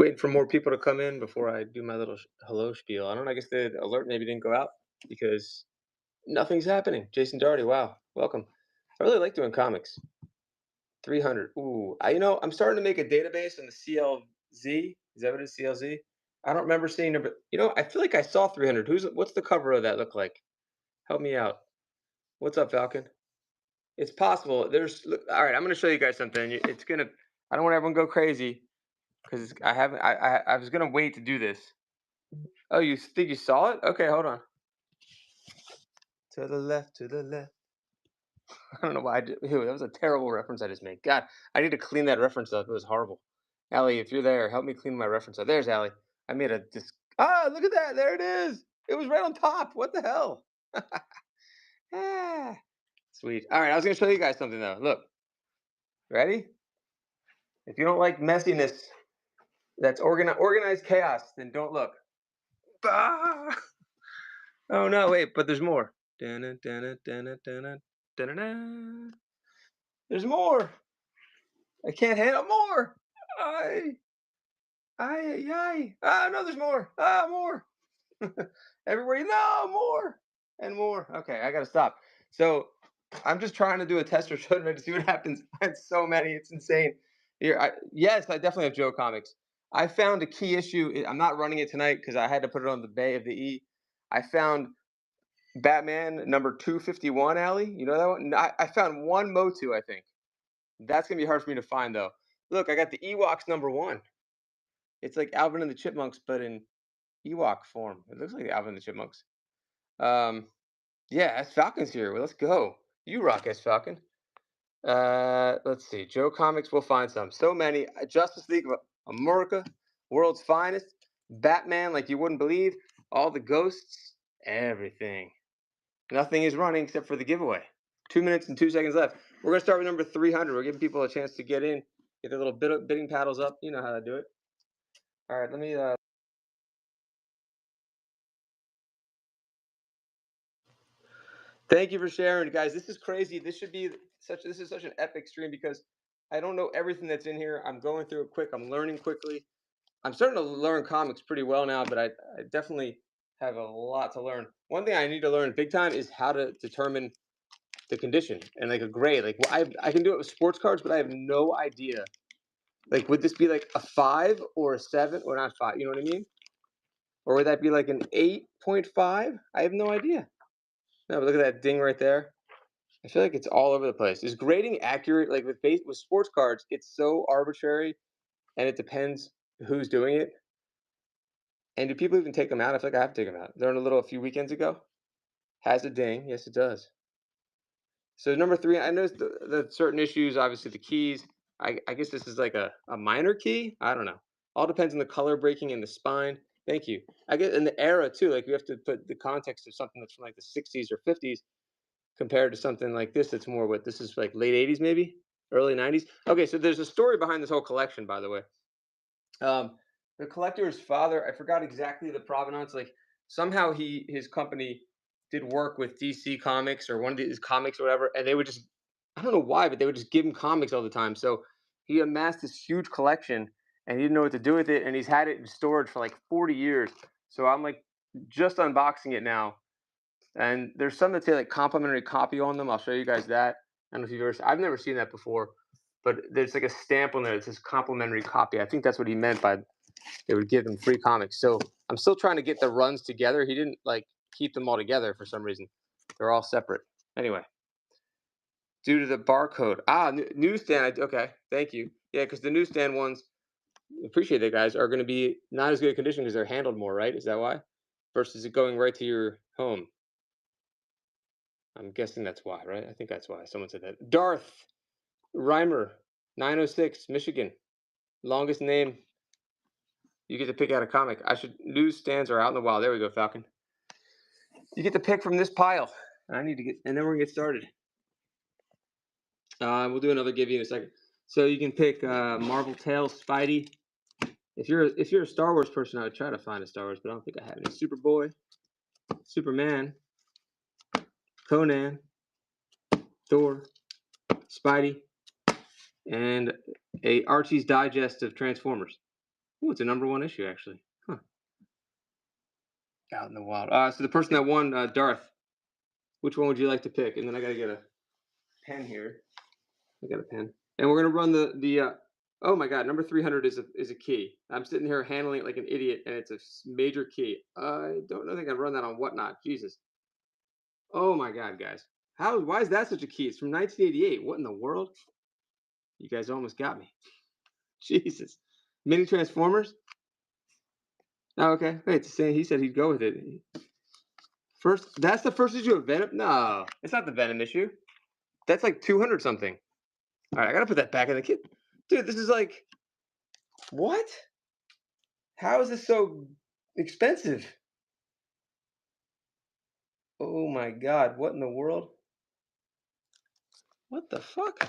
Waiting for more people to come in before I do my little hello spiel. I don't know. I guess the alert maybe didn't go out because nothing's happening. Jason Doherty, wow, welcome. I really like doing comics. 300. Ooh, I'm starting to make a database on the CLZ. Is that what it is? CLZ? I don't remember seeing number. I feel like I saw 300. What's the cover of that look like? Help me out. What's up, Falcon? It's possible. All right. I'm going to show you guys something. It's gonna. I don't want everyone to go crazy because I haven't. I was gonna wait to do this. Oh, you think you saw it? Okay, hold on. To the left, to the left. I don't know why I did. Ew, that was a terrible reference I just made. God, I need to clean that reference up. It was horrible. Allie, if you're there, help me clean my reference up. There's Allie. I made a look at that. There it is. It was right on top. What the hell? Ah, sweet. All right, I was gonna show you guys something though. Look, ready? If you don't like messiness, that's organized chaos, then don't look. Ah! Oh no, wait, but there's more. Dun-dun, dun-dun, dun-dun, dun-dun, dun-dun-dun. There's more. I can't handle more. I, I. Ah, no, there's more. Ah, more. Everywhere you know, more and more. Okay, I gotta stop. So I'm just trying to do a test or show to see what happens. I had so many, it's insane. Yes, I definitely have Joe Comics. I found a key issue. I'm not running it tonight because I had to put it on the Bay of the E. I found Batman number 251, Alley. You know that one? I found one Motu, I think. That's gonna be hard for me to find though. Look, I got the Ewoks number one. It's like Alvin and the Chipmunks, but in Ewok form. It looks like Alvin and the Chipmunks. Um, yeah, S Falcon's here. Well, let's go. You rock, S Falcon. Let's see. Joe Comics, we'll find some. So many. Justice League of America, World's Finest, Batman, like you wouldn't believe, all the ghosts, everything. Nothing is running except for the giveaway. 2 minutes and 2 seconds left. We're gonna start with number 300. We're giving people a chance to get in, get their little bidding paddles up. You know how to do it. All right, let me. Thank you for sharing, guys. This is crazy. This is such an epic stream because I don't know everything that's in here. I'm going through it quick. I'm learning quickly. I'm starting to learn comics pretty well now, but I definitely have a lot to learn. One thing I need to learn big time is how to determine the condition and like a grade. Like I can do it with sports cards, but I have no idea. Like, would this be like a 5 or a 7 or not 5? You know what I mean? Or would that be like an 8.5? I have no idea. No, but look at that ding right there. I feel like it's all over the place. Is grading accurate? Like with sports cards, it's so arbitrary, and it depends who's doing it. And do people even take them out? I feel like I have to take them out. They're on a few weekends ago. Has a ding. Yes, it does. So number 3, I noticed the certain issues. Obviously, the keys. I guess this is like a minor key. I don't know. All depends on the color breaking and the spine. Thank you. I guess in the era too. Like we have to put the context of something that's from like the 60s or 50s compared to something like this that's more what this is like late 80s maybe early 90s. Okay, so there's a story behind this whole collection, by the way. The collector's father, I forgot exactly the provenance, like somehow his company did work with DC Comics or one of these comics or whatever, and they would just, I don't know why, but they would just give him comics all the time. So he amassed this huge collection and he didn't know what to do with it, and he's had it in storage for like 40 years. So I'm like just unboxing it now, and there's some that say like complimentary copy on them. I'll show you guys that. I don't know if you've ever. I've never seen that before, but there's like a stamp on there that says complimentary copy. I think that's what he meant by they would give them free comics. So I'm still trying to get the runs together. He didn't like keep them all together for some reason. They're all separate. Anyway, due to the barcode. Newsstand. Okay, thank you. Yeah, because the newsstand ones, appreciate that, guys, are going to be not as good a condition because they're handled more, right? Is that why? Versus it going right to your home. I'm guessing that's why, right? I think that's why. Someone said that. Darth Reimer, 906, Michigan. Longest name. You get to pick out a comic. Newsstands are out in the wild. There we go, Falcon. You get to pick from this pile. And then we're gonna get started. We'll do another give you in a second. So you can pick Marvel Tales, Spidey. If you're a Star Wars person, I would try to find a Star Wars, but I don't think I have any. Superboy, Superman, Conan, Thor, Spidey, and a Archie's Digest of Transformers. Ooh, it's a #1 issue actually. Huh. Out in the wild. So the person that won, Darth. Which one would you like to pick? And then I gotta get a pen here. I got a pen, and we're gonna run the. Oh my God, number 300 is a key. I'm sitting here handling it like an idiot, and it's a major key. I don't know. Think I'd run that on whatnot. Jesus. Oh my God, guys. How? Why is that such a key? It's from 1988. What in the world? You guys almost got me. Jesus. Mini Transformers. Oh, okay. Wait, it's saying he said he'd go with it. First, that's the first issue of Venom. No, it's not the Venom issue. That's like 200 something. All right, I gotta put that back in the kit. Dude, this is like what? How is this so expensive? Oh my God, what in the world? What the fuck?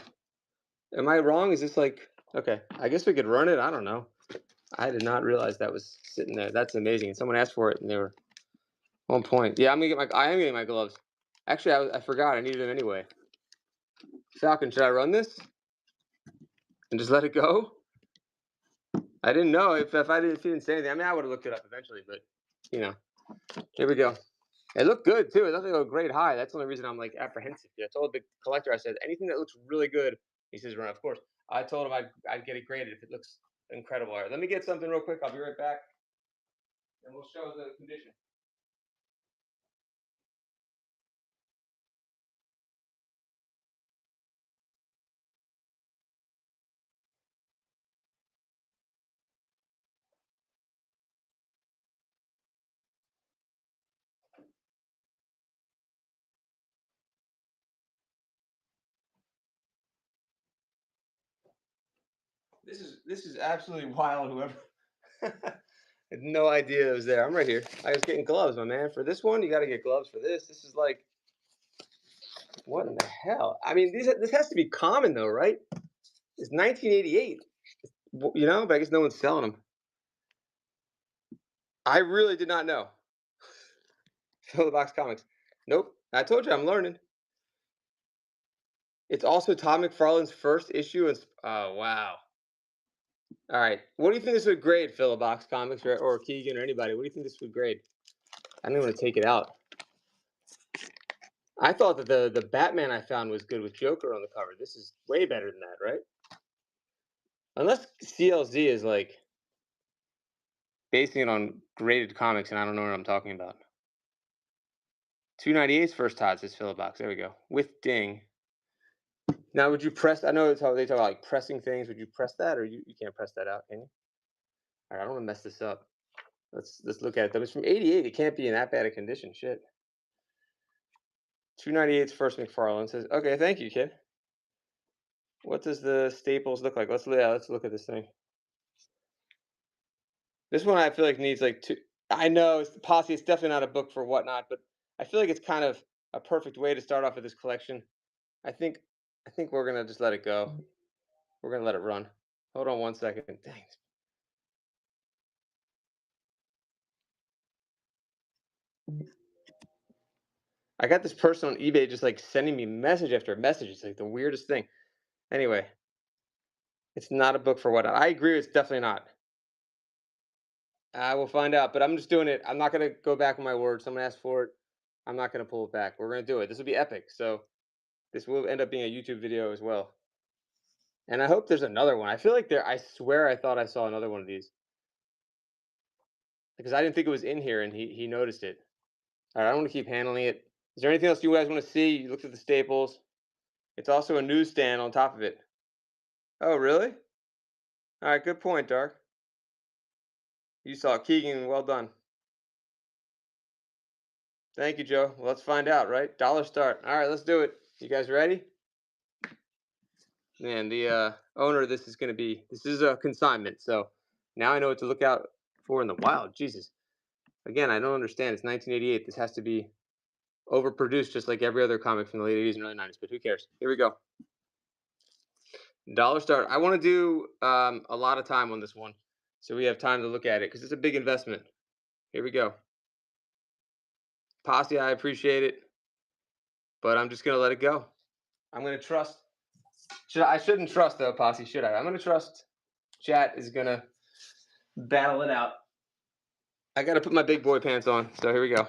Am I wrong? Is this like okay? I guess we could run it. I don't know. I did not realize that was sitting there. That's amazing. And someone asked for it, and they were on point. Yeah, I'm gonna get my. I am getting my gloves. Actually, I forgot. I needed them anyway. Falcon, should I run this and just let it go? I didn't know if he didn't say anything. I mean, I would have looked it up eventually, but you know, here we go. It looked good too. It doesn't go grade high. That's the only reason I'm like apprehensive. I told the collector, I said anything that looks really good. He says run. Of course, I told him I'd get it graded if it looks incredible. All right, let me get something real quick. I'll be right back, and we'll show the condition. This is absolutely wild. Whoever had no idea it was there. I'm right here. I was getting gloves, my man. For this one, you got to get gloves for this. This is like, what in the hell? I mean, this has to be common though, right? It's 1988, you know, but I guess no one's selling them. I really did not know. Fill the Box Comics. Nope. I told you I'm learning. It's also Todd McFarlane's first issue. And oh wow. All right. What do you think this would grade, Philip Box Comics or Keegan or anybody? What do you think this would grade? I don't want to take it out. I thought that the Batman I found was good with Joker on the cover. This is way better than that, right? Unless CLZ is like basing it on graded comics, and I don't know what I'm talking about. 298's first Todd says Philip Box. There we go. With ding. Now, would you press? I know they talk about like pressing things. Would you press that, or you can't press that out, can you? All right, I don't want to mess this up. Let's look at it. It's from '88. It can't be in that bad a condition. Shit. 298's first McFarlane says, "Okay, thank you, kid." What does the staples look like? Let's look at this thing. This one I feel like needs like two. I know it's Posse. It's definitely not a book for whatnot, but I feel like it's kind of a perfect way to start off with this collection. I think I think we're gonna just let it go. We're gonna let it run. Hold on one second. Dang. I got this person on eBay just like sending me message after message. It's like the weirdest thing. Anyway, it's not a book for whatnot. I agree. It's definitely not. I will find out, but I'm just doing it. I'm not gonna go back on my word. Someone asked for it. I'm not gonna pull it back. We're gonna do it. This will be epic. So this will end up being a YouTube video as well. And I hope there's another one. I feel like there. I swear I thought I saw another one of these because I didn't think it was in here, and he noticed it. All right, I want to keep handling it. Is there anything else you guys want to see? You looked at the staples. It's also a newsstand on top of it. Oh, really? All right, good point, Dark. You saw Keegan. Well done. Thank you, Joe. Well, let's find out, right? Dollar start. All right, let's do it. You guys ready? Man, the owner of this is a consignment. So now I know what to look out for in the wild. Jesus. Again, I don't understand. It's 1988. This has to be overproduced just like every other comic from the late 80s and early 90s. But who cares? Here we go. Dollar start. I want to do a lot of time on this one. So we have time to look at it because it's a big investment. Here we go. Posse, I appreciate it. But I'm just going to let it go. I'm going to trust. I shouldn't trust though, Posse, should I? I'm going to trust chat is going to battle it out. I got to put my big boy pants on. So here we go.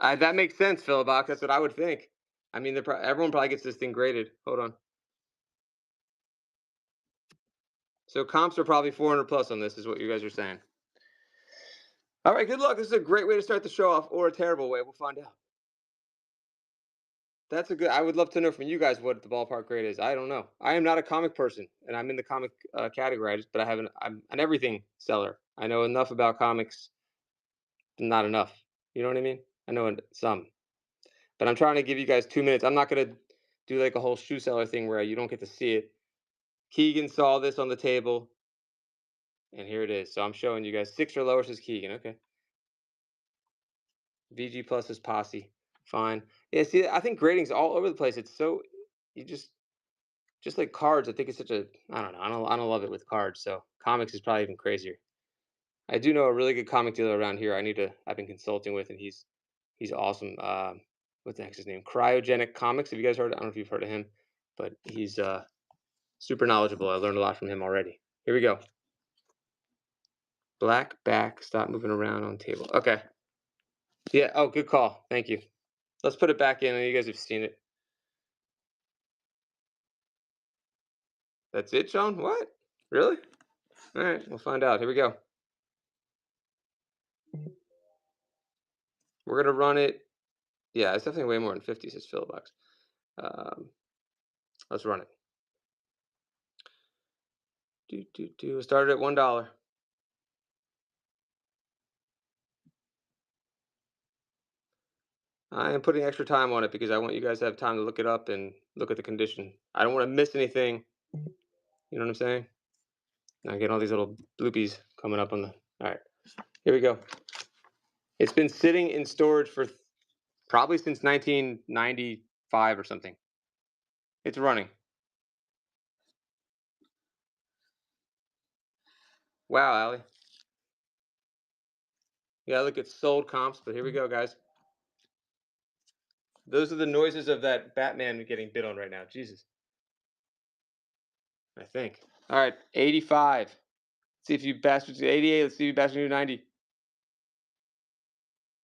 That makes sense, Philbox. That's what I would think. I mean, everyone probably gets this thing graded. Hold on. So comps are probably 400 plus on this, is what you guys are saying. All right, good luck. This is a great way to start the show off, or a terrible way. We'll find out. That's a good. I would love to know from you guys what the ballpark grade is. I don't know. I am not a comic person, and I'm in the comic category. But I'm an everything seller. I know enough about comics, not enough. You know what I mean? I know some, but I'm trying to give you guys 2 minutes. I'm not gonna do like a whole shoe seller thing where you don't get to see it. Keegan saw this on the table, and here it is. So I'm showing you guys 6 or lower says Keegan. Okay. VG plus is Posse. Fine. Yeah. See, I think grading's all over the place. It's so you just like cards. I think it's such a I don't know. I don't love it with cards. So comics is probably even crazier. I do know a really good comic dealer around here. I've been consulting with, and he's awesome. What the heck's his name? Cryogenic Comics. Have you guys heard? I don't know if you've heard of him, but he's super knowledgeable. I learned a lot from him already. Here we go. Black back. Stop moving around on table. Okay. Yeah. Oh, good call. Thank you. Let's put it back in. You guys have seen it. That's it, Sean? What? Really? All right. We'll find out. Here we go. We're gonna run it. Yeah, it's definitely way more than 50, says Philbox. Let's run it. It started at $1. I am putting extra time on it because I want you guys to have time to look it up and look at the condition. I don't want to miss anything. You know what I'm saying? Now I get all these little bloopies coming up on the. All right, here we go. It's been sitting in storage for probably since 1995 or something. It's running. Wow, Allie. Yeah, look at sold comps, but here we go, guys. Those are the noises of that Batman getting bid on right now. Jesus. I think. All right, 85. Let's see if you bastards 88. Let's see if you bastards do 90.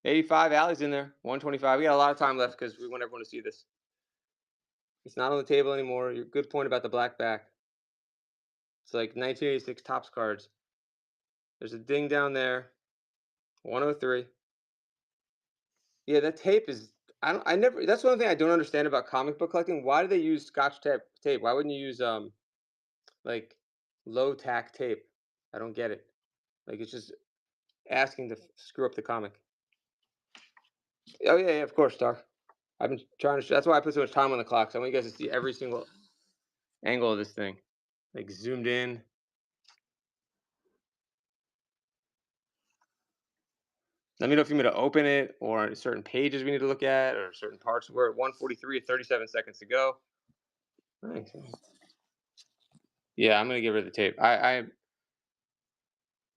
85. Alley's in there. 125. We got a lot of time left because we want everyone to see this. It's not on the table anymore. Your good point about the black back. It's like 1986 Topps cards. There's a ding down there. 103. Yeah, that tape is. I never. That's one thing I don't understand about comic book collecting. Why do they use Scotch tape? Why wouldn't you use like low tack tape? I don't get it. Like it's just asking to screw up the comic. Oh yeah, of course, Doc. I've been trying to. That's why I put so much time on the clock. So I want you guys to see every single angle of this thing, like zoomed in. Let me know if you want me to open it or certain pages we need to look at or certain parts. We're at 143 at 37 seconds to go. Nice. Yeah, I'm gonna get rid of the tape. I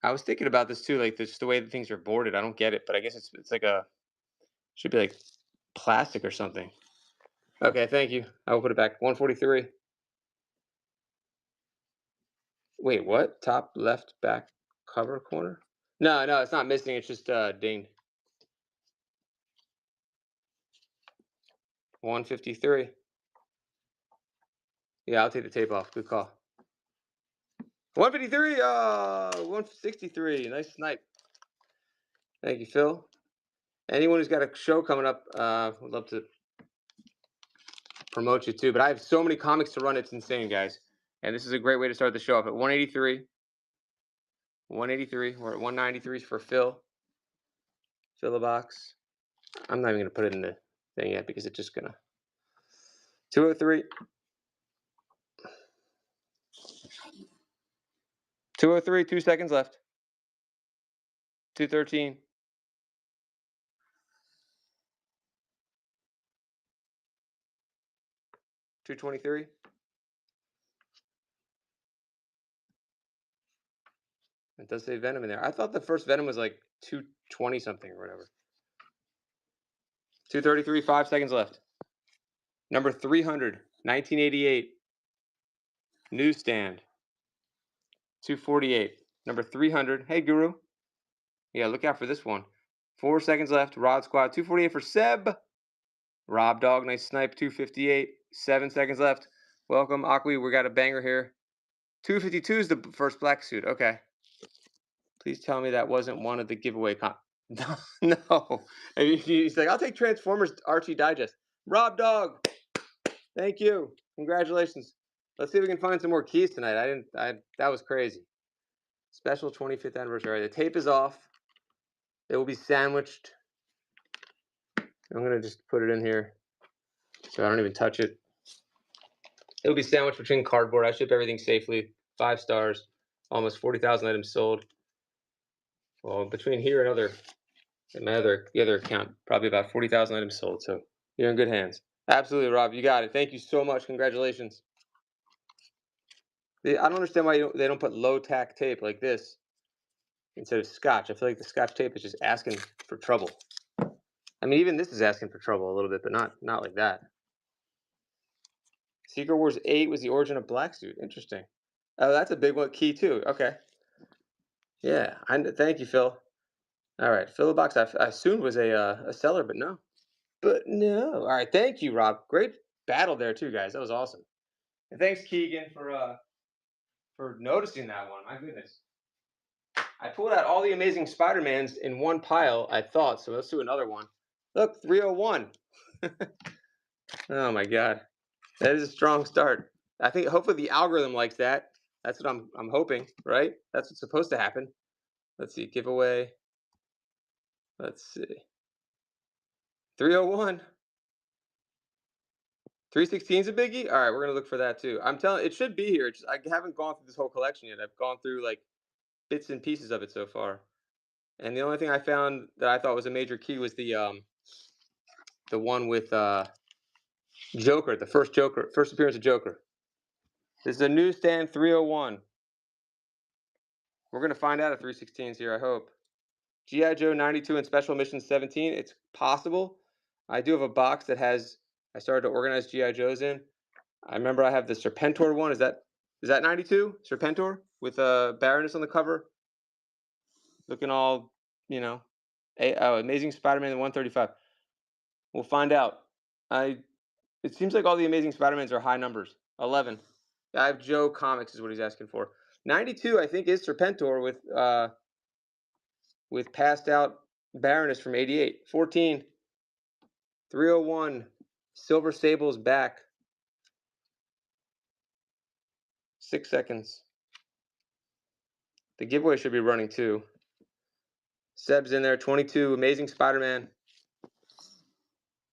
was thinking about this too, like this the way that things are boarded. I don't get it, but I guess it's like should be like plastic or something. Okay, thank you. I will put it back. 143. Wait, what? Top left back cover corner? No, it's not missing. It's just dinged. 153. Yeah, I'll take the tape off. Good call. 153. 163. Nice snipe. Thank you, Phil. Anyone who's got a show coming up, would love to promote you too. But I have so many comics to run. It's insane, guys. And this is a great way to start the show off at 183. 183. We're at 193 for Phil. Philobox. I'm not even going to put it in the thing yet because it's just going to. 203. 203. 2 seconds left. 213. 223. It does say Venom in there. I thought the first Venom was like 220 something or whatever. 233. 5 seconds left. Number 300. 1988. Newsstand. 248. Number 300. Hey, Guru. Yeah, look out for this one. 4 seconds left. Rod Squad. 248 for Seb. Rob Dog. Nice snipe. 258. 7 seconds left. Welcome, Aqui. We got a banger here. 252 is the first black suit. Okay. Please tell me that wasn't one of the giveaway No. He's like, I'll take Transformers Archie Digest. Rob Dog. Thank you. Congratulations. Let's see if we can find some more keys tonight. That was crazy. Special 25th anniversary. The tape is off. It will be sandwiched. I'm going to just put it in here so I don't even touch it. It will be sandwiched between cardboard. I ship everything safely. 5 stars. Almost 40,000 items sold. Well, between here and the other account, probably about 40,000 items sold. So you're in good hands. Absolutely, Rob. You got it. Thank you so much. Congratulations. I don't understand why they don't put low tack tape like this instead of Scotch. I feel like the Scotch tape is just asking for trouble. I mean, even this is asking for trouble a little bit, but not like that. Secret Wars 8 was the origin of Black Suit. Interesting. Oh, that's a big one. Key too. Okay. Yeah. Thank you, Phil. All right. Phil the Box. I assumed was a seller, but no. All right. Thank you, Rob. Great battle there too, guys. That was awesome. And thanks, Keegan, for noticing that one. My goodness. I pulled out all the Amazing Spider-Mans in one pile, I thought, so let's do another one. Look, 301. Oh my god. That is a strong start. I think hopefully the algorithm likes that. That's what I'm hoping, right? That's what's supposed to happen. Let's see, giveaway. Let's see. 301. 316 is a biggie? All right, we're going to look for that too. I'm telling it should be here. I haven't gone through this whole collection yet. I've gone through like bits and pieces of it so far. And the only thing I found that I thought was a major key was the one with Joker, the first appearance of Joker. This is a newsstand 301. We're going to find out if 316 is here, I hope. G.I. Joe 92 and Special Mission 17. It's possible. I do have a box that has, I started to organize G.I. Joes in. I remember I have the Serpentor one. Is that 92? Serpentor with Baroness on the cover. Looking all, Amazing Spider-Man 135. We'll find out. It seems like all the Amazing Spider-Mans are high numbers. 11. I have Joe Comics is what he's asking for. 92, I think, is Serpentor with passed out Baroness from 88. 14. 301. Silver Sable's back. 6 seconds. The giveaway should be running too. Seb's in there. 22. Amazing Spider-Man.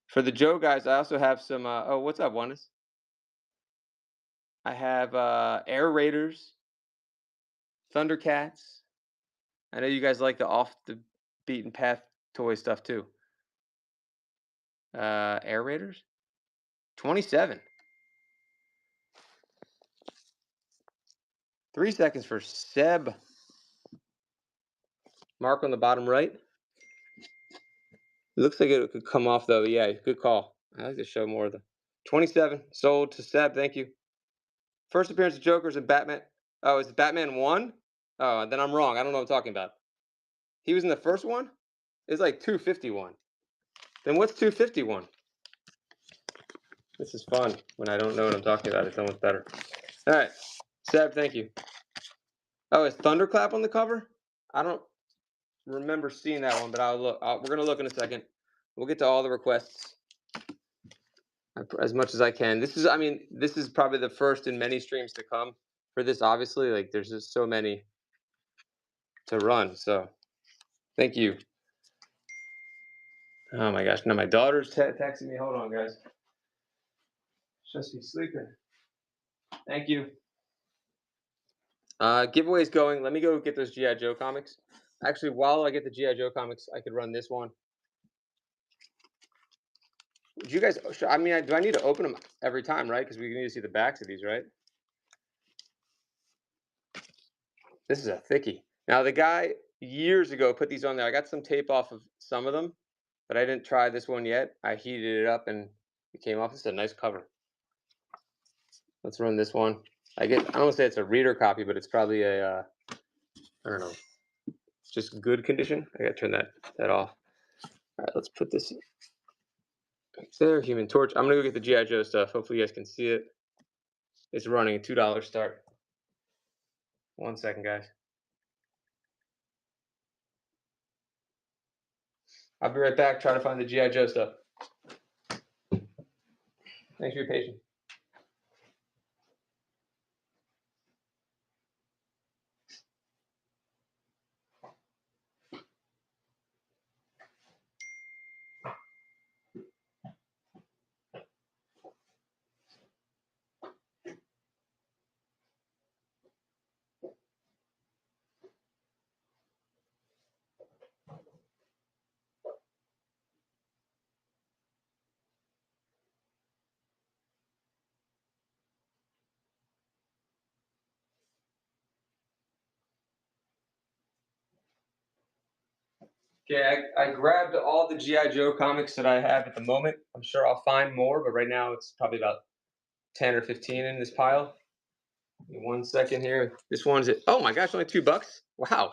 For the Joe guys, I also have some. Oh, what's up, Oneness? I have Air Raiders, Thundercats. I know you guys like the off the beaten path toy stuff too. Air Raiders, 27. 3 seconds for Seb. Mark on the bottom right. It looks like it could come off though. Yeah, good call. I like to show more of the 27 sold to Seb. Thank you. First appearance of Joker's in Batman. Oh, is it Batman 1? Oh, then I'm wrong. I don't know what I'm talking about. He was in the first one? It's like 251. Then what's 251? This is fun when I don't know what I'm talking about. It's almost better. All right. Seb, thank you. Oh, is Thunderclap on the cover? I don't remember seeing that one, but I'll look. We're going to look in a second. We'll get to all the requests as much as I can. This is probably the first in many streams to come for this, obviously. Like, there's just so many to run. So, thank you. Oh, my gosh. Now, my daughter's texting me. Hold on, guys. Just be sleeping. Thank you. Giveaway's going. Let me go get those G.I. Joe comics. Actually, while I get the G.I. Joe comics, I could run this one. Do you guys, do I need to open them every time, right? Because we need to see the backs of these, right? This is a thickie. Now, the guy years ago put these on there. I got some tape off of some of them, but I didn't try this one yet. I heated it up and it came off. This is a nice cover. Let's run this one. I don't want to say it's a reader copy, but it's probably a I don't know. It's just good condition. I gotta turn that off. All right, let's put this right there. Human Torch. I'm gonna go get the GI Joe stuff. Hopefully you guys can see it. It's running a $2 start. 1 second, guys. I'll be right back. Try to find the GI Joe stuff. Thanks for your patience. Okay, I grabbed all the GI Joe comics that I have at the moment. I'm sure I'll find more, but right now it's probably about 10 or 15 in this pile. Give me 1 second here. This one's at, oh my gosh, only $2. Wow.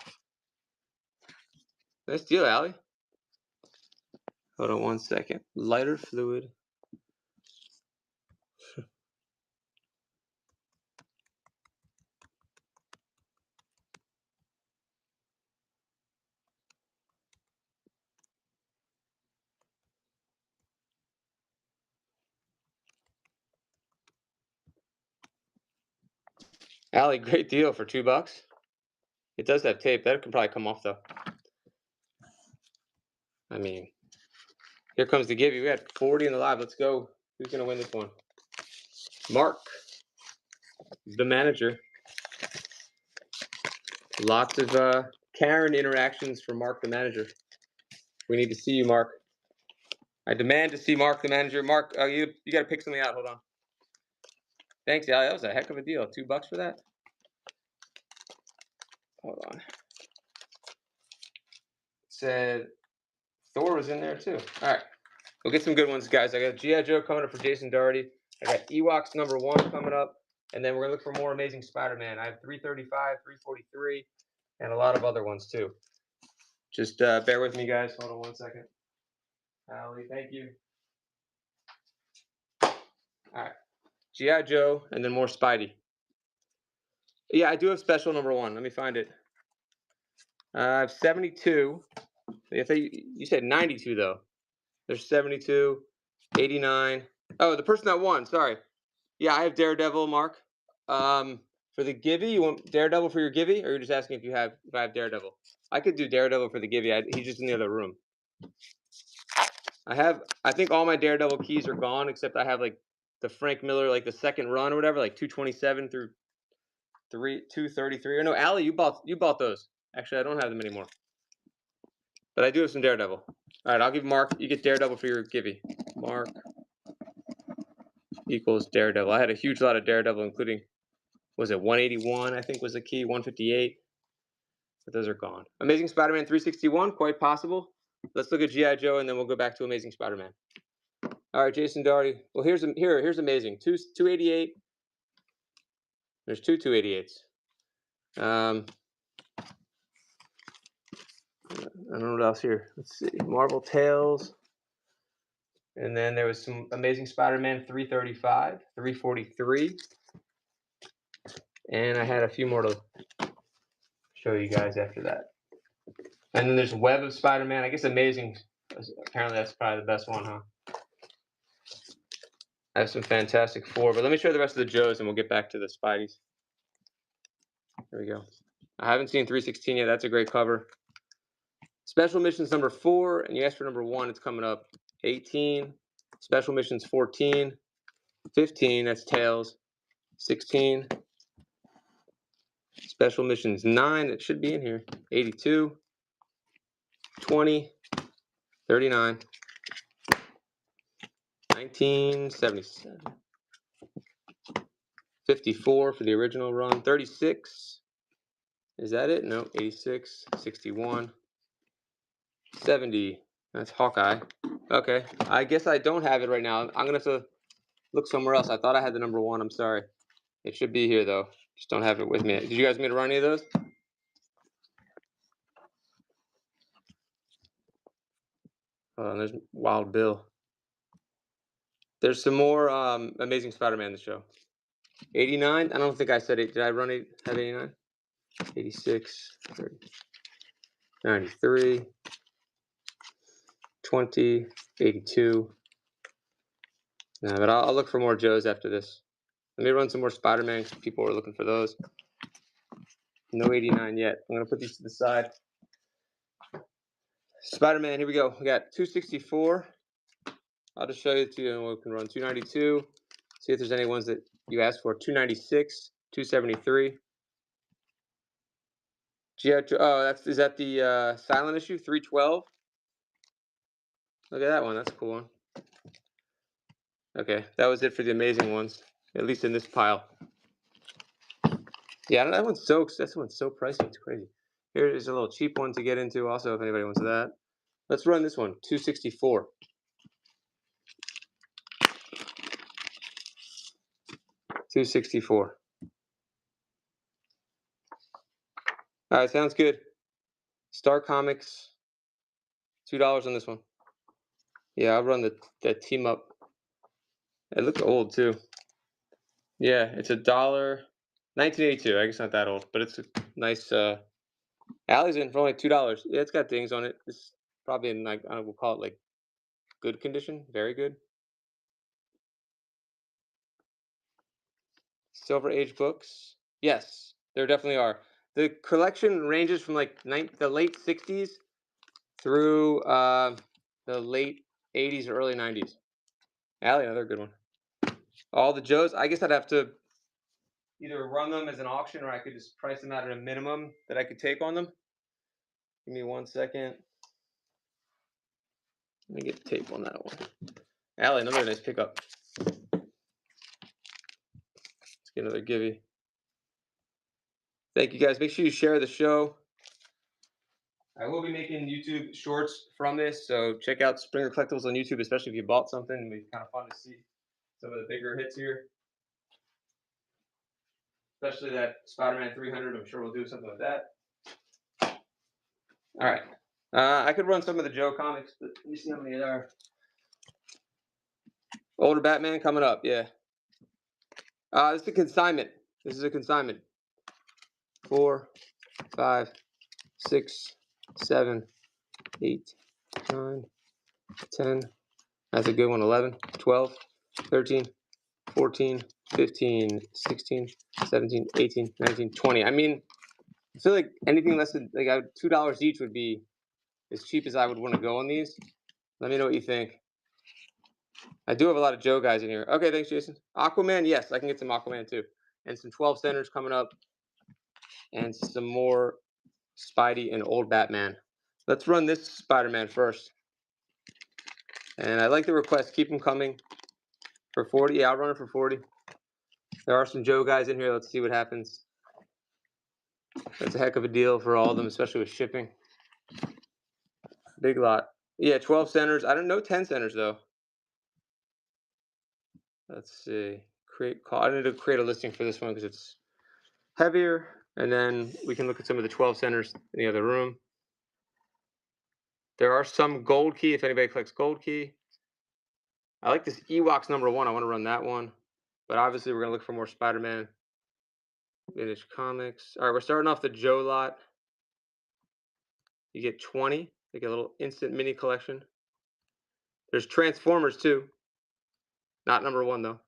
Nice deal, Allie. Hold on 1 second. Lighter fluid. Allie, great deal for $2. It does have tape. That can probably come off though. I mean, here comes the give you. We had 40 in the live. Let's go. Who's gonna win this one? Mark, the manager. Lots of Karen interactions for Mark, the manager. We need to see you, Mark. I demand to see Mark, the manager. Mark, you got to pick something out. Hold on. Thanks, Allie. That was a heck of a deal. $2 for that. Hold on. It said Thor was in there too. All right. We'll get some good ones, guys. I got G.I. Joe coming up for Jason Doherty. I got Ewoks #1 coming up. And then we're going to look for more Amazing Spider-Man. I have 335, 343, and a lot of other ones too. Just bear with me, guys. Hold on 1 second. Allie, thank you. All right. G.I. Joe, and then more Spidey. Yeah, I do have special #1. Let me find it. I have 72. You said 92, though. There's 72, 89. Oh, the person that won. Sorry. Yeah, I have Daredevil, Mark. For the Givey, you want Daredevil for your Givey, or you're just asking if I have Daredevil? I could do Daredevil for the Givey. He's just in the other room. I think all my Daredevil keys are gone, except I have like the Frank Miller, like the second run or whatever, like 227 through 233. Or no, Allie, you bought those. Actually, I don't have them anymore. But I do have some Daredevil. All right, I'll give Mark. You get Daredevil for your Givey. Mark equals Daredevil. I had a huge lot of Daredevil, including, was it 181? I think was the key. 158. But those are gone. Amazing Spider-Man 361, quite possible. Let's look at G.I. Joe, and then we'll go back to Amazing Spider-Man. All right, Jason Doherty. Well, here's Amazing. 288. There's two 288s. I don't know what else here. Let's see. Marvel Tales. And then there was some Amazing Spider-Man 335, 343. And I had a few more to show you guys after that. And then there's Web of Spider-Man. I guess Amazing, apparently that's probably the best one, huh? I have some Fantastic Four, but let me show you the rest of the Joes and we'll get back to the Spideys. There we go. I haven't seen 316 yet. That's a great cover. Special Missions #4, and you asked for #1. It's coming up. 18. Special Missions 14. 15. That's Tails. 16. Special Missions 9. It should be in here. 82. 20. 39. 1977. 54 for the original run. 36. Is that it? No. 86. 61. 70. That's Hawkeye. Okay. I guess I don't have it right now. I'm going to have to look somewhere else. I thought I had the #1. I'm sorry. It should be here, though. Just don't have it with me. Did you guys want me to run any of those? There's Wild Bill. There's some more Amazing Spider-Man in the show. 89. I don't think I said it. Did I run it at 89? 86. 30, 93. 20. 82. No, but I'll look for more Joes after this. Let me run some more Spider-Man because people are looking for those. No 89 yet. I'm going to put these to the side. Spider-Man, here we go. We got 264. I'll just show you to you, and we can run 292. See if there's any ones that you asked for. 296, 273. Oh, is that the silent issue? 312. Look at that one. That's a cool one. Okay, that was it for the amazing ones, at least in this pile. Yeah, that one's so pricey. It's crazy. Here is a little cheap one to get into. Also, if anybody wants that, let's run this one. 264. $264. All right, sounds good. Star Comics, $2 on this one. Yeah, I'll run the team up. It looks old too. Yeah, it's $1. 1982. I guess not that old, but it's a nice. Alley's in for only $2. Yeah, it's got things on it. It's probably in like we'll call it like good condition, very good. Silver Age books. Yes, there definitely are. The collection ranges from like the late 60s through the late 80s or early 90s. Alley, another good one. All the Joes. I guess I'd have to either run them as an auction or I could just price them out at a minimum that I could take on them. Give me 1 second. Let me get the tape on that one. Alley, another nice pickup. Let's get another givey. Thank you guys. Make sure you share the show. I will be making YouTube shorts from this, so check out Springer Collectibles on YouTube, especially if you bought something. It'll be kind of fun to see some of the bigger hits here. Especially that Spider-Man 300. I'm sure we'll do something with that. All right. I could run some of the Joe comics, but let me see how many there are. Older Batman coming up, yeah. This is a consignment. This is a consignment. 4, 5, 6, 7, 8, 9, 10. That's a good one. 11, 12, 13, 14, 15, 16, 17, 18, 19, 20. I mean, I feel like anything less than like $2 each would be as cheap as I would want to go on these. Let me know what you think. I do have a lot of Joe guys in here. Okay, thanks, Jason. Aquaman, yes, I can get some Aquaman too. And some 12 centers coming up. And some more Spidey and old Batman. Let's run this Spider-Man first. And I like the request. Keep them coming. For 40, yeah, I'll run it for 40. There are some Joe guys in here. Let's see what happens. That's a heck of a deal for all of them, especially with shipping. Big lot. Yeah, 12 centers. I don't know 10 centers though. Let's see. I need to create a listing for this one because it's heavier. And then we can look at some of the 12 centers in the other room. There are some Gold Key if anybody collects Gold Key. I like this Ewoks #1. I want to run that one. But obviously, we're going to look for more Spider-Man. Vintage Comics. All right, we're starting off the Joe lot. You get 20. Like a little instant mini collection. There's Transformers, too. Not #1, though.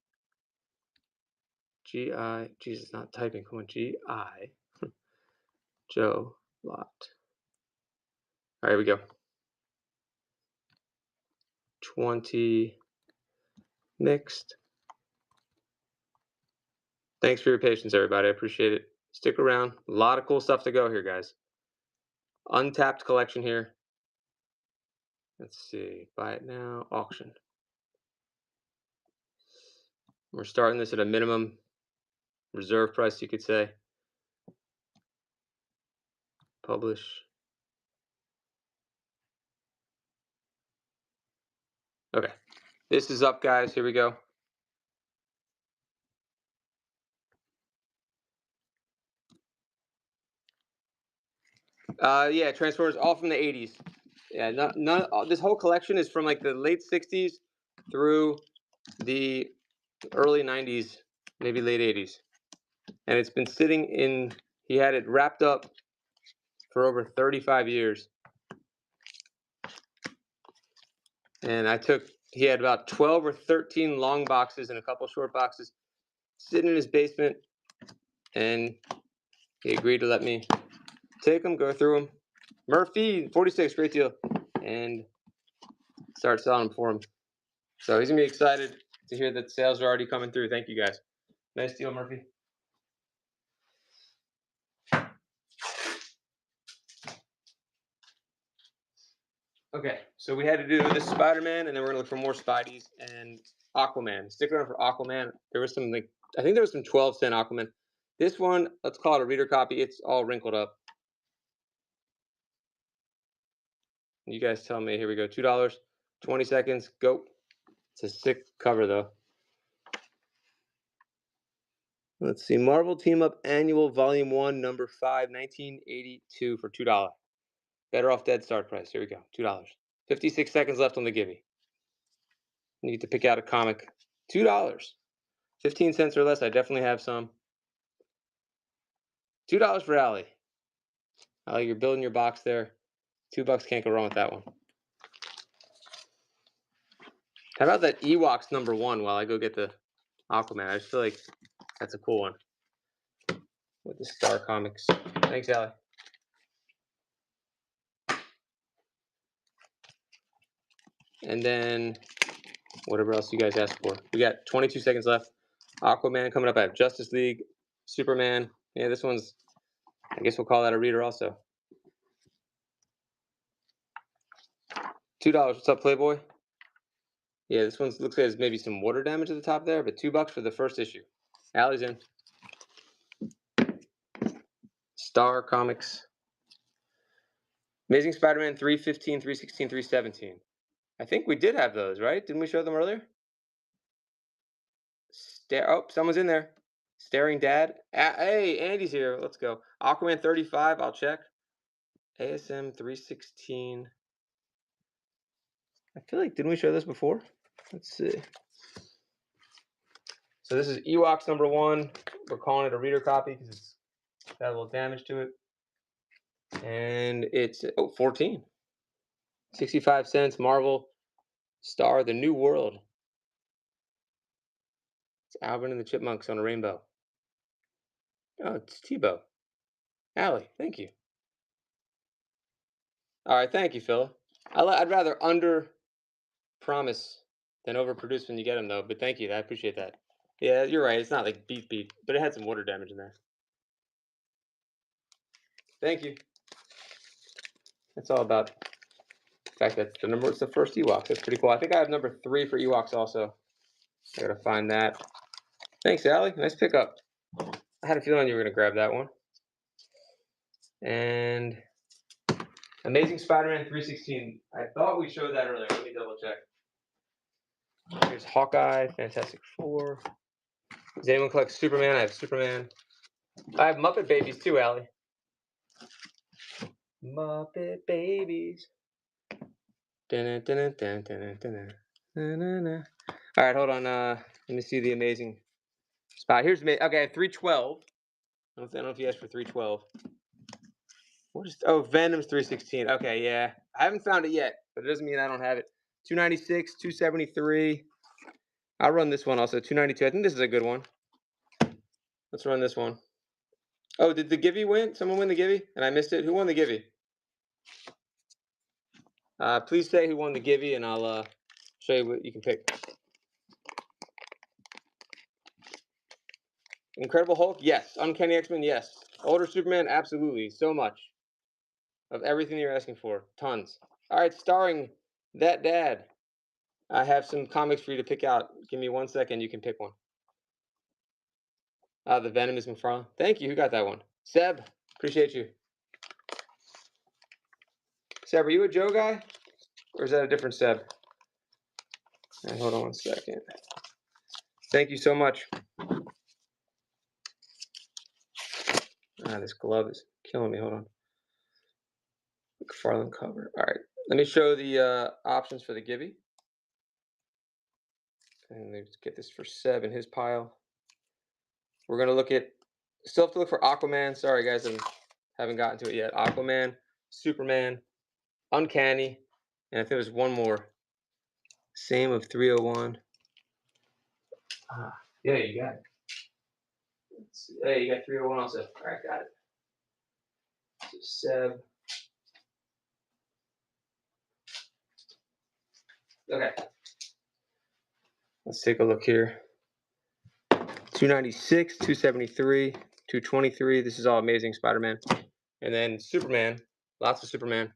G.I. Jesus, not typing. Come on, G.I. Joe lot. All right, here we go. 20 mixed. Thanks for your patience, everybody. I appreciate it. Stick around. A lot of cool stuff to go here, guys. Untapped collection here. Let's see. Buy it now. Auction. We're starting this at a minimum reserve price, you could say. Publish. Okay. This is up, guys. Here we go. Yeah, Transformers, all from the 80s. Yeah, this whole collection is from like the late 60s through the early 90s, maybe late 80s. And it's been sitting in, he had it wrapped up for over 35 years. And he had about 12 or 13 long boxes and a couple short boxes sitting in his basement. And he agreed to let me take them, go through them. Murphy, 46, great deal. And start selling them for him. So he's going to be excited to hear that sales are already coming through. Thank you, guys. Nice deal, Murphy. Okay, so we had to do this Spider-Man, and then we're gonna look for more Spideys and Aquaman. Stick around for Aquaman. There was some I think there was some 12-cent Aquaman. This one, let's call it a reader copy. It's all wrinkled up. You guys tell me. Here we go. $2, 20 seconds. Go. It's a sick cover though. Let's see. Marvel Team Up Annual Volume 1, Number 5, 1982 for $2. Better Off Dead start price. Here we go. $2. 56 seconds left on the Gibby. You need to pick out a comic. $2. 15 cents or less. I definitely have some. $2 for Allie. Allie, you're building your box there. $2 can't go wrong with that one. How about that Ewoks number 1 while I go get the Aquaman? I just feel like that's a cool one. With the Star Comics. Thanks, Allie. And then whatever else you guys asked for. We got 22 seconds left. Aquaman coming up. I have Justice League, Superman. Yeah, this one's, I guess we'll call that a reader also. $2. What's up, Playboy? Yeah, this one looks like there's maybe some water damage at the top there, but $2 for the first issue. Allie's in. Star Comics. Amazing Spider-Man 315, 316, 317. I think we did have those, right? Didn't we show them earlier? Oh, someone's in there. Staring Dad. Hey, Andy's here. Let's go. Aquaman 35, I'll check. ASM 316. I feel like, didn't we show this before? Let's see. So this is Ewoks number 1. We're calling it a reader copy because it's got a little damage to it. And it's, 14. 65 cents, Marvel Star, The New World. It's Alvin and the Chipmunks on a rainbow. Oh, it's Tebow. Allie, thank you. All right, thank you, Phil. I'd rather under promise than overproduce when you get them, though. But thank you, I appreciate that. Yeah, you're right. It's not like beat, but it had some water damage in there. Thank you. It's all about the fact that it's the first Ewoks. That's pretty cool. I think I have number 3 for Ewoks also. I gotta find that. Thanks, Allie. Nice pickup. I had a feeling you were gonna grab that one. And Amazing Spider-Man 316. I thought we showed that earlier. Let me double check. Here's Hawkeye, Fantastic Four. Does anyone collect Superman? I have Superman. I have Muppet Babies too, Allie. Muppet Babies. All right, hold on. Let me see the Amazing Spot. Here's me. Okay, 312. I don't know if you asked for 312. What is? Oh, Venom's 316. Okay, yeah. I haven't found it yet, but it doesn't mean I don't have it. 296, 273. I'll run this one also. 292. I think this is a good one. Let's run this one. Oh, did the Givey win? Someone win the Givey? And I missed it? Who won the Givey? Please say who won the Givey, and I'll show you what you can pick. Incredible Hulk? Yes. Uncanny X-Men? Yes. Older Superman? Absolutely. So much. Of everything you're asking for. Tons. All right, starring that dad. I have some comics for you to pick out. Give me 1 second. You can pick one. The Venom is McFarlane. Thank you. Who got that one? Seb. Appreciate you. Seb, are you a Joe guy? Or is that a different Seb? Right, hold on 1 second. Thank you so much. This glove is killing me. Hold on. McFarlane cover. All right. Let me show the options for the Gibby. And let's get this for Seb in his pile. We're gonna look at, still have to look for Aquaman. Sorry guys, I haven't gotten to it yet. Aquaman, Superman, Uncanny, and I think there's one more. Same of 301. Yeah, you got it. Hey, you got 301 also. All right, got it. So Seb. Okay. Let's take a look here. 296, 273, 223. This is all Amazing Spider-Man. And then Superman. Lots of Superman.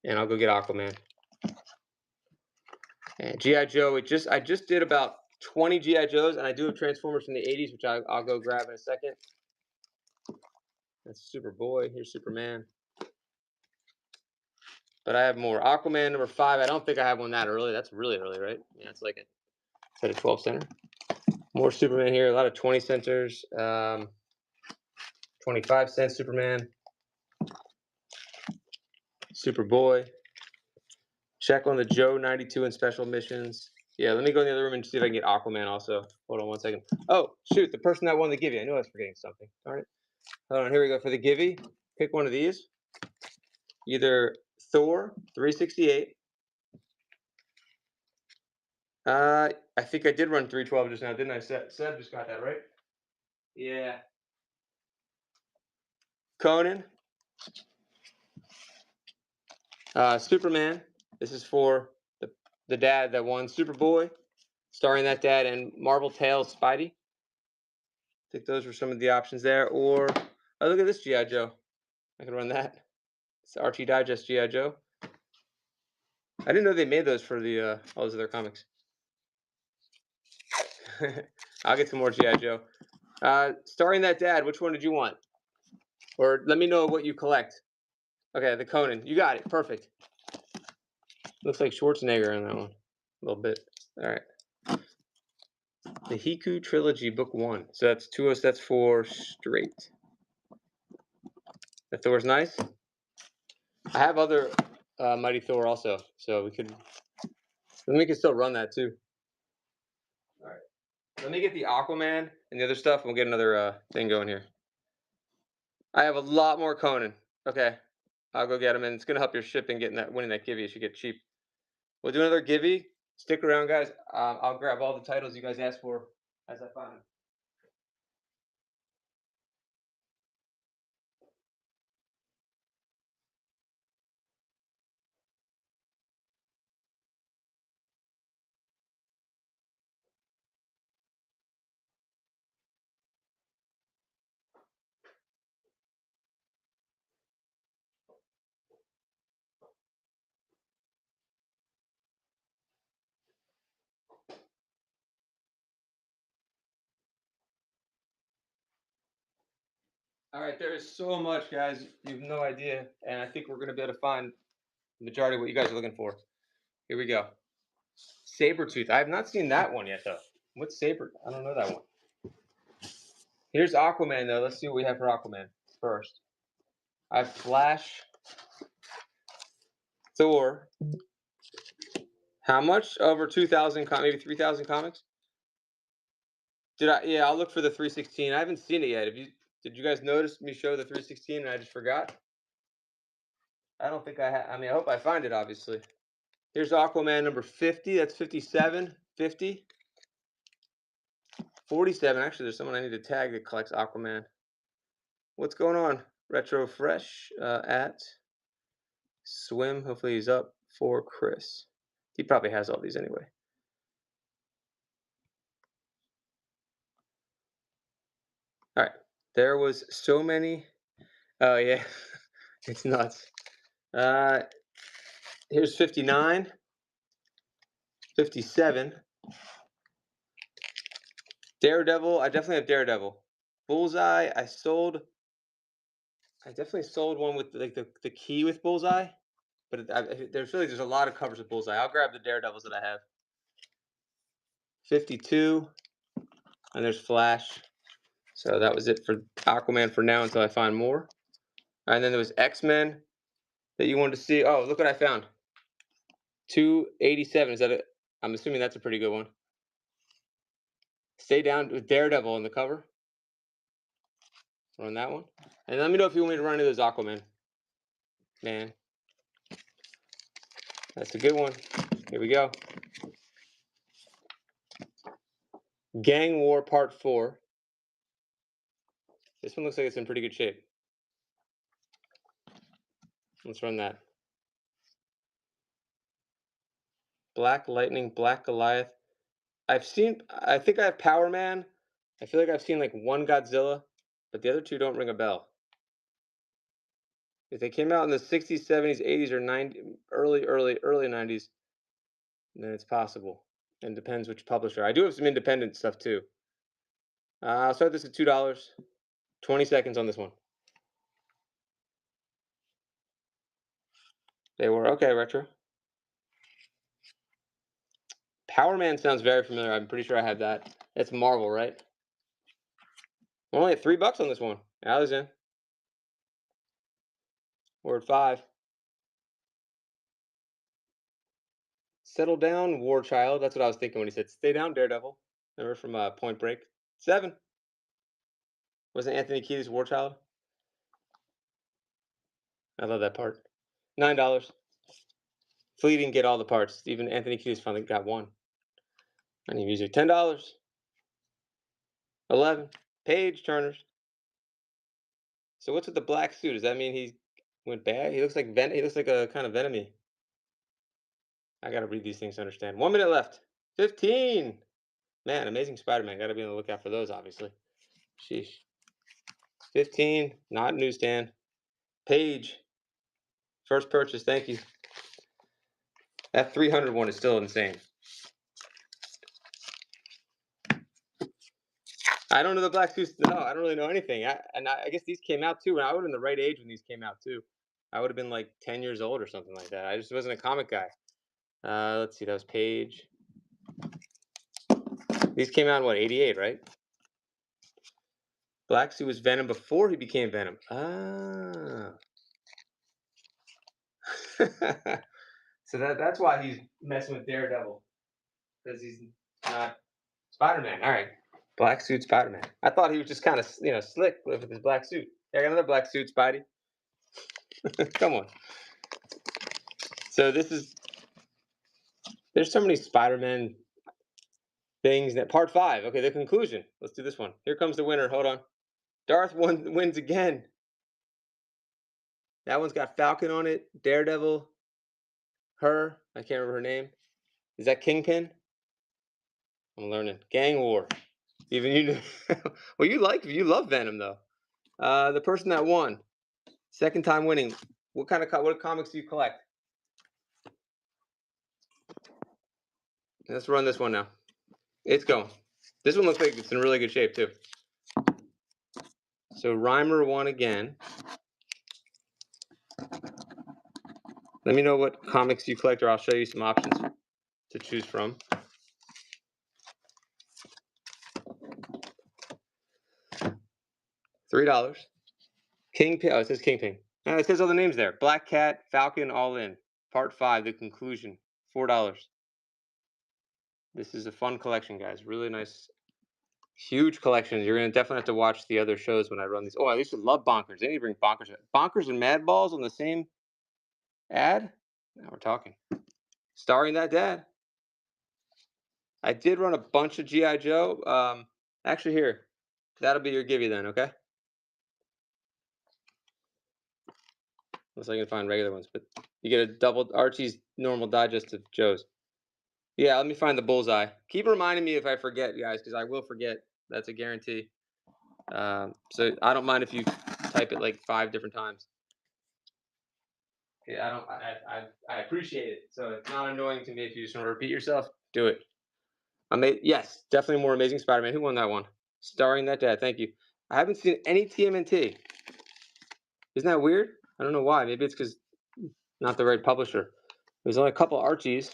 And I'll go get Aquaman. And G.I. Joe, I just did about 20 G.I. Joes, and I do have Transformers from the 80s, which I'll go grab in a second. That's Superboy. Here's Superman. But I have more. Aquaman number 5. I don't think I have one that early. That's really early, right? Yeah, it's like a 12 center. More Superman here. A lot of 20 centers. 25 cent Superman. Superboy. Check on the Joe 92 in special missions. Yeah, let me go in the other room and see if I can get Aquaman also. Hold on one second. Oh, shoot, the person that won the Givey. I knew I was forgetting something. Darn it. Hold on, here we go for the Givey. Pick one of these. Either Thor 368. I think I did run 312 just now, didn't I? Seb just got that, right? Yeah. Conan. Superman. This is for the dad that won. Superboy, starring that dad, and Marvel Tales Spidey. I think those were some of the options there. Or, oh, look at this G.I. Joe. I can run that. It's RT Digest G.I. Joe. I didn't know they made those for the all those other comics. I'll get some more G.I. Joe. Starring that dad, which one did you want? Or let me know what you collect. Okay, the Conan. You got it. Perfect. Looks like Schwarzenegger in that one. A little bit. All right. The Hiku Trilogy, Book 1. So that's 2, that's 4 straight. The Thor's nice. I have other Mighty Thor also, so we could still run that too. All right. Let me get the Aquaman and the other stuff, and we'll get another thing going here. I have a lot more Conan. Okay, I'll go get them, and it's gonna help your shipping winning that Givey. You should get cheap. We'll do another Givey. Stick around, guys. I'll grab all the titles you guys asked for as I find them. All right, there is so much, guys. You have no idea, and I think we're gonna be able to find the majority of what you guys are looking for. Here we go. Sabretooth. I have not seen that one yet, though. What's Saber? I don't know that one. Here's Aquaman, though. Let's see what we have for Aquaman first. I have Flash, Thor. How much? Over 2,000, maybe 3,000 comics? Yeah, I'll look for the 316. I haven't seen it yet. Did you guys notice me show the 316 and I just forgot? I don't think I have. I mean, I hope I find it, obviously. Here's Aquaman number 50. That's 57. 50. 47. Actually, there's someone I need to tag that collects Aquaman. What's going on? Retro Fresh at Swim. Hopefully he's up for Chris. He probably has all these anyway. All right. There was so many. Oh, yeah. It's nuts. Here's 59. 57. Daredevil. I definitely have Daredevil. Bullseye. I definitely sold one with like the key with Bullseye. But there's a lot of covers with Bullseye. I'll grab the Daredevils that I have. 52. And there's Flash. So that was it for Aquaman for now until I find more. And then there was X-Men. that you wanted to see? Oh, look what I found. 287. Is that it? I'm assuming that's a pretty good one. Stay Down with Daredevil on the cover. Run that one. And let me know if you want me to run any of those Aquaman. Man. That's a good one. Here we go. Gang War Part 4. This one looks like it's in pretty good shape. Let's run that. Black Lightning, Black Goliath. I think I have Power Man. I feel like I've seen like one Godzilla, but the other two don't ring a bell. If they came out in the 60s, 70s, 80s, or 90s, early 90s, then it's possible. And depends which publisher. I do have some independent stuff too. I'll start this at $2. 20 seconds on this one. They were okay, retro. Power Man sounds very familiar. I'm pretty sure I have that. It's Marvel, right? We're only at $3 on this one. Allie's in. We're at 5. Settle Down, War Child. That's what I was thinking when he said Stay Down, Daredevil. Remember from Point Break? 7. Wasn't Anthony Kiedis War Child? I love that part. $9. Flea didn't get all the parts. Even Anthony Kiedis finally got one. I need music. $10. 11. Page Turners. So what's with the black suit? Does that mean he went bad? He looks like he looks like a kind of Venomy. I gotta read these things to understand. 1 minute left. 15. Man, Amazing Spider-Man. Gotta be on the lookout for those, obviously. Sheesh. 15. Not newsstand. Page. First purchase. Thank you. That 300 one is still insane. I don't know the black suits. No, I don't really know anything. I guess these came out too. And I would have been the right age when these came out too. I would have been like 10 years old or something like that. I just wasn't a comic guy. Let's see. That was Page. These came out in what, 88, right? Black suit was Venom before he became Venom. Ah. So that's why he's messing with Daredevil. Because he's not Spider-Man. All right. Black suit Spider-Man. I thought he was just kind of, slick with his black suit. Yeah, I got another black suit, Spidey. Come on. So there's so many Spider-Man things. That part 5. Okay, the conclusion. Let's do this one. Here comes the winner. Hold on. Darth wins again. That one's got Falcon on it. Daredevil. Her. I can't remember her name. Is that Kingpin? I'm learning. Gang War. Even you know. Well, you love Venom though. The person that won, second time winning. What comics do you collect? Let's run this one now. It's going. This one looks like it's in really good shape too. So Reimer won again. Let me know what comics you collect, or I'll show you some options to choose from. $3. Kingpin. Oh, it says Kingpin. It says all the names there. Black Cat, Falcon, all in. Part 5, the conclusion. $4. This is a fun collection, guys. Really nice, huge collection. You're gonna definitely have to watch the other shows when I run these. Oh, I used to love Bonkers. They need to bring Bonkers and Mad Balls on the same ad. Now we're talking. Starring that dad. I did run a bunch of G.I. Joe. Actually, here, that'll be your givey then, okay? Unless I can find regular ones, but you get a double Archie's normal digest of Joe's. Yeah, let me find the bullseye. Keep reminding me if I forget, guys, because I will forget. That's a guarantee. So I don't mind if you type it like 5 different times. Yeah, I appreciate it. So it's not annoying to me if you just want to repeat yourself. Do it. Yes, definitely more Amazing Spider-Man. Who won that one? Starring that dad. Thank you. I haven't seen any TMNT. Isn't that weird? I don't know why. Maybe it's because not the right publisher. There's only a couple Archies,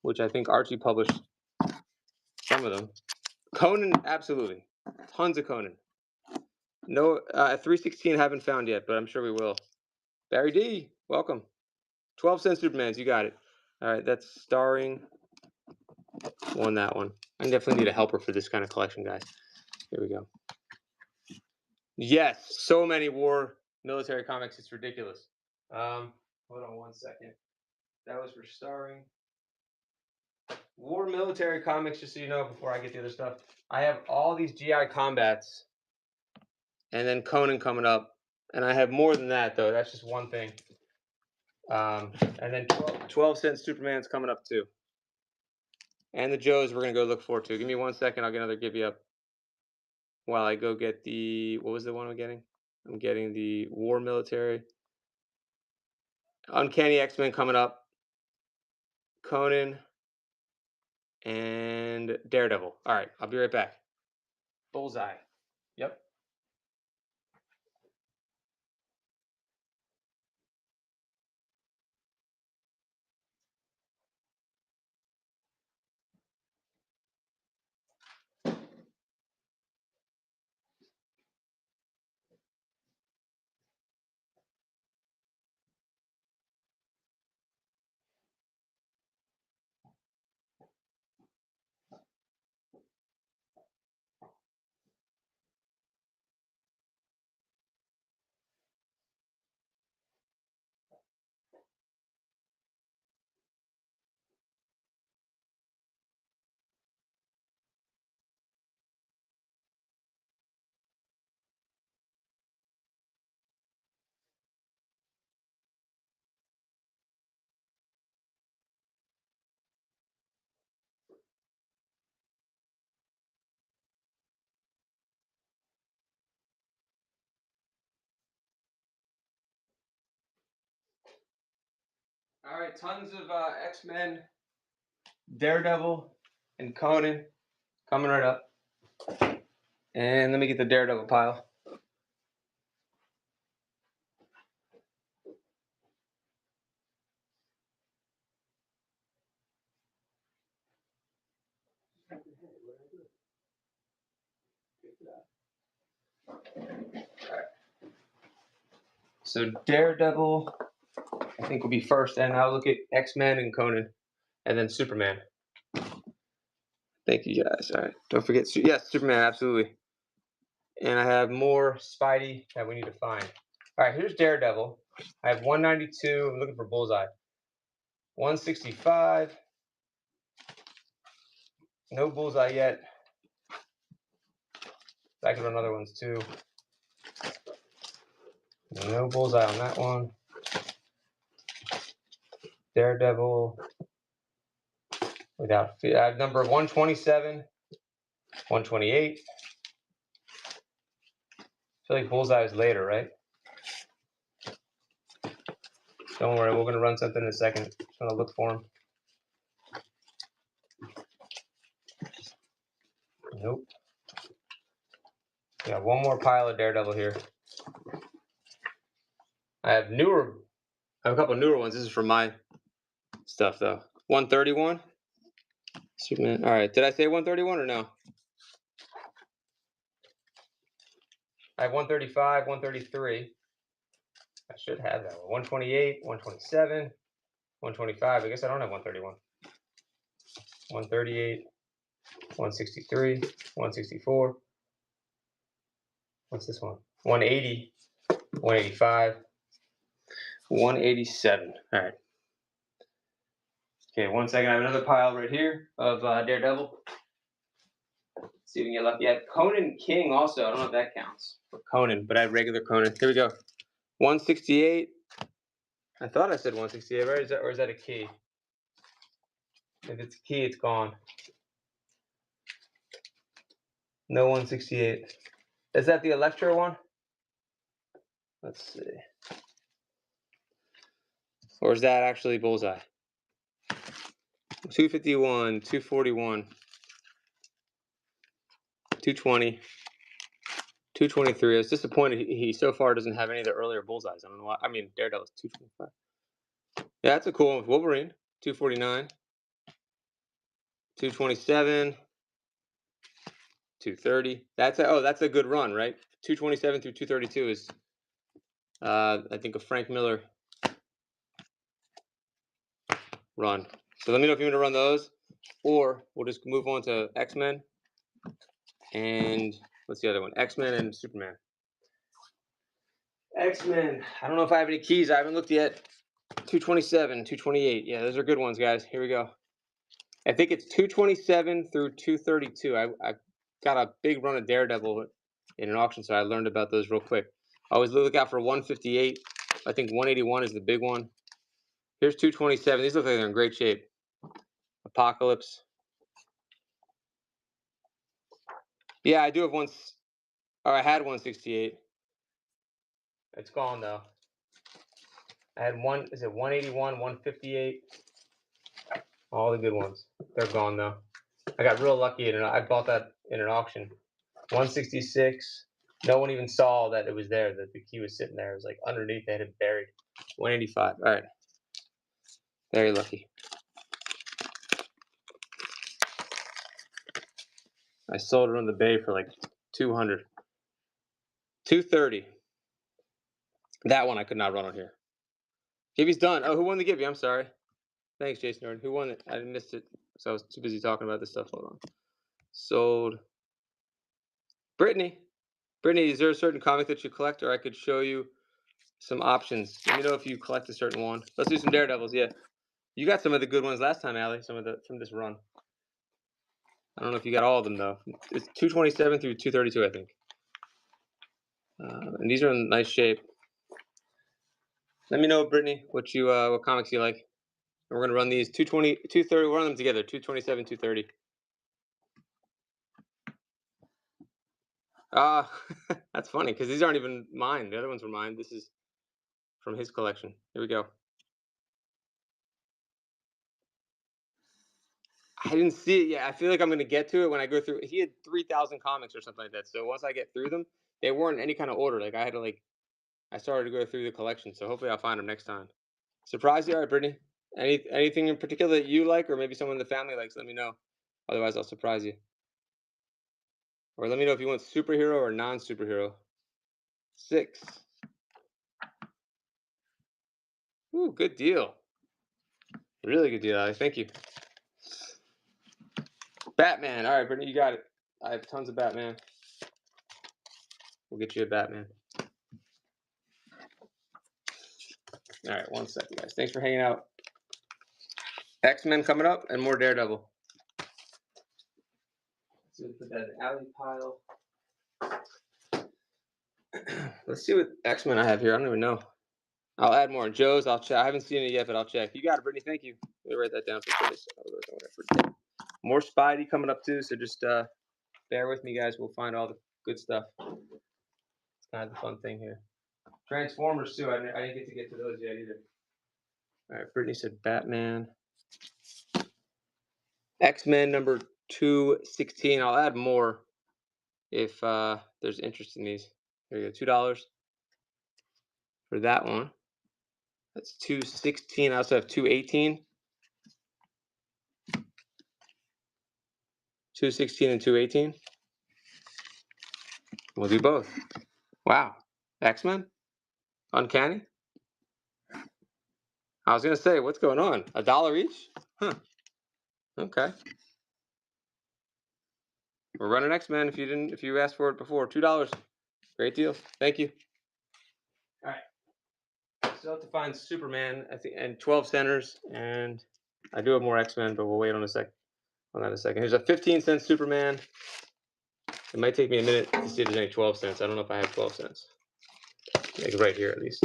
which I think Archie published some of them. Conan, absolutely. Tons of Conan. No, 316 haven't found yet, but I'm sure we will. Barry D, welcome. 12-cent Supermans, you got it. All right, that's starring. Won that one. I definitely need a helper for this kind of collection, guys. Here we go. Yes, so many war military comics, it's ridiculous. Hold on one second. That was for starring. War military comics, just so you know, before I get the other stuff. I have all these GI Combats, and then Conan coming up, and I have more than that though. That's just one thing. And then 12-cent Superman's coming up too. And the Joes we're gonna go look forward to. Give me 1 second. I'll get another give you up while I go get the. What was the one I'm getting? I'm getting the War Military. Uncanny X-Men coming up. Conan and Daredevil. All right, I'll be right back. Bullseye. Yep. All right, tons of X-Men, Daredevil, and Conan coming right up. And let me get the Daredevil pile. So Daredevil, I think will be first, and I'll look at X-Men and Conan, and then Superman. Thank you guys. All right, don't forget. Yes, Superman, absolutely. And I have more Spidey that we need to find. All right, here's Daredevil. I have 192. I'm looking for Bullseye. 165. No Bullseye yet. I can run other ones too. No Bullseye on that one. Daredevil. Without I have number 127, 128. I feel like Bullseye is later, right? Don't worry, we're gonna run something in a second. Just gonna look for him. Nope. Yeah, one more pile of Daredevil here. I have a couple newer ones. This is for my stuff though. 131. Superman. All right. Did I say 131 or no? I have 135, 133. I should have that one. 128, 127, 125. I guess I don't have 131. 138, 163, 164. What's this one? 180, 185, 187. All right. Okay, 1 second. I have another pile right here of Daredevil. Let's see if we can get lucky. I have Conan King also. I don't know if that counts for Conan, but I have regular Conan. Here we go. 168. I thought I said 168, right? Or is that a key? If it's a key, it's gone. No 168. Is that the Electra one? Let's see. Or is that actually Bullseye? 251, 241, 220, 223. I was disappointed he so far doesn't have any of the earlier Bullseyes. I don't know why. I mean, Daredevil's 225. Yeah, that's a cool one. Wolverine, 249, 227, 230. That's a good run, right? 227 through 232 is I think a Frank Miller run. So let me know if you want to run those, or we'll just move on to X-Men and what's the other one? X-Men and Superman. X-Men. I don't know if I have any keys. I haven't looked yet. 227, 228. Yeah, those are good ones, guys. Here we go. I think it's 227 through 232. I got a big run of Daredevil in an auction, so I learned about those real quick. I always look out for 158. I think 181 is the big one. Here's 227. These look like they're in great shape. Apocalypse. Yeah, I do have one. Or I had 168. It's gone though. I had one. Is it 181, 158? All the good ones. They're gone though. I got real lucky and I bought that in an auction. 166. No one even saw that it was there. That the key was sitting there. It was like underneath. They had it buried. 185. All right. Very lucky. I sold it on the bay for like 200. 230. That one I could not run on here. Gibby's done. Oh, who won the Gibby? I'm sorry. Thanks, Jason Nord. Who won it? I missed it. So I was too busy talking about this stuff. Hold on. Sold. Brittany. Brittany, is there a certain comic that you collect, or I could show you some options? Let me know if you collect a certain one. Let's do some Daredevils. Yeah, you got some of the good ones last time, Allie. Some of the from this run. I don't know if you got all of them though. It's 227 through 232, I think. And these are in nice shape. Let me know, Brittany, what comics you like. And we're gonna run these 220, 230. We'll run them together. 227, 230. That's funny because these aren't even mine. The other ones were mine. This is from his collection. Here we go. I didn't see it yet. I feel like I'm gonna get to it when I go through. He had 3,000 comics or something like that. So once I get through them, they weren't in any kind of order. Like I had to I started to go through the collection. So hopefully I'll find them next time. Surprise you, all right, Brittany? Anything in particular that you like, or maybe someone in the family likes? Let me know. Otherwise, I'll surprise you. Or let me know if you want superhero or non-superhero. 6. Ooh, good deal. Really good deal, Ali. Thank you. Batman. All right, Brittany, you got it. I have tons of Batman. We'll get you a Batman. All right, 1 second, guys. Thanks for hanging out. X-Men coming up and more Daredevil. So put that in the alley pile. Let's see what X-Men I have here. I don't even know. I'll add more. Joe's, I'll check. I haven't seen it yet, but I'll check. You got it, Brittany. Thank you. Let me write that down for this. More Spidey coming up too, so just bear with me, guys. We'll find all the good stuff. It's kind of the fun thing here. Transformers too. I didn't get to those yet either. All right, Brittany said Batman. X-Men number 216. I'll add more if there's interest in these. There you go, $2 for that one. That's 216. I also have 218. 216 and 218. We'll do both. Wow. X-Men? Uncanny? I was gonna say, what's going on? $1 each? Huh. Okay. We're running X-Men if you asked for it before. $2. Great deal. Thank you. All right. Still have to find Superman, I think, and 12 centers, and I do have more X-Men, but we'll wait on that a second. Here's a 15-cent Superman. It might take me a minute to see if there's any 12 cents. I don't know if I have 12 cents. Like right here, at least.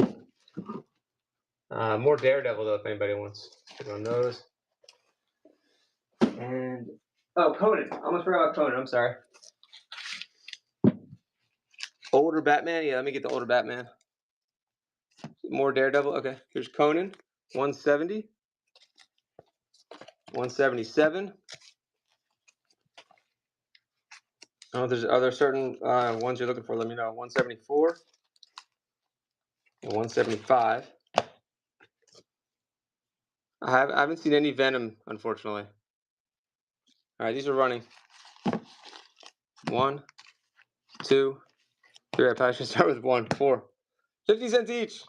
More Daredevil, though, if anybody wants. Check on those. And, oh, Conan. I almost forgot about Conan. I'm sorry. Older Batman. Yeah, let me get the older Batman. More Daredevil. Okay, here's Conan. 170. 177. Oh, are there certain ones you're looking for? Let me know. 174 and 175. I haven't seen any Venom, unfortunately. All right, these are running. 1, 2, 3. I probably should start with 1, 4. 50 cents each.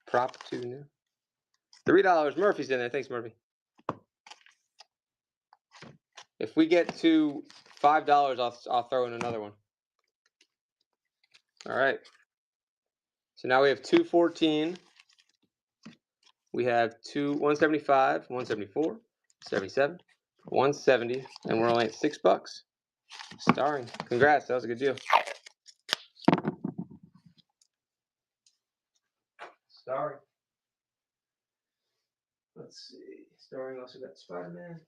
Prop 2 new. $3. Murphy's in there. Thanks, Murphy. If we get to $5, I'll throw in another one. All right. So now we have 214. We have 175, 174, 77, 170, and we're only at $6. Starring. Congrats. That was a good deal. Starring. Let's see. Starring also got Spider-Man.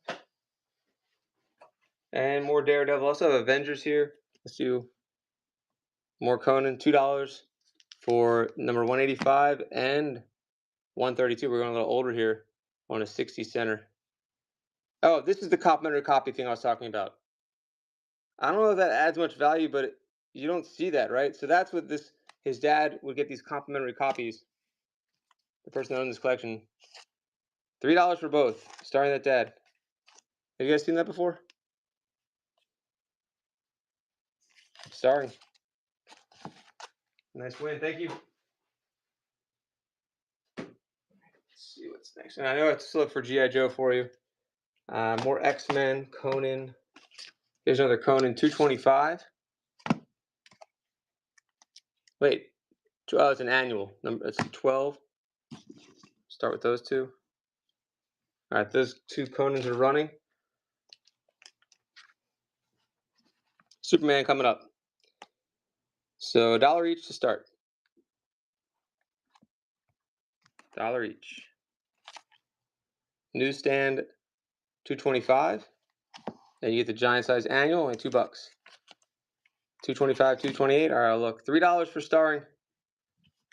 And more Daredevil. Also have Avengers here. Let's do more Conan. $2 for number 185 and 132. We're going a little older here on a 60 center. Oh, this is the complimentary copy thing I was talking about. I don't know if that adds much value, but you don't see that, right? So that's what this, his dad would get these complimentary copies. The person that owns this collection. $3 for both, starring that dad. Have you guys seen that before? Starring. Nice win, thank you. Let's see what's next. And I know I have to look for G.I. Joe for you. More X-Men, Conan. Here's another Conan, 225. Wait, it's an annual number. It's 12. Start with those two. All right, those two Conans are running. Superman coming up. So $1 each to start. $1 each. Newsstand, $2.25. And you get the giant size annual, only $2. $2.25, $2.28. All right, look, $3 for starring.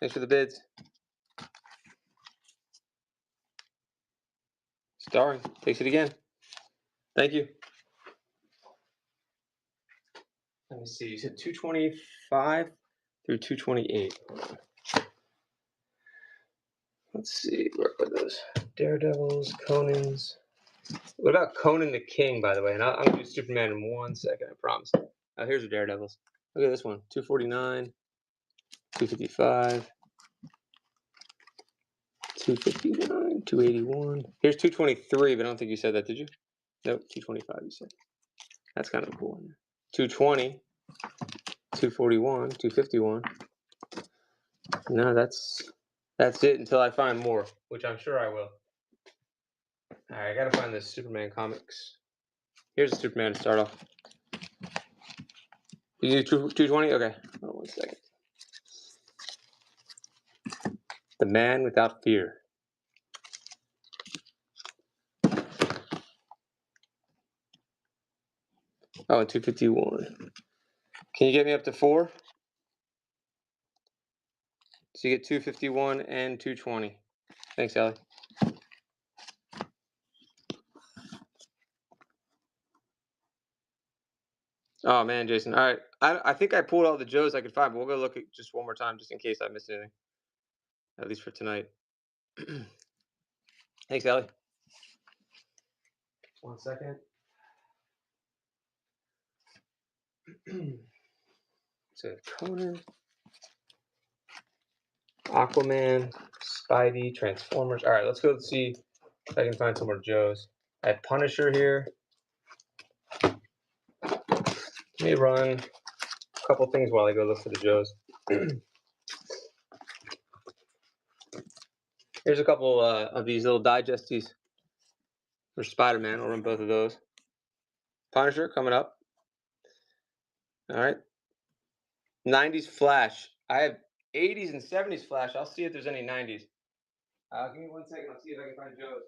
Thanks for the bids. Starring takes it again. Thank you. Let me see. You said 225 through 228. Let's see. Where are those? Daredevils, Conans. What about Conan the King, by the way? And I'm going to do Superman in 1 second, I promise. Oh, here's the Daredevils. Look at this one. 249, 255, 259, 281. Here's 223, but I don't think you said that, did you? Nope, 225 you said. That's kind of a cool one. 220, 241, 251. No, that's it until I find more, which I'm sure I will. All right, I gotta find this Superman comics. Here's the Superman to start off. You do 220? Okay, hold on 1 second. The Man Without Fear. Oh, 251. Can you get me up to 4? So you get 251 and 220. Thanks, Allie. Oh man, Jason. All right, I think I pulled all the Joes I could find, but we'll go look at just one more time just in case I missed anything. At least for tonight. Thanks, Allie. 1 second. So Conan, Aquaman, Spidey, Transformers. All right, let's go see if I can find some more Joes. I have Punisher here. Let me run a couple things while I go look for the Joes. Here's a couple of these little digesties for Spider-Man. I'll run both of those. Punisher coming up. All right. 90s Flash. I have 80s and 70s Flash. I'll see if there's any 90s. Give me 1 second. I'll see if I can find Joe's.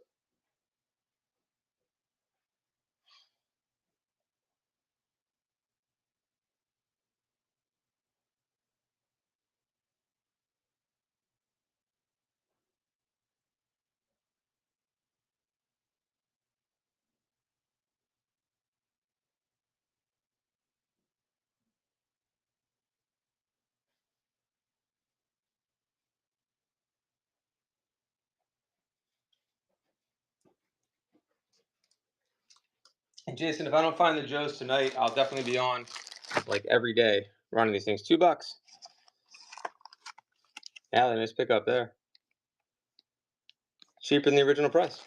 And Jason, if I don't find the Joes tonight, I'll definitely be on like every day running these things. $2. Allie, nice pick up there. Cheaper than the original price.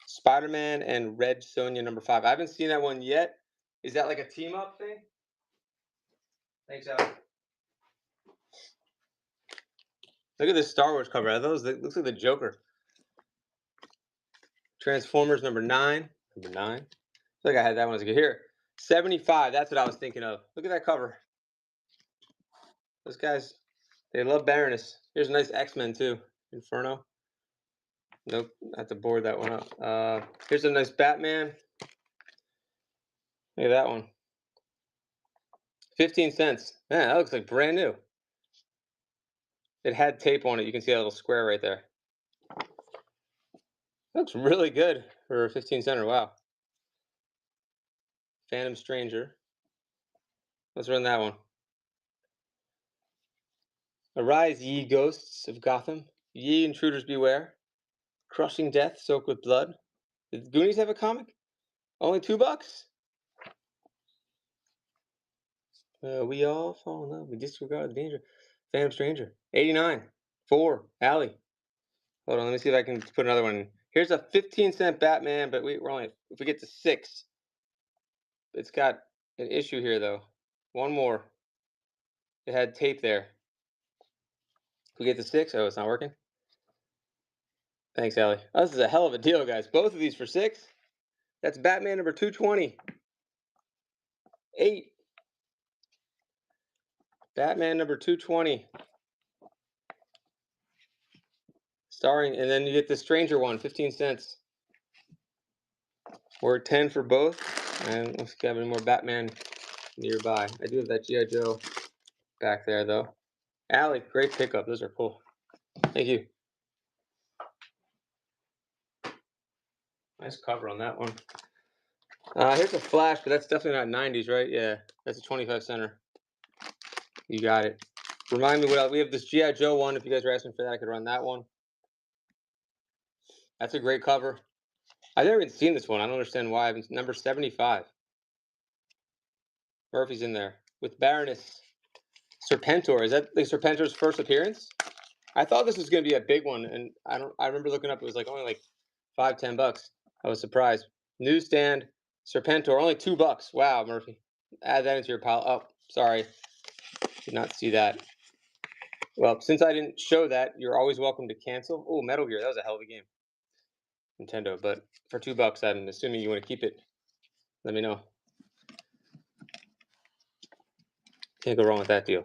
Spider-Man and Red Sonja #5. I haven't seen that one yet. Is that like a team up thing? Thanks, Allie. Look at this Star Wars cover. I thought it looks like the Joker. Transformers #9. Number 9. I feel like I had that one as a good. Here, 75. That's what I was thinking of. Look at that cover. Those guys, they love Baroness. Here's a nice X-Men too. Inferno. Nope, I have to board that one up. Here's a nice Batman. Look at that one. 15 cents. Man, that looks like brand new. It had tape on it. You can see that little square right there. Looks really good for 15 cents. Wow. Phantom Stranger. Let's run that one. Arise, ye ghosts of Gotham. Ye intruders beware. Crushing death soaked with blood. Did Goonies have a comic? Only $2? We all fall in love. We disregard the danger. Phantom Stranger. 89. 4. Allie. Hold on, let me see if I can put another one in. Here's a 15-cent Batman, but we're only, if we get to 6. It's got an issue here, though. One more. It had tape there. If we get to 6, oh, it's not working. Thanks, Allie. Oh, this is a hell of a deal, guys. Both of these for 6. That's Batman #220. 8. Batman #220. Starring, and then you get the Stranger one, 15 cents. We're 10 for both. And let's get any more Batman nearby. I do have that G.I. Joe back there, though. Allie, great pickup. Those are cool. Thank you. Nice cover on that one. Here's a Flash, but that's definitely not 90s, right? Yeah, that's a 25 center. You got it. Remind me what else. We have this G.I. Joe one. If you guys are asking for that, I could run that one. That's a great cover. I've never even seen this one. I don't understand why. Number 75. Murphy's in there with Baroness. Serpentor. Is that like Serpentor's first appearance? I thought this was going to be a big one, and I remember looking up. It was like only like $5-10. I was surprised. Newsstand. Serpentor. Only $2. Wow, Murphy. Add that into your pile. Oh, sorry. Did not see that. Well, since I didn't show that, you're always welcome to cancel. Oh, Metal Gear. That was a hell of a game. Nintendo. But for $2, I'm assuming you want to keep it. Let me know. Can't go wrong with that deal.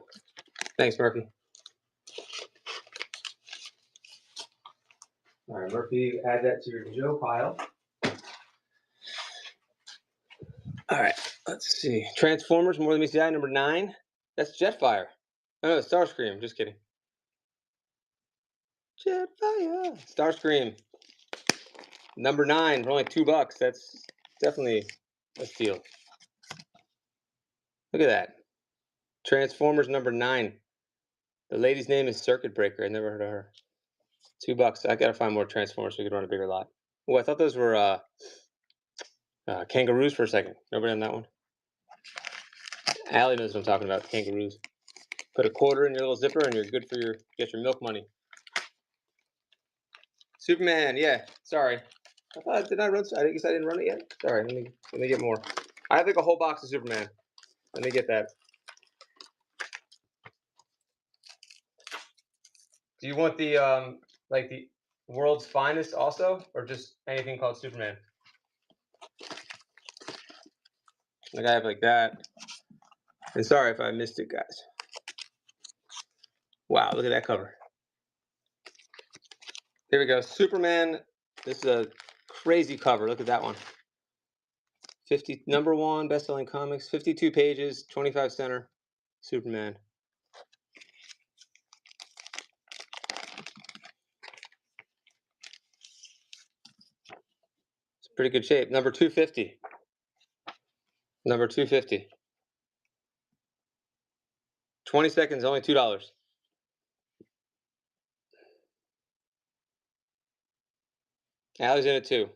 Thanks, Murphy. All right, Murphy, add that to your Joe pile. All right, let's see. Transformers, More Than Meets the Eye, #9. That's Jetfire. Oh, no, Starscream. Just kidding. Jetfire. Starscream. #9 for only $2. That's definitely a steal. Look at that. Transformers #9. The lady's name is Circuit Breaker. I never heard of her. $2. I gotta find more Transformers so we could run a bigger lot. Oh, I thought those were kangaroos for a second. Nobody on that one. Allie knows what I'm talking about. Kangaroos. Put a quarter in your little zipper and you're good for get your milk money. Superman, yeah. Sorry. Did I run? I guess I didn't run it yet. Sorry. Let me get more. I have like a whole box of Superman. Let me get that. Do you want the like the world's finest also, or just anything called Superman? Like I have like that. And sorry if I missed it, guys. Wow, look at that cover. Here we go. Superman. This is a crazy cover. Look at that one. #1 best-selling comics. 52 pages, 25 center. Superman. It's pretty good shape. #250. #250. 20 seconds, only $2. Allie's in it too.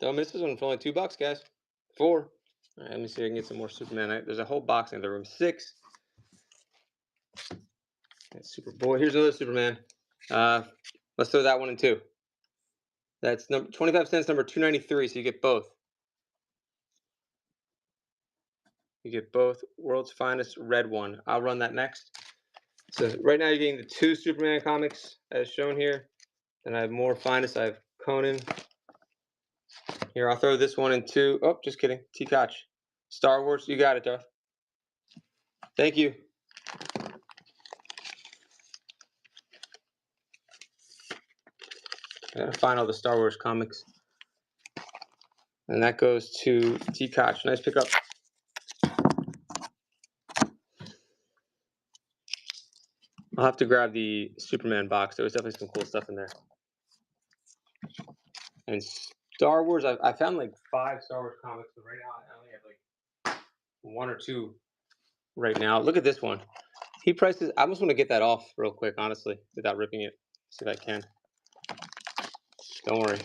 Don't miss this one for only $2, guys. 4. All right, let me see if I can get some more Superman. There's a whole box in the room. 6. That's Superboy. Here's another Superman. Let's throw that one in too. That's number 25 cents, number 293. So you get both. You get both. World's Finest red one. I'll run that next. So right now you're getting the 2 Superman comics as shown here. Then I have more Finest. I have Conan. Here, I'll throw this one in too. Oh, just kidding. T-Koch. Star Wars. You got it, Darth. Thank you. I gotta find all the Star Wars comics. And that goes to T-Koch. Nice pickup. I'll have to grab the Superman box. There was definitely some cool stuff in there. And Star Wars, I found like 5 Star Wars comics, but right now I only have like 1 or 2 right now. Look at this one. He prices. I almost want to get that off real quick, honestly, without ripping it. See if I can. Don't worry.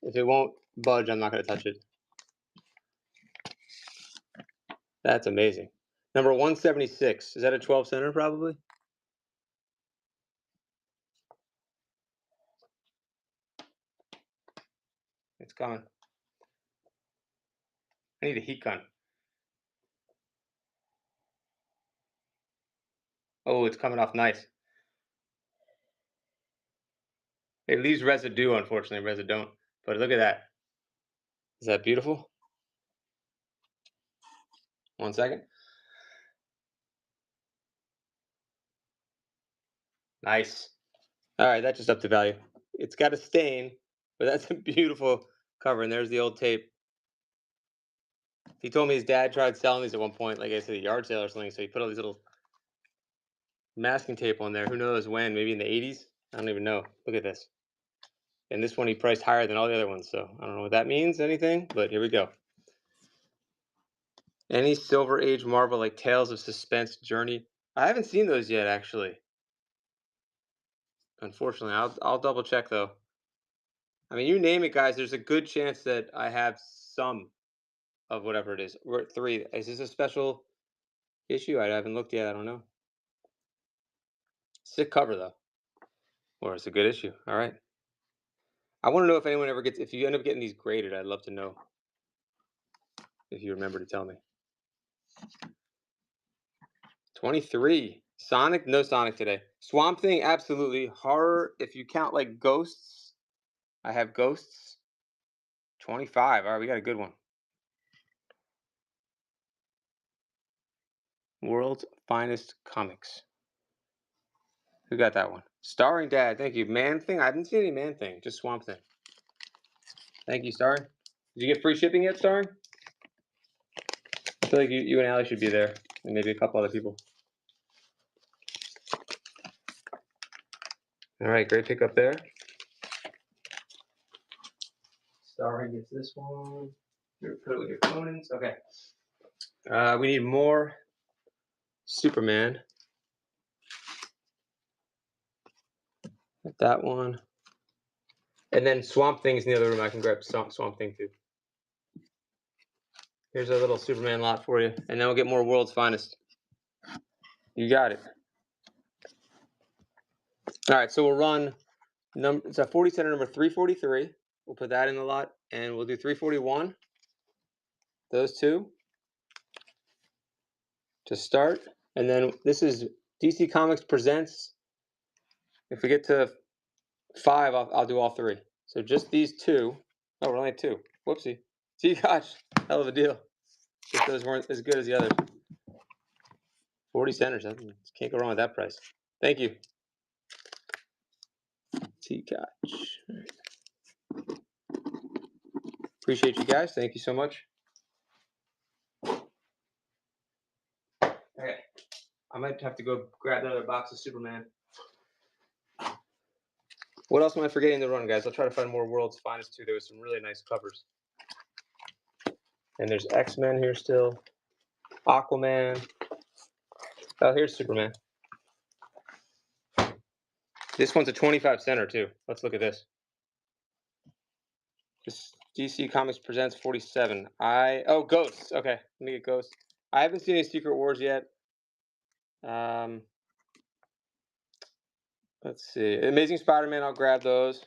If it won't budge, I'm not going to touch it. That's amazing. Number 176. Is that a 12 center probably? It's coming. I need a heat gun. Oh, it's coming off nice. It leaves residue, unfortunately. Residue don't. But look at that. Is that beautiful? 1 second. Nice. All right, that just upped the value. It's got a stain, but that's a beautiful cover. And there's the old tape. He told me his dad tried selling these at one point, like I said, a yard sale or something. So he put all these little masking tape on there. Who knows when? Maybe in the 80s? I don't even know. Look at this. And this one he priced higher than all the other ones. So I don't know what that means, anything, but here we go. Any Silver Age Marvel like Tales of Suspense Journey? I haven't seen those yet, actually. Unfortunately, I'll double check though. I mean, you name it, guys. There's a good chance that I have some of whatever it is. We're at 3. Is this a special issue? I haven't looked yet. I don't know. Sick cover though, or it's a good issue. All right. I want to know if anyone ever gets. If you end up getting these graded, I'd love to know. If you remember to tell me. 23. Sonic? No Sonic today. Swamp Thing? Absolutely. Horror, if you count like ghosts, I have ghosts. 25. All right, we got a good one. World's Finest Comics. Who got that one? Starring Dad. Thank you. Man Thing? I haven't seen any Man Thing. Just Swamp Thing. Thank you, Starring. Did you get free shipping yet, Starring? I feel like you and Allie should be there. And maybe a couple other people. All right, great pickup there. Starring gets this one. Put it with your Conans. Okay. We need more Superman. Get that one. And then Swamp Thing's in the other room. I can grab Swamp Thing too. Here's a little Superman lot for you. And then we'll get more World's Finest. You got it. All right, so we'll run it's a 40 center number 343. We'll put that in the lot, and we'll do 341. Those 2 to start. And then this is DC Comics Presents. If we get to 5, I'll do all 3. So just these 2. Oh, we're only at 2. Whoopsie. Gee, gosh, hell of a deal. If those weren't as good as the others. 40 centers. Can't go wrong with that price. Thank you. T-Koch. Appreciate you guys. Thank you so much. Okay. I might have to go grab another box of Superman. What else am I forgetting to run, guys? I'll try to find more World's Finest too. There was some really nice covers. And there's X-Men here still. Aquaman. Oh, here's Superman. This one's a 25 center too. Let's look at this. Just DC Comics Presents 47. Ghosts. Okay, let me get Ghosts. I haven't seen any Secret Wars yet. Let's see. Amazing Spider-Man, I'll grab those.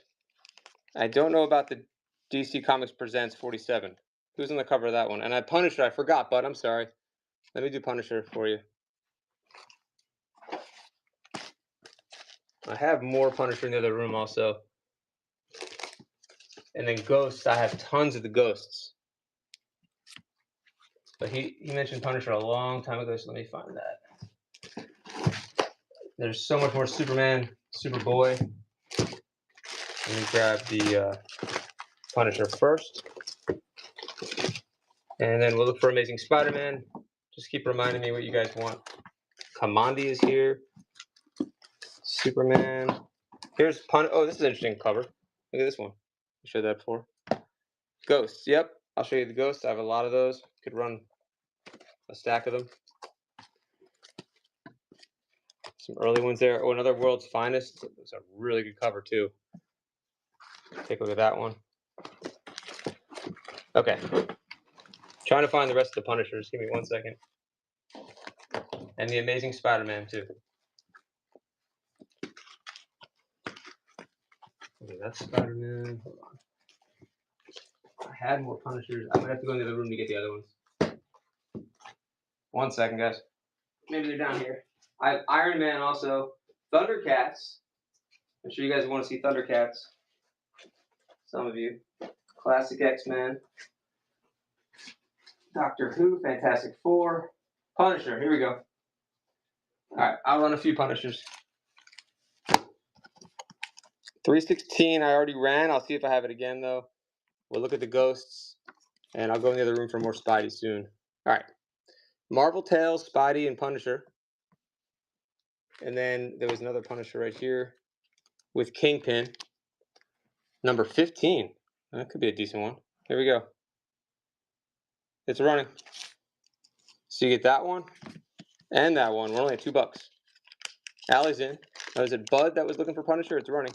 I don't know about the DC Comics Presents 47. Who's on the cover of that one? And Punisher, I forgot, bud. I'm sorry. Let me do Punisher for you. I have more Punisher in the other room also. And then Ghosts, I have tons of the Ghosts. But he mentioned Punisher a long time ago, so let me find that. There's so much more Superman, Superboy. Let me grab the Punisher first. And then we'll look for Amazing Spider-Man. Just keep reminding me what you guys want. Kamandi is here. Superman. Here's Oh, this is an interesting cover. Look at this one. I showed that before. Ghosts. Yep. I'll show you the Ghosts. I have a lot of those. Could run a stack of them. Some early ones there. Oh, another World's Finest. It's a really good cover too. Take a look at that one. Okay. Trying to find the rest of the Punishers. Give me 1 second. And the Amazing Spider-Man too. Okay, that's Spider-Man. Hold on. I had more Punishers. I'm gonna have to go in the other room to get the other ones. 1 second, guys. Maybe they're down here. I have Iron Man also. Thundercats. I'm sure you guys want to see Thundercats. Some of you. Classic X-Men. Doctor Who, Fantastic Four. Punisher, here we go. Alright, I'll run a few Punishers. 316 I already ran. I'll see if I have it again though. We'll look at the Ghosts. And I'll go in the other room for more Spidey soon. Alright. Marvel Tales, Spidey, and Punisher. And then there was another Punisher right here with Kingpin. Number 15. That could be a decent one. Here we go. It's running. So you get that one and that one. We're only at $2. Allie's in. Oh, is it Bud that was looking for Punisher? It's running.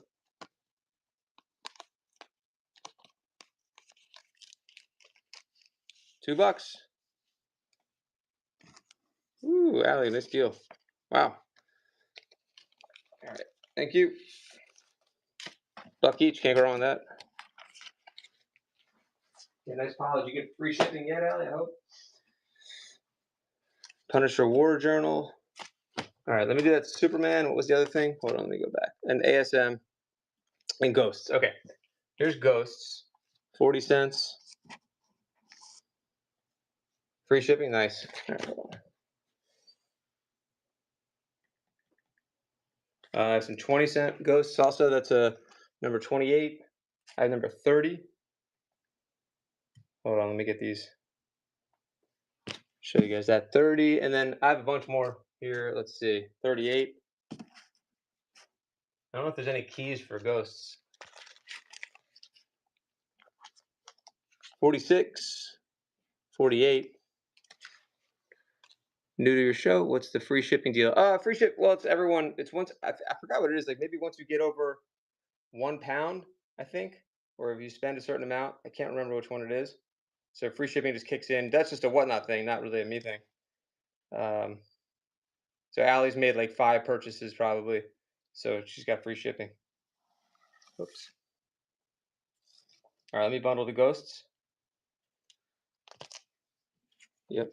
$2. Ooh, Allie, nice deal. Wow. All right. Thank you. $1 each. Can't go wrong with that. Yeah, nice pile. Did you get free shipping yet, Allie? I hope. Punisher War Journal. All right, let me do that. Superman. What was the other thing? Hold on, let me go back. And ASM and Ghosts. Okay, here's Ghosts. 40 cents. Free shipping. Nice. All right, hold on. I have some 20-cent Ghosts also. That's a number 28. I have number 30. Hold on, let me get these. Show you guys that 30, and then I have a bunch more here. Let's see, 38. I don't know if there's any keys for Ghosts. 46, 48. New to your show, what's the free shipping deal? Free ship. Well, it's everyone. It's once I forgot what it is. Like maybe once you get over £1, I think, or if you spend a certain amount. I can't remember which one it is. So free shipping just kicks in. That's just a Whatnot thing, not really a me thing. So Allie's made like 5 purchases probably, so she's got free shipping. Oops. All right, let me bundle the Ghosts. Yep.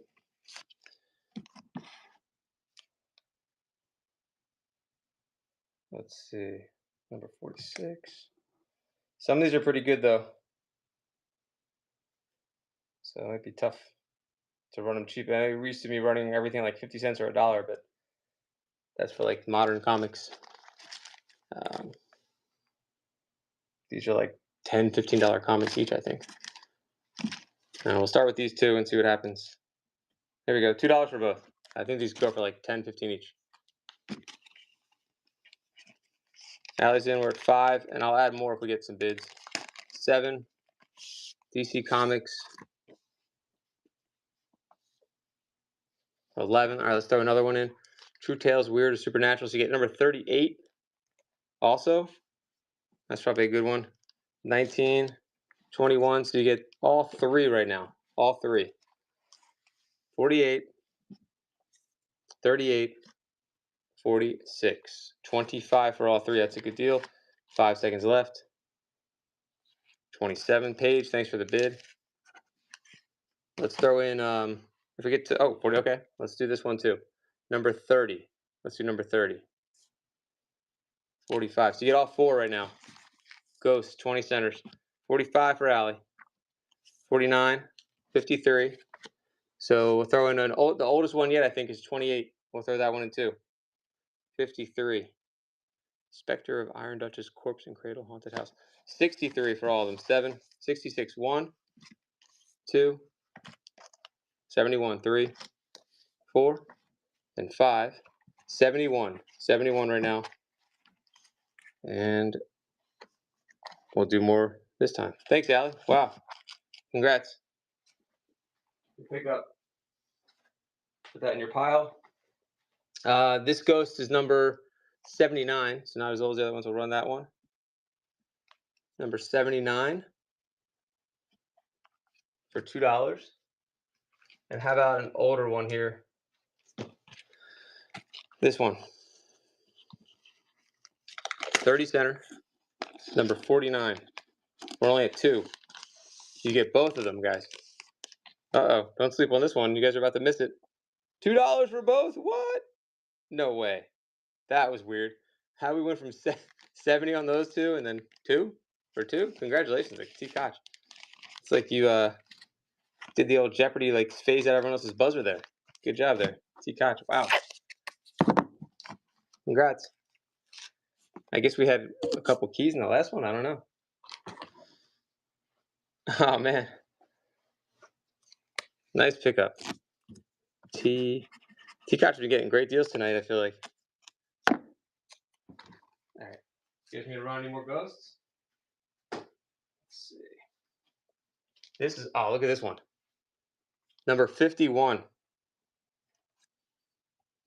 Let's see, number 46. Some of these are pretty good though, so it might be tough to run them cheap. I used to be running everything like 50 cents or $1, but that's for like modern comics. These are like $10, $15 comics each, I think. And we'll start with these two and see what happens. Here we go, $2 for both. I think these go for like 10, 15 each. Allie's in, we're at 5, and I'll add more if we get some bids. 7, DC Comics. 11, all right, let's throw another one in. True Tales, Weird or Supernatural, so you get number 38 also. That's probably a good one. 19, 21. So you get all three right now. All three. 48, 38, 46. 25 for all three. That's a good deal. 5 seconds left. 27. Paige, thanks for the bid. Let's throw in, if we get to, 40, okay. Let's do this one too. Number 30. Let's do number 30. 45. So you get all four right now. Ghost, 20 centers. 45 for Allie. 49, 53. So we'll throw in the oldest one yet, I think, is 28. We'll throw that one in too. 53. Spectre of Iron Duchess, Corpse and Cradle, Haunted House. 63 for all of them. 7, 66, 1, 2, 71, 3, 4, and 5. 71. 71 right now. And we'll do more this time. Thanks, Allie. Wow. Congrats. Pick up. Put that in your pile. This ghost is number 79. So not as old as the other ones. We'll run that one. Number 79 for $2. And how about an older one here? This one. 30 center. Number 49. We're only at 2. You get both of them, guys. Uh-oh. Don't sleep on this one. You guys are about to miss it. $2 for both? What? No way. That was weird. How we went from 70 on those two and then 2 for 2? Congratulations, like T. Koch. It's like you did the old Jeopardy, like phase out everyone else's buzzer there. Good job there, T. Koch. Wow. Congrats. I guess we had a couple keys in the last one. I don't know. Oh man. Nice pickup. T. Koch will be getting great deals tonight, I feel like. All right. You guys need to run any more ghosts? Let's see. This is, oh, look at this one. Number 51.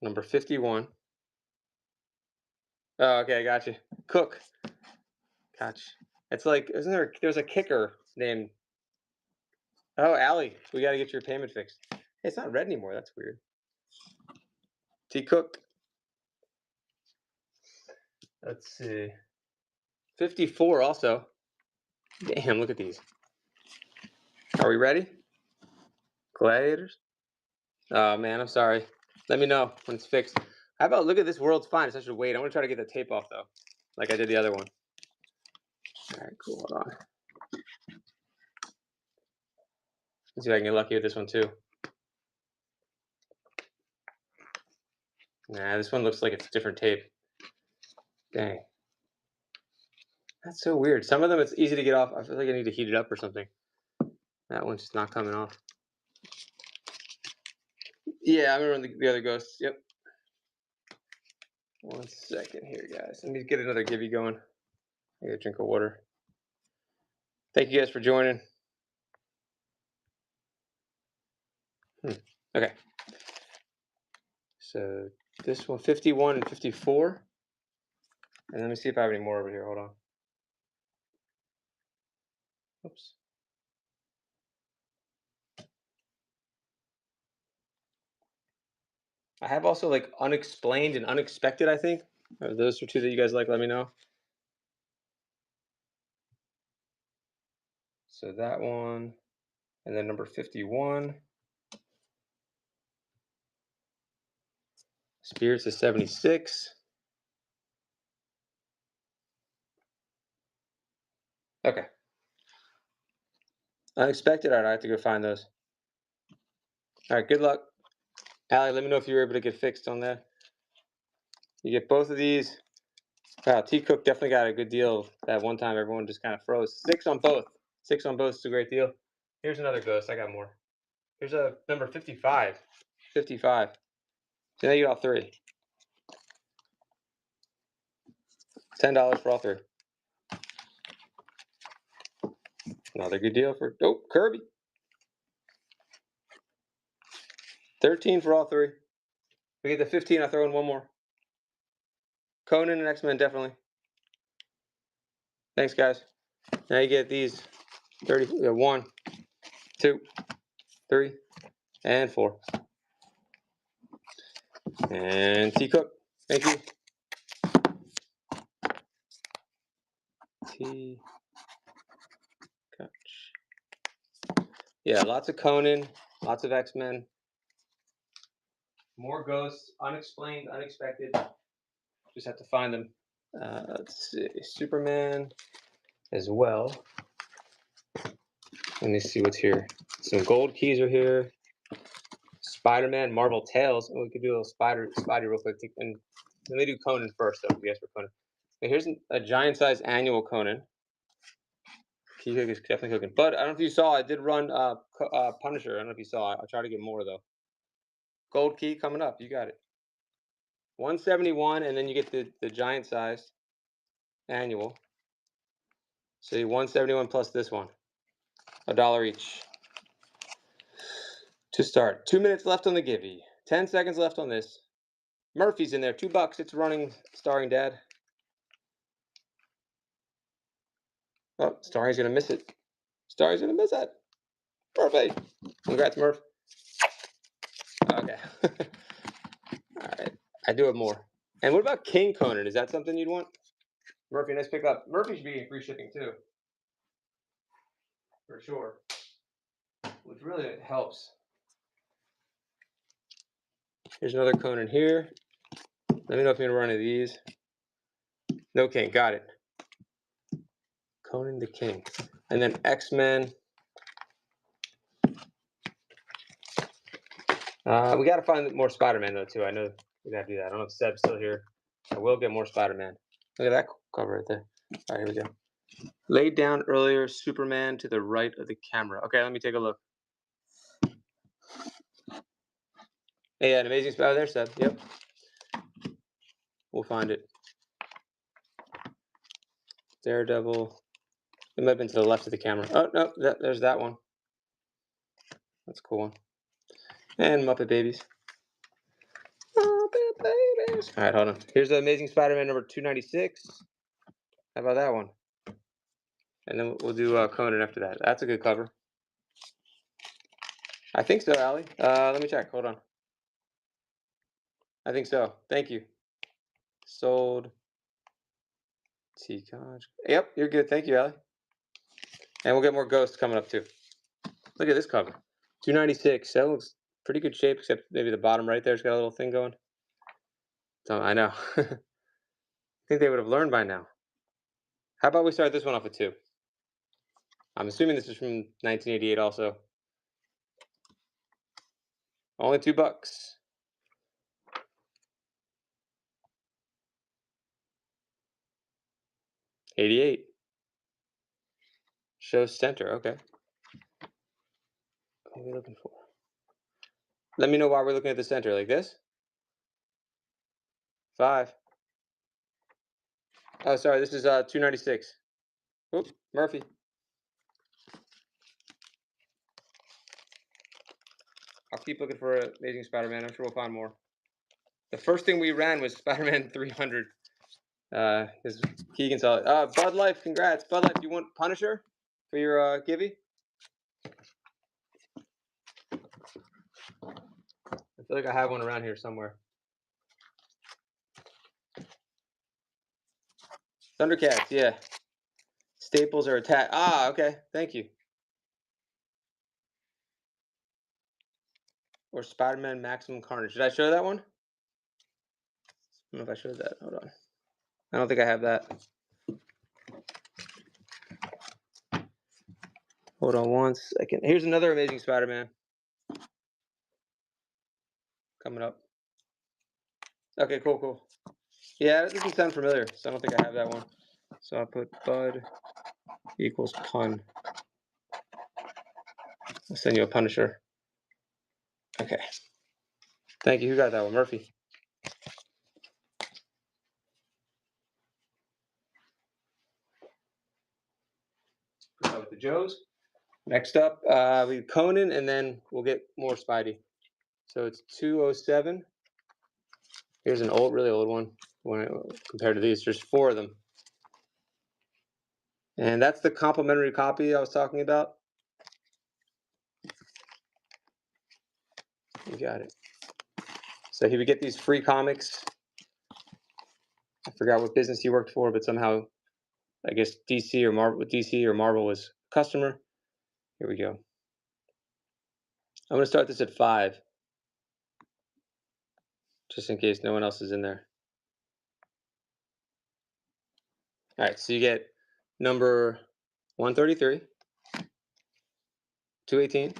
Number 51. Oh, okay, I got you. Cook. Gotcha. It's like, there's a kicker named, oh, Allie, we got to get your payment fixed. Hey, it's not red anymore. That's weird. T. Cook. Let's see. 54 also. Damn, look at these. Are we ready? Gladiators? Oh, man, I'm sorry. Let me know when it's fixed. How about look at this World's Finest? I should wait. I want to try to get the tape off, though, like I did the other one. All right, cool. Hold on. Let's see if I can get lucky with this one, too. Nah, this one looks like it's different tape. Dang. That's so weird. Some of them, it's easy to get off. I feel like I need to heat it up or something. That one's just not coming off. Yeah, I'm gonna run the other ghosts. Yep. 1 second here, guys. Let me get another givey going. I get a drink of water. Thank you guys for joining. Okay. So this one, 51 and 54. And let me see if I have any more over here. Hold on. Oops. I have also like unexplained and unexpected, I think. Those are two that you guys like, let me know. So that one, and then number 51. Spirits is 76. Okay. Unexpected. All right, I have to go find those. All right, good luck. Allie, let me know if you were able to get fixed on that. You get both of these. Wow, T. Cook definitely got a good deal. That one time everyone just kind of froze. 6 on both. 6 on both is a great deal. Here's another ghost. I got more. Here's a number 55. 55. So now you got all 3. $10 for all 3. Another good deal for Kirby. 13 for all 3. We get the 15. I'll throw in one more. Conan and X-Men, definitely. Thanks, guys. Now you get these 30, 1, 2, 3, and 4. And T Cook. Thank you. T Cook. Yeah, lots of Conan, lots of X-Men. More ghosts, unexplained, unexpected. Just have to find them. Let's see, Superman as well. Let me see what's here. Some gold keys are here. Spider-Man, Marvel Tales. Oh, we could do a little Spidey real quick. And let me do Conan first, though. Yes, for Conan. Okay, here's a giant-size annual Conan. Key Cook is definitely cooking. But I don't know if you saw, I did run Punisher. I don't know if you saw. I'll try to get more, though. Gold key coming up. You got it. 171, and then you get the giant size annual. So 171 plus this one. $1 each. To start. 2 minutes left on the Givey. 10 seconds left on this. Murphy's in there. $2. It's running, starring Dad. Oh, Starry's gonna miss it. Starry's gonna miss it. Murphy. Congrats, Murph. Okay. All right. I do have more. And what about King Conan? Is that something you'd want? Murphy, nice pick up. Murphy should be getting free shipping too. For sure. Which really helps. Here's another Conan here. Let me know if you're gonna run any of these. No King, got it. Conan the King. And then X-Men. We gotta find more Spider-Man though too. I know we gotta do that. I don't know if Seb's still here. I will get more Spider-Man. Look at that cover right there. All right, here we go. Laid down earlier, Superman to the right of the camera. Okay, let me take a look. Hey, an amazing Spider there, Seb. Yep. We'll find it. Daredevil. It might have been to the left of the camera. Oh, no, there's that one. That's a cool one. And Muppet Babies. Muppet Babies. All right, hold on. Here's the Amazing Spider-Man number 296. How about that one? And then we'll do Conan after that. That's a good cover. I think so, Allie. Let me check. Hold on. I think so. Thank you. Sold. T-Conj. Yep, you're good. Thank you, Allie. And we'll get more ghosts coming up too. Look at this cover. 296. That looks pretty good shape, except maybe the bottom right there's got a little thing going. So I know. I think they would have learned by now. How about we start this one off at 2? I'm assuming this is from 1988 also. Only $2. 88. Show center. Okay. What are we looking for? Let me know why we're looking at the center. Like this? 5. Oh, sorry. This is 296. Oop, Murphy. I'll keep looking for Amazing Spider-Man. I'm sure we'll find more. The first thing we ran was Spider-Man 300. Is Keegan saw it. Bud Life, congrats. Bud Life, you want Punisher for your Givey? I feel like I have one around here somewhere. Thundercats, yeah. Staples are attached. Ah, okay. Thank you. Or Spider-Man Maximum Carnage. Did I show that one? I don't know if I showed that. Hold on. I don't think I have that. Hold on 1 second. Here's another Amazing Spider-Man. Coming up. Okay, cool. Yeah, that doesn't sound familiar, so I don't think I have that one. So I'll put Bud equals pun. I'll send you a Punisher. Okay. Thank you. Who got that one? Murphy. With the Joes. Next up, we have Conan, and then we'll get more Spidey. So it's 207. Here's an old, really old one. Compared to these, there's 4 of them. And that's the complimentary copy I was talking about. You got it. So he would get these free comics. I forgot what business he worked for, but somehow, I guess DC or Marvel was customer. Here we go. I'm gonna start this at 5, just in case no one else is in there. All right, so you get number 133, 218.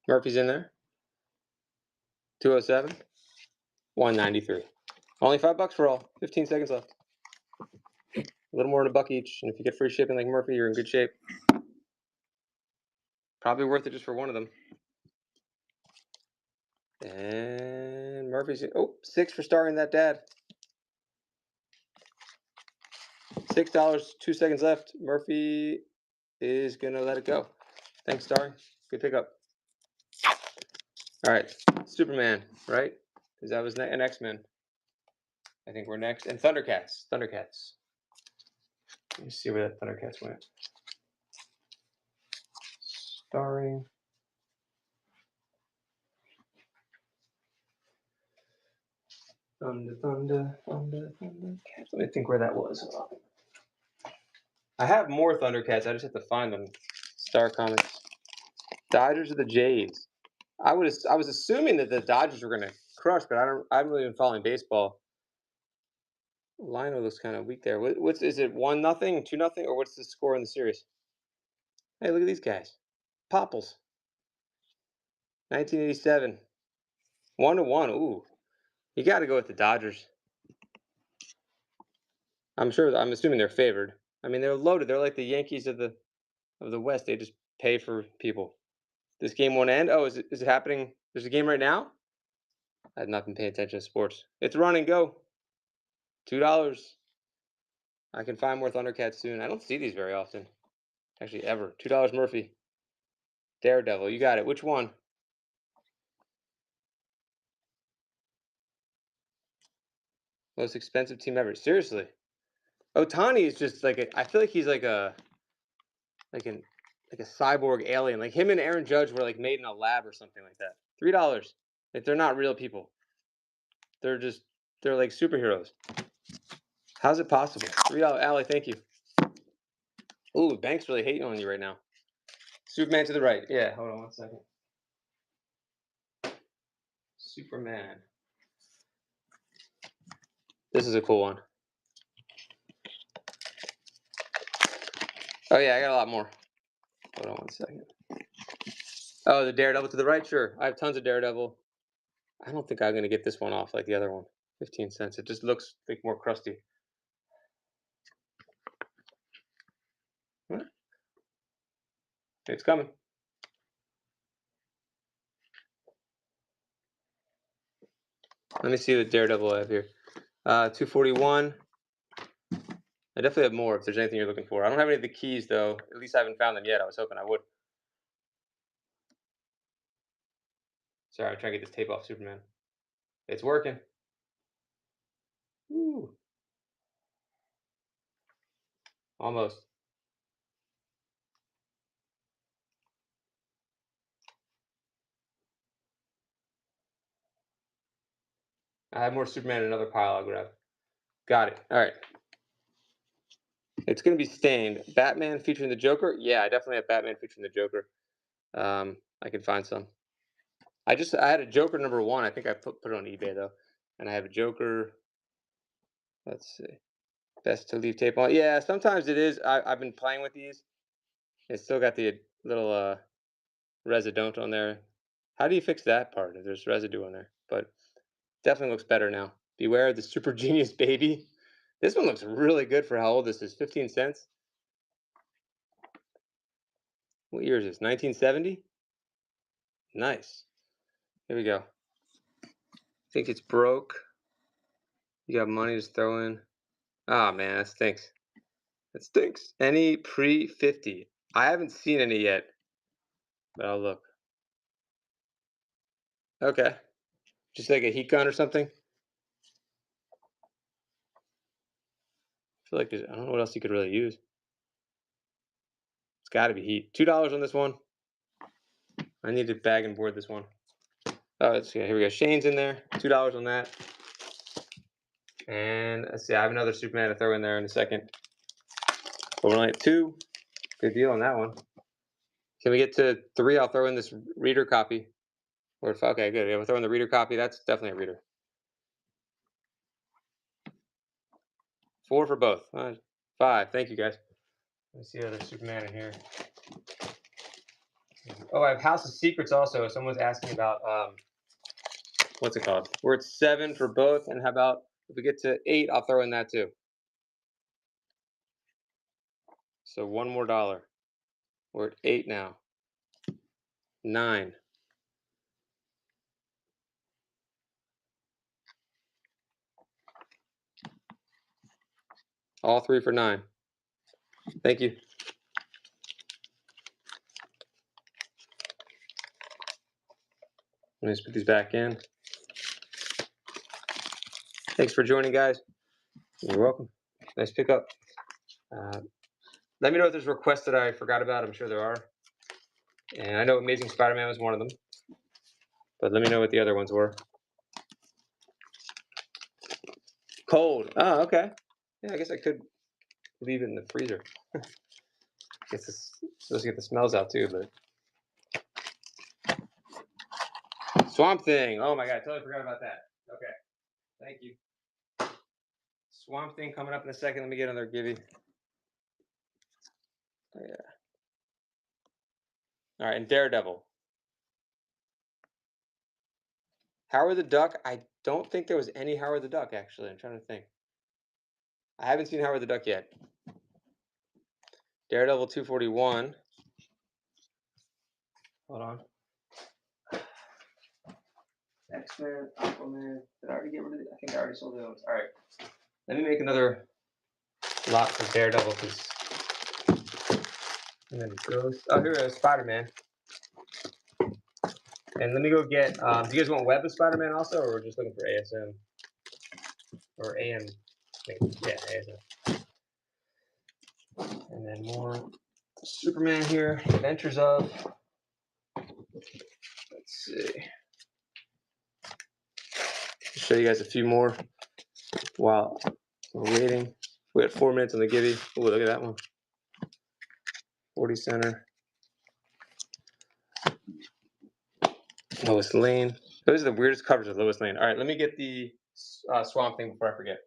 Murphy's in there. 207, 193. Only $5 for all. 15 seconds left. A little more than $1 each, and if you get free shipping like Murphy, you're in good shape. Probably worth it just for one of them. And Murphy's, 6 for starring that dad. $6, 2 seconds left. Murphy is gonna let it go. Thanks, Starry. Good pickup. All right, Superman, right? Because that was an X-Men. I think we're next. And Thundercats. Thundercats. Let me see where that Thundercats went. Starring. Thundercats. Let me think where that was. I have more Thundercats. I just have to find them. Star Comics. Dodgers of the Jays. I was assuming that the Dodgers were gonna crush, but I haven't really been following baseball. Lionel looks kind of weak there. Is it 1-0, 2-0, or what's the score in the series? Hey, look at these guys. Popples. 1987. 1-1. Ooh. You got to go with the Dodgers. I'm assuming they're favored. I mean, they're loaded. They're like the Yankees of the West. They just pay for people. This game won't end. Oh, is it happening? There's a game right now? I have not been paying attention to sports. It's run and go. $2. I can find more Thundercats soon. I don't see these very often. Actually, ever. $2 Murphy. Daredevil. You got it. Which one? Most expensive team ever. Seriously. Otani is just like I feel like he's like a cyborg alien. Like him and Aaron Judge were like made in a lab or something like that. $3. Like they're not real people. They're like superheroes. How's it possible? $3. Allie, thank you. Ooh, Bank's really hating on you right now. Superman to the right. Yeah, hold on 1 second. Superman. This is a cool one. Oh yeah, I got a lot more. Hold on 1 second. Oh, the Daredevil to the right? Sure. I have tons of Daredevil. I don't think I'm going to get this one off like the other one. 15 cents. It just looks like more crusty. What? It's coming. Let me see what Daredevil I have here. 241. I definitely have more if there's anything you're looking for. I don't have any of the keys, though. At least I haven't found them yet. I was hoping I would. Sorry, I'm trying to get this tape off Superman. It's working. Woo. Almost. I have more Superman in another pile I'll grab. Got it. All right. It's going to be stained. Batman featuring the Joker? Yeah, I definitely have Batman featuring the Joker. I can find some. I had a Joker number 1. I think I put it on eBay, though. And I have a Joker. Let's see. Best to leave tape on. Yeah, sometimes it is. I've been playing with these. It's still got the little residue on there. How do you fix that part if there's residue on there? But definitely looks better now. Beware of the Super Genius Baby. This one looks really good for how old this is. 15 cents. What year is this? 1970? Nice. Here we go. I think it's broke. You got money to throw in. Ah, man, that stinks. That stinks. Any pre-50? I haven't seen any yet, but I'll look. Okay. Just like a heat gun or something? I feel like I don't know what else you could really use. got to be heat. $2 on this one. I need to bag and board this one. Oh, let's see. Here we go. Shane's in there. $2 on that. And let's see. I have another Superman to throw in there in a second. Overnight 2. Good deal on that one. Can we get to 3? I'll throw in this reader copy. Or okay, good. Yeah, we'll throw in the reader copy. That's definitely a reader. 4 for both. 5. Thank you, guys. Let me see other Superman in here. Oh, I have House of Secrets also. Someone's asking about what's it called? We're at 7 for both, and how about if we get to 8? I'll throw in that too. So one more dollar. We're at 8 now. 9. All 3 for 9. Thank you. Let me just put these back in. Thanks for joining, guys. You're welcome. Nice pickup. Let me know if there's requests that I forgot about. I'm sure there are. And I know Amazing Spider-Man was one of them. But let me know what the other ones were. Cold. Oh, okay. Yeah, I guess I could leave it in the freezer. It's supposed to get the smells out too, but Swamp Thing. Oh my god, I totally forgot about that. Okay, thank you. Swamp Thing coming up in a second. Let me get on there, Gibby. Oh, yeah. All right, and Daredevil. Howard the Duck. I don't think there was any Howard the Duck actually. I'm trying to think. I haven't seen Howard the Duck yet. Daredevil 241. Hold on. X-Men, Aquaman. Did I already get rid of it? I think I already sold those. All right. Let me make another lot for Daredevil because. And then Ghost. Oh, here is Spider-Man. And let me go get. Do you guys want Web of Spider-Man also, or we're just looking for ASM or AM? Yeah, ASM. And then more Superman here. Adventures of. Let's see. Show you guys a few more while we're waiting. We had 4 minutes on the Gibby. Oh, look at that one. 40 center. Lois Lane. Those are the weirdest covers of Lois Lane. All right, let me get the Swamp Thing before I forget.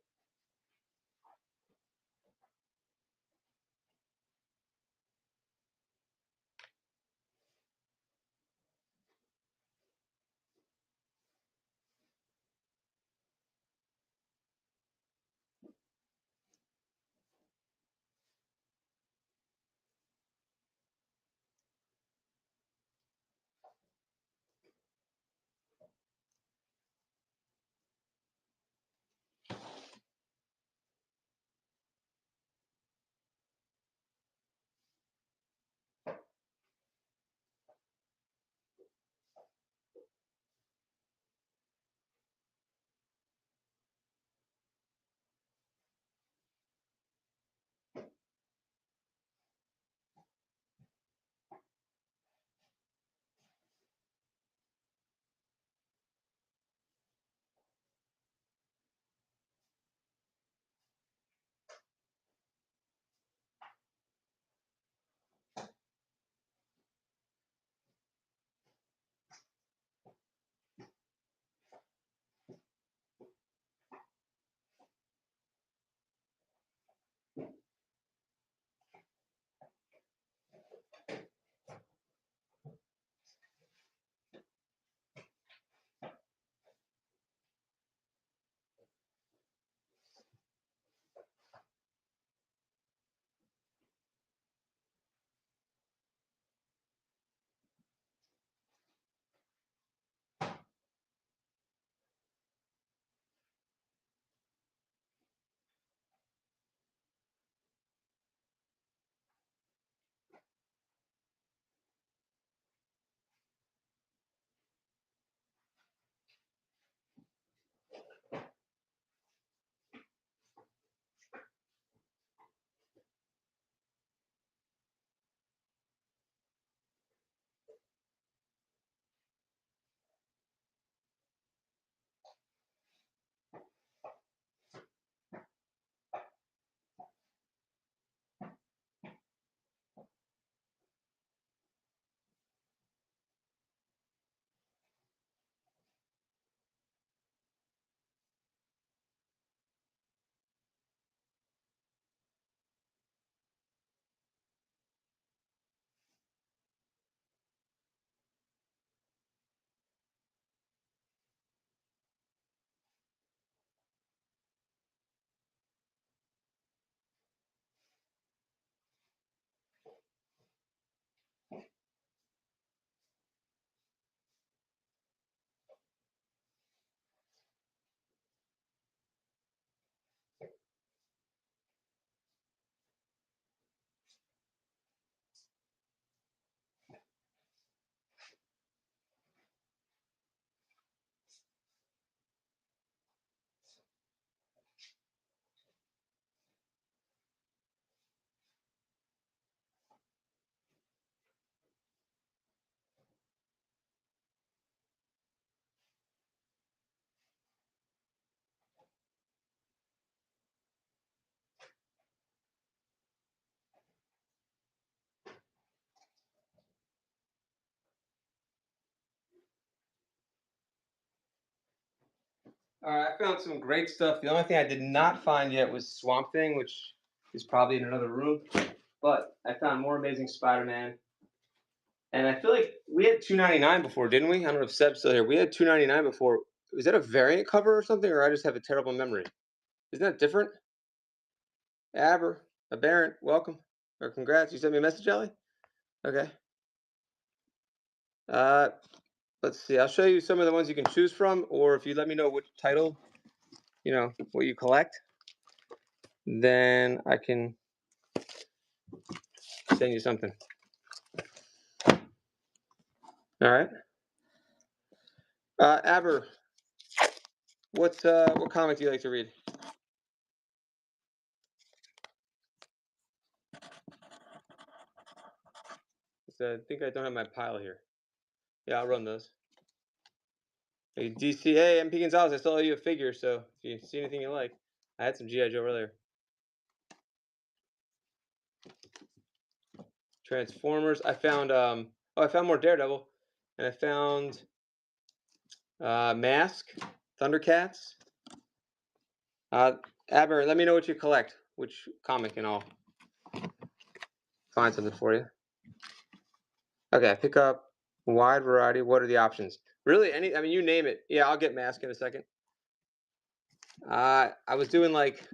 All right, I found some great stuff. The only thing I did not find yet was Swamp Thing, which is probably in another room. But I found more Amazing Spider-Man, and I feel like we had 299 before, didn't we? I don't know if Seb's still here. We had 299 before. Was that a variant cover or something, or I just have a terrible memory? Isn't that different? Aber, Aberrant, welcome or congrats. You sent me a message, Ellie. Okay. Uh, let's see. I'll show you some of the ones you can choose from, or if you let me know which title, what you collect, then I can send you something. All right. Aber, what comic do you like to read? I think I don't have my pile here. Yeah, I'll run those. Hey, DCA, MP Gonzalez, I still owe you a figure, so if you see anything you like. I had some G.I. Joe earlier. Transformers. I found I found more Daredevil, and I found Mask, Thundercats. Aber, let me know what you collect, which comic, and I'll find something for you. Okay, pick up wide variety. What are the options? Really, I mean, you name it. Yeah, I'll get Mask in a second. I was doing like,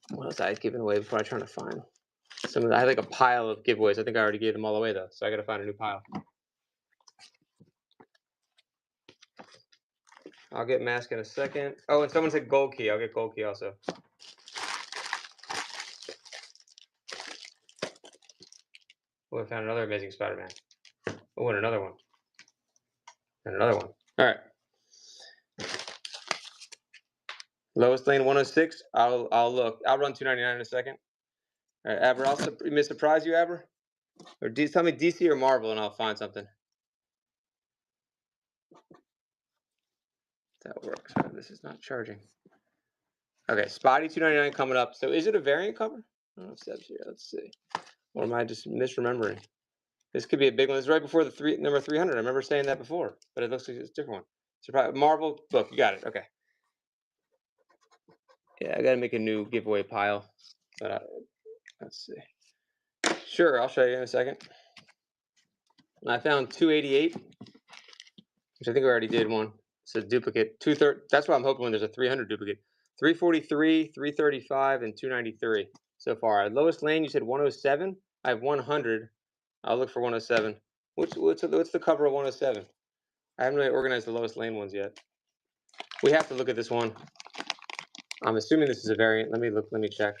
what else I had given away before? I trying to find some of the, I had like a pile of giveaways. I think I already gave them all away though, so I got to find a new pile. I'll get Mask in a second. Oh, and someone said Gold Key. I'll get Gold Key also. Oh, I found another Amazing Spider-Man. Oh, and another one. And another one. All right. Lois Lane 106. I'll look. I'll run 299 in a second. All right, Aber. I'll surprise you, Aber. Or tell me DC or Marvel, and I'll find something. That works. Right, this is not charging. Okay, Spotty 299 coming up. So is it a variant cover? I don't know if Seb's here. Let's see. Or am I just misremembering? This could be a big one. It's right before the number 300. I remember saying that before, but it looks like it's a different one. Surprise! Marvel book. You got it. Okay. Yeah, I got to make a new giveaway pile. But let's see. Sure, I'll show you in a second. I found 288, which I think we already did one. It's a duplicate. 230. That's why I'm hoping when there's a 300 duplicate. 343, 335, and 293 so far. Lowest Lane, you said 107. I have 100. I'll look for 107. What's the cover of 107? I haven't really organized the Lowest Lane ones yet. We have to look at this one. I'm assuming this is a variant. Let me look. Let me check.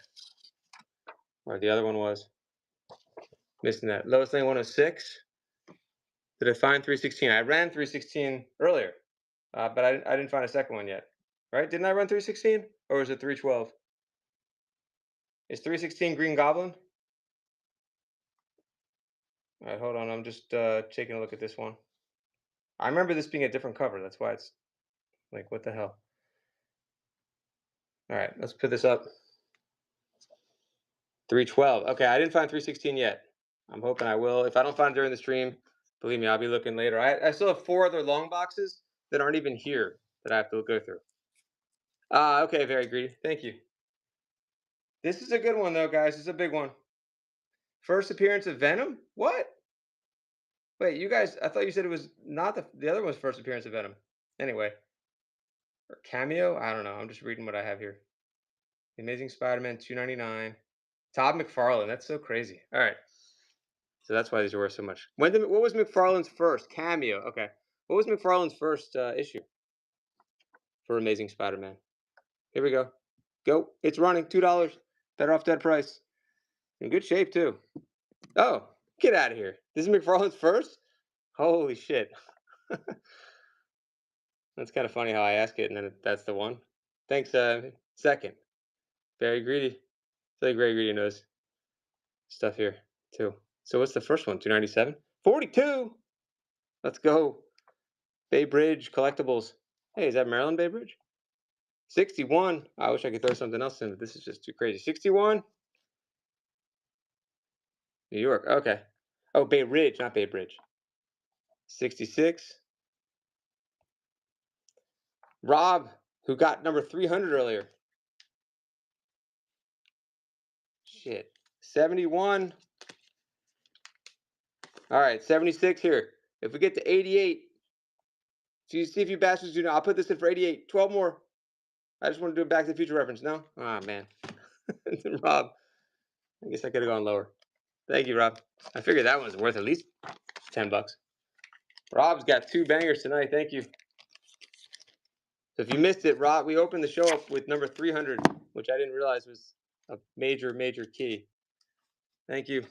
Or the other one was. Missing that. Lowest Lane 106. Did I find 316? I ran 316 earlier, but I didn't find a second one yet. Right? Didn't I run 316? Or was it 312? Is 316 Green Goblin? All right, hold on. I'm just taking a look at this one. I remember this being a different cover. That's why it's like, what the hell? All right, let's put this up. 312. Okay, I didn't find 316 yet. I'm hoping I will. If I don't find it during the stream, believe me, I'll be looking later. I still have 4 other long boxes that aren't even here that I have to go through. Okay, very greedy. Thank you. This is a good one, though, guys. This is a big one. First appearance of Venom? What? Wait, you guys, I thought you said it was not the other one's first appearance of Venom. Anyway. Or cameo? I don't know. I'm just reading what I have here. The Amazing Spider-Man 299. Todd McFarlane. That's so crazy. All right. So that's why these are worth so much. What was McFarlane's first cameo? Okay. What was McFarlane's first issue for Amazing Spider-Man? Here we go. Go. It's running. $2. Better off dead price. In good shape, too. Oh, get out of here. This is McFarlane's first? Holy shit. That's kind of funny how I ask it, and then that's the one. Thanks, second. Very greedy. I feel like very greedy knows stuff here, too. So what's the first one? 297? 42! Let's go. Bay Bridge Collectibles. Hey, is that Maryland Bay Bridge? 61. I wish I could throw something else in, but this is just too crazy. 61. New York. Okay. Oh, Bay Ridge, not Bay Bridge. 66. Rob, who got number 300 earlier. Shit. 71. All right, 76 here. If we get to 88, so you see if you bastards do not. I'll put this in for 88. 12 more. I just want to do a Back to the Future reference. No? Ah, man. Rob, I guess I could have gone lower. Thank you, Rob. I figured that one's worth at least 10 bucks. Rob's got 2 bangers tonight. Thank you. So if you missed it, Rob, we opened the show up with number 300, which I didn't realize was a major, major key. Thank you.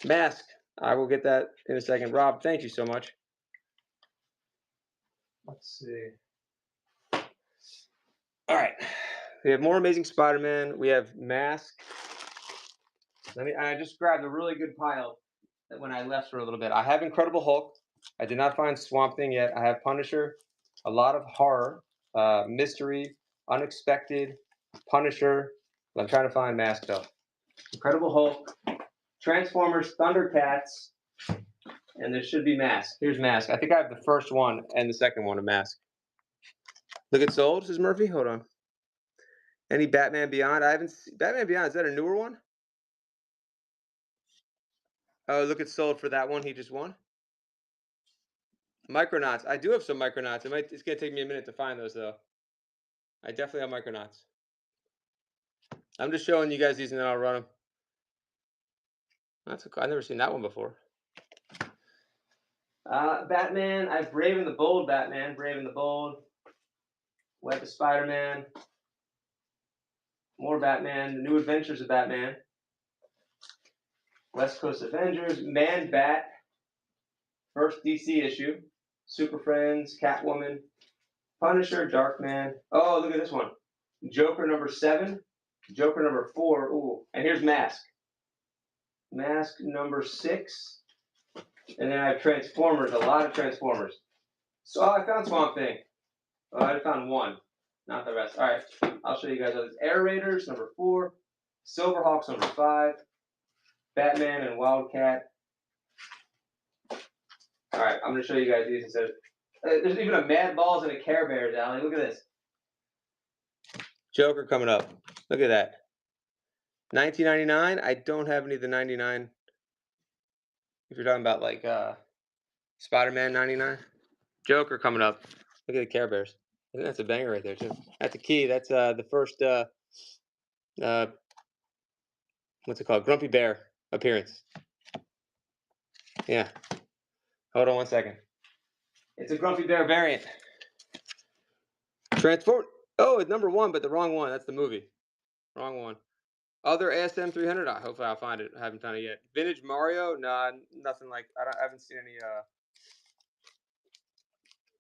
Mask. I will get that in a second. Rob, thank you so much. Let's see. All right. We have more Amazing Spider-Man. We have Mask. I just grabbed a really good pile when I left for a little bit. I have Incredible Hulk. I did not find Swamp Thing yet. I have Punisher. A lot of horror, mystery, unexpected, Punisher. I'm trying to find Mask though. Incredible Hulk, Transformers, Thundercats, and there should be Mask. Here's Mask. I think I have the first one and the second one of Mask. Look, it's sold, says Murphy. Hold on. Any Batman Beyond? I haven't seen Batman Beyond. Is that a newer one? Oh, look, it's sold for that one. He just won. Micronauts. I do have some Micronauts. It's gonna take me a minute to find those though. I definitely have Micronauts. I'm just showing you guys these and then I'll run them. That's cool. I've never seen that one before. Batman. I have Brave and the Bold Batman. Brave and the Bold. Web of Spider-Man. More Batman. The New Adventures of Batman. West Coast Avengers. Man Bat. First DC issue. Super Friends. Catwoman. Punisher. Darkman. Oh, look at this one. Joker number 7. Joker number 4. Ooh. And here's Mask. Mask number 6. And then I have Transformers. A lot of Transformers. So I found Swamp Thing. Oh, I found one. Not the rest. All right. I'll show you guys others. Air Raiders number 4. Silverhawks number 5. Batman and Wildcat. All right. I'm going to show you guys these instead. There's even a Mad Balls and a Care Bears, Allie. Look at this. Joker coming up. Look at that. 1999. I don't have any of the 99. If you're talking about like Spider-Man 99. Joker coming up. Look at the Care Bears. I think that's a banger right there too. That's a key. That's the first what's it called? Grumpy Bear appearance. Yeah. Hold on one second. It's a Grumpy Bear variant. Transform. Oh, it's number 1, but the wrong one. That's the movie. Wrong one. Other ASM 300. Hopefully I'll find it. I haven't found it yet. Vintage Mario. Nah, nothing like. I haven't seen any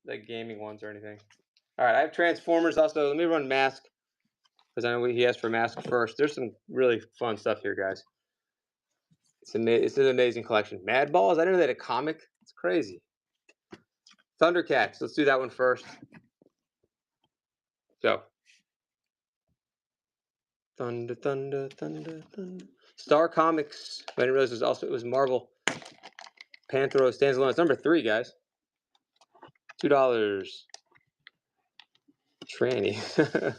like gaming ones or anything. All right, I have Transformers also. Let me run Mask because I know he asked for Mask first. There's some really fun stuff here, guys. It's an amazing collection. Mad Balls. I didn't know they had a comic. It's crazy. Thundercats. Let's do that one first. So. Thunder, thunder, thunder, thunder. Star Comics. I didn't realize it was Marvel. Panthro stands alone. It's number 3, guys. $2. Tranny.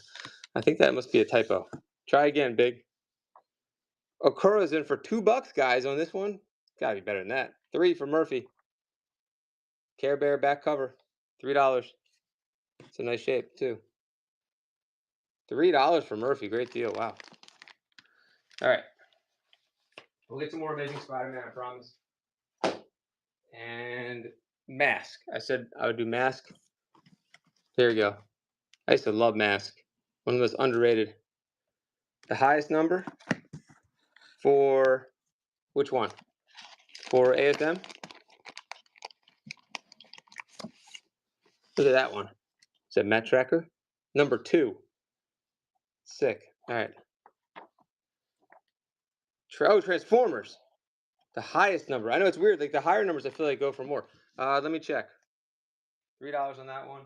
I think that must be a typo. Try again, Big. Okura's in for $2, guys, on this one. Gotta be better than that. 3 for Murphy. Care Bear back cover. $3. It's a nice shape, too. $3 for Murphy. Great deal. Wow. All right. We'll get some more Amazing Spider-Man, I promise. And Mask. I said I would do Mask. There you go. I used to love Mask. One of the most underrated. The highest number for which one? For ASM? Look at that one. Is that Matt Tracker? Number 2. Sick. All right. Transformers. The highest number. I know it's weird. Like the higher numbers, I feel like go for more. Let me check. $3 on that one.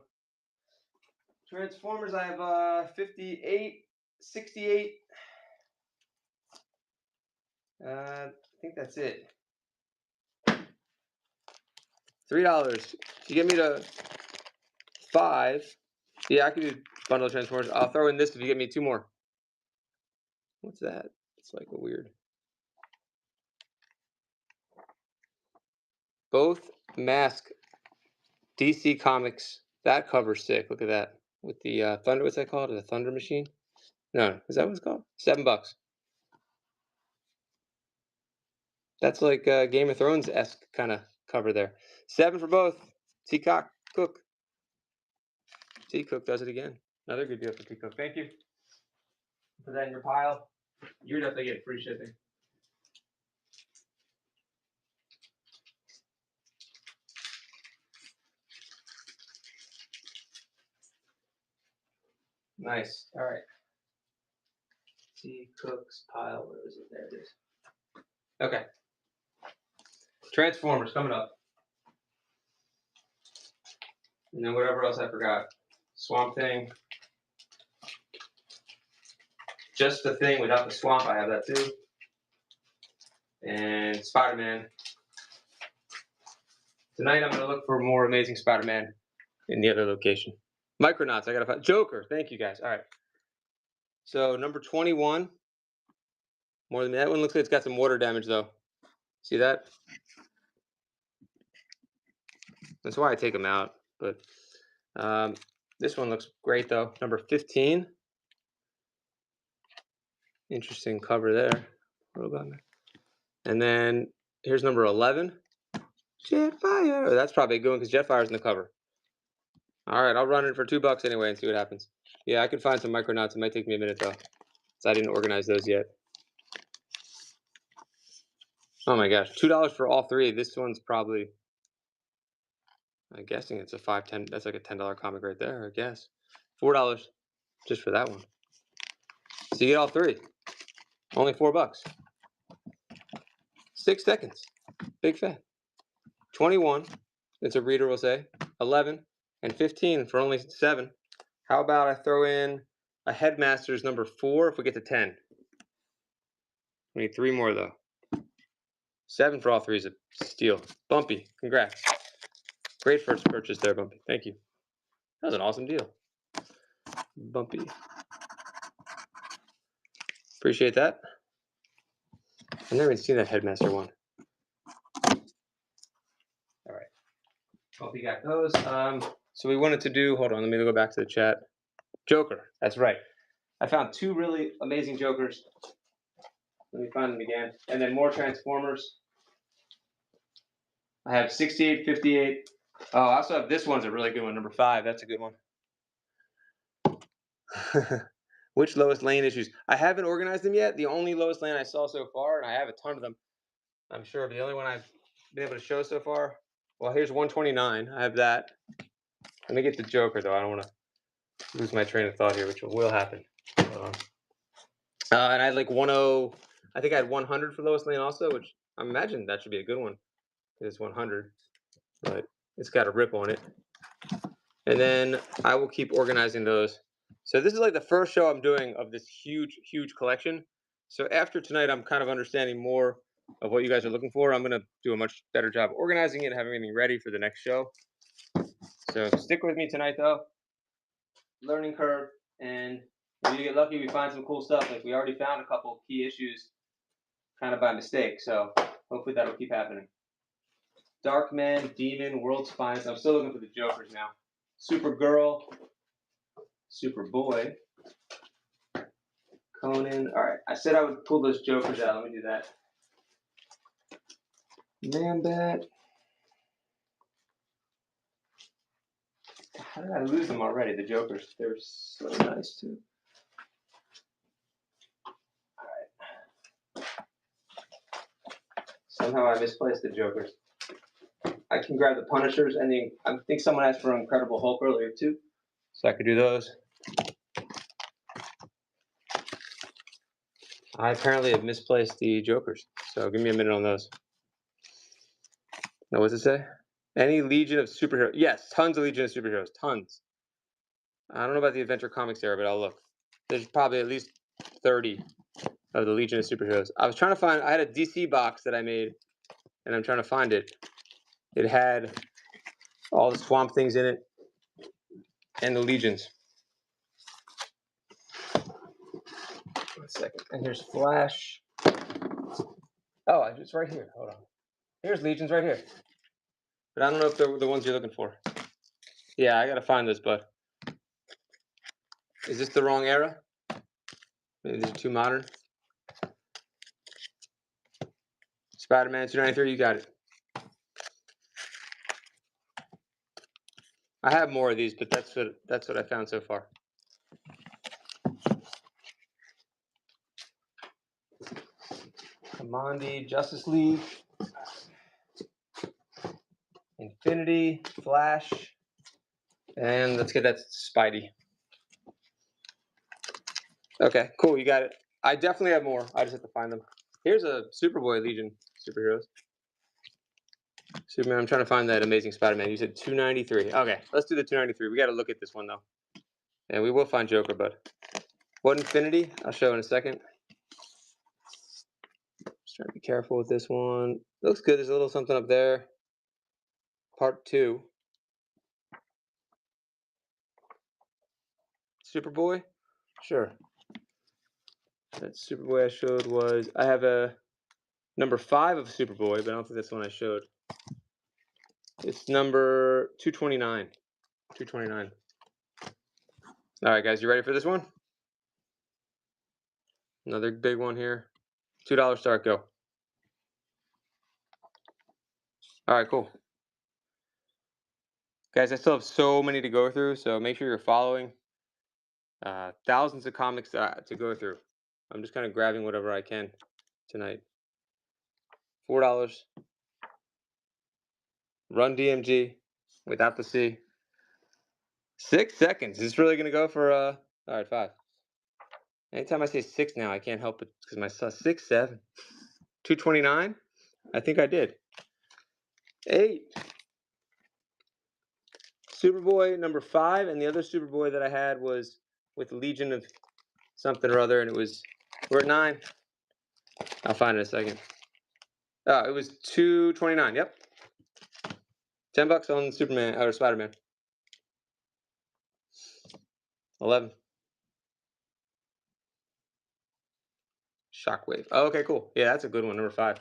Transformers, I have 58, 68. I think that's it. $3. You get me to 5. Yeah, I could do bundle of Transformers. I'll throw in this if you get me 2 more. What's that? It's like a weird. Both Mask DC Comics. That cover's sick. Look at that. With the Thunder, what's that called? The Thunder Machine? No, is that what it's called? $7. That's like Game of Thrones-esque kind of cover there. 7 for both. T-Cook. T-Cook does it again. Another good deal for T-Cook. Thank you. Put that in your pile. You're definitely getting free shipping. Nice. All right. T-Cook's pile. Where is it? There it is. Okay. Transformers coming up. And then whatever else I forgot. Swamp Thing. Just the Thing without the swamp. I have that too. And Spider-Man. Tonight I'm going to look for more Amazing Spider-Man in the other location. Micronauts. I got to find. Joker. Thank you guys. All right. So number 21. More than that one looks like it's got some water damage though. See that? That's why I take them out. But this one looks great though. Number 15. Interesting cover there. And then here's number 11. Jetfire. Oh, that's probably a good one because Jetfire's in the cover. All right, I'll run it for $2 anyway and see what happens. Yeah, I can find some Micronauts. It might take me a minute though, so I didn't organize those yet. Oh my gosh, $2 for all 3. This one's probably, I'm guessing it's a $5, $10. That's like a $10 comic right there, I guess. $4 just for that one. So you get all 3. Only $4. 6 seconds. Big fan. 21. It's a reader, we'll say. 11 and 15 for only 7. How about I throw in a Headmasters number 4 if we get to 10? We need 3 more though. 7 for all 3 is a steal. Bumpy, congrats. Great first purchase there, Bumpy. Thank you. That was an awesome deal. Bumpy. Appreciate that. I've never even seen that Headmaster one. All right. Bumpy got those. So we wanted to do, hold on, let me go back to the chat. Joker, that's right. I found 2 really amazing Jokers. Let me find them again. And then more Transformers. I have 68, 58. Oh, I also have this one's a really good one, number 5. That's a good one. Which Lois Lane issues? I haven't organized them yet. The only Lois Lane I saw so far, and I have a ton of them, I'm sure, but the only one I've been able to show so far, well, here's 129. I have that. Let me get the Joker, though. I don't want to lose my train of thought here, which will happen. And I had like 10, I think I had 100 for Lois Lane also, which I imagine that should be a good one. It's 100, but it's got a rip on it. And then I will keep organizing those. So this is like the first show I'm doing of this huge, huge collection. So after tonight, I'm kind of understanding more of what you guys are looking for. I'm going to do a much better job organizing it and having everything ready for the next show. So stick with me tonight, though. Learning curve. And if you get lucky, we find some cool stuff. Like we already found a couple key issues kind of by mistake. So hopefully that'll keep happening. Darkman, Demon, World's Finest. I'm still looking for the Jokers now. Supergirl, Superboy, Conan. All right, I said I would pull those Jokers out. Let me do that. Man-Bat. How did I lose them already? The Jokers. They're so nice too. All right. Somehow I misplaced the Jokers. I can grab the Punishers, and I think someone asked for Incredible Hulk earlier too, so I could do those. I apparently have misplaced the Jokers, so give me a minute on those. Now, what does it say? Any Legion of Superheroes? Yes, tons of Legion of Superheroes, tons. I don't know about the Adventure Comics era, but I'll look. There's probably at least 30 of the Legion of Superheroes. I was trying to find, I had a DC box that I made, and I'm trying to find it. It had all the Swamp Things in it. and the Legions. 1 second. And here's Flash. Oh, it's right here. Hold on. Here's Legions right here. But I don't know if they're the ones you're looking for. Yeah, I gotta find this, but is this the wrong era? Maybe these are too modern. Spider-Man 293, you got it. I have more of these, but that's what I found so far. Kamandi, Justice League, Infinity, Flash, and let's get that Spidey. Okay, cool, you got it. I definitely have more. I just have to find them. Here's a Superboy Legion superheroes. Superman, I'm trying to find that Amazing Spider-Man. You said 293. Okay, let's do the 293. We got to look at this one, though. And we will find Joker, but what Infinity? I'll show in a second. Just trying to be careful with this one. Looks good. There's a little something up there. Part 2. Superboy? Sure. That Superboy I showed was... I have a number 5 of Superboy, but I don't think that's the one I showed. It's number 229. 229. All right, guys, you ready for this one? Another big one here. $2 start, go. All right, cool. Guys, I still have so many to go through, so make sure you're following. Thousands of comics to go through. I'm just kind of grabbing whatever I can tonight. $4. Run DMG without the C. 6 seconds. Is this really going to go for, all right, 5. Anytime I say 6 now, I can't help it because my son, 6, 7. 229? I think I did. 8. Superboy number 5, and the other Superboy that I had was with Legion of something or other, and it was, we're at 9. I'll find it in a second. It was 229. Yep. $10 on Superman or Spider-Man. 11. Shockwave. Oh, okay, cool. Yeah, that's a good one. Number 5.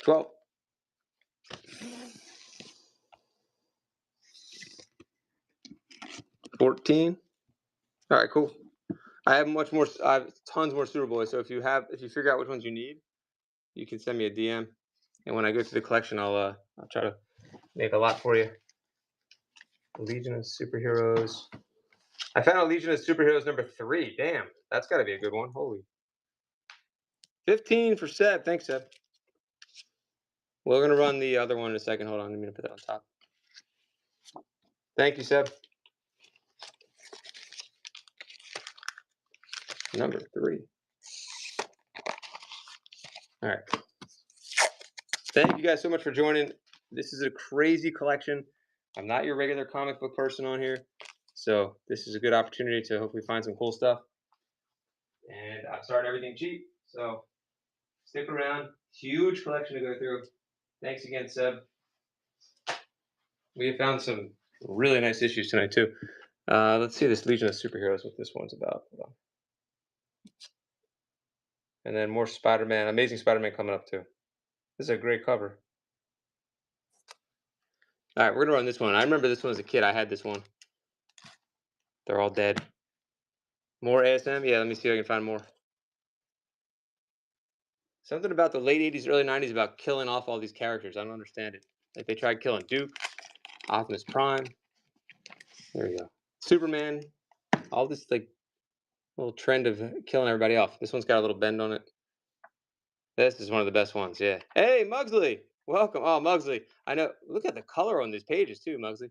12. 14. All right, cool. I have much more. I have tons more Superboy. So if you figure out which ones you need, you can send me a DM, and when I go through the collection, I'll try to make a lot for you. Legion of Superheroes. I found a Legion of Superheroes number 3. Damn, that's got to be a good one. Holy. 15 for Seb. Thanks, Seb. We're gonna run the other one in a second. Hold on, let me put that on top. Thank you, Seb. Number 3. All right. Thank you guys so much for joining. This is a crazy collection. I'm not your regular comic book person on here, so this is a good opportunity to hopefully find some cool stuff. And I've started everything cheap, so stick around. Huge collection to go through. Thanks again, Seb. We have found some really nice issues tonight, too. Let's see this Legion of Superheroes, what this one's about. Hold on. And then more Spider-Man, Amazing Spider-Man coming up, too. This is a great cover. All right, we're going to run this one. I remember this one as a kid. I had this one. They're all dead. More ASM? Yeah, let me see if I can find more. Something about the late 80s, early 90s about killing off all these characters. I don't understand it. Like they tried killing Duke, Optimus Prime. There you go. Superman. All this like little trend of killing everybody off. This one's got a little bend on it. This is one of the best ones, yeah. Hey, Mugsley! Welcome. Oh, Mugsley. I know. Look at the color on these pages, too, Mugsley.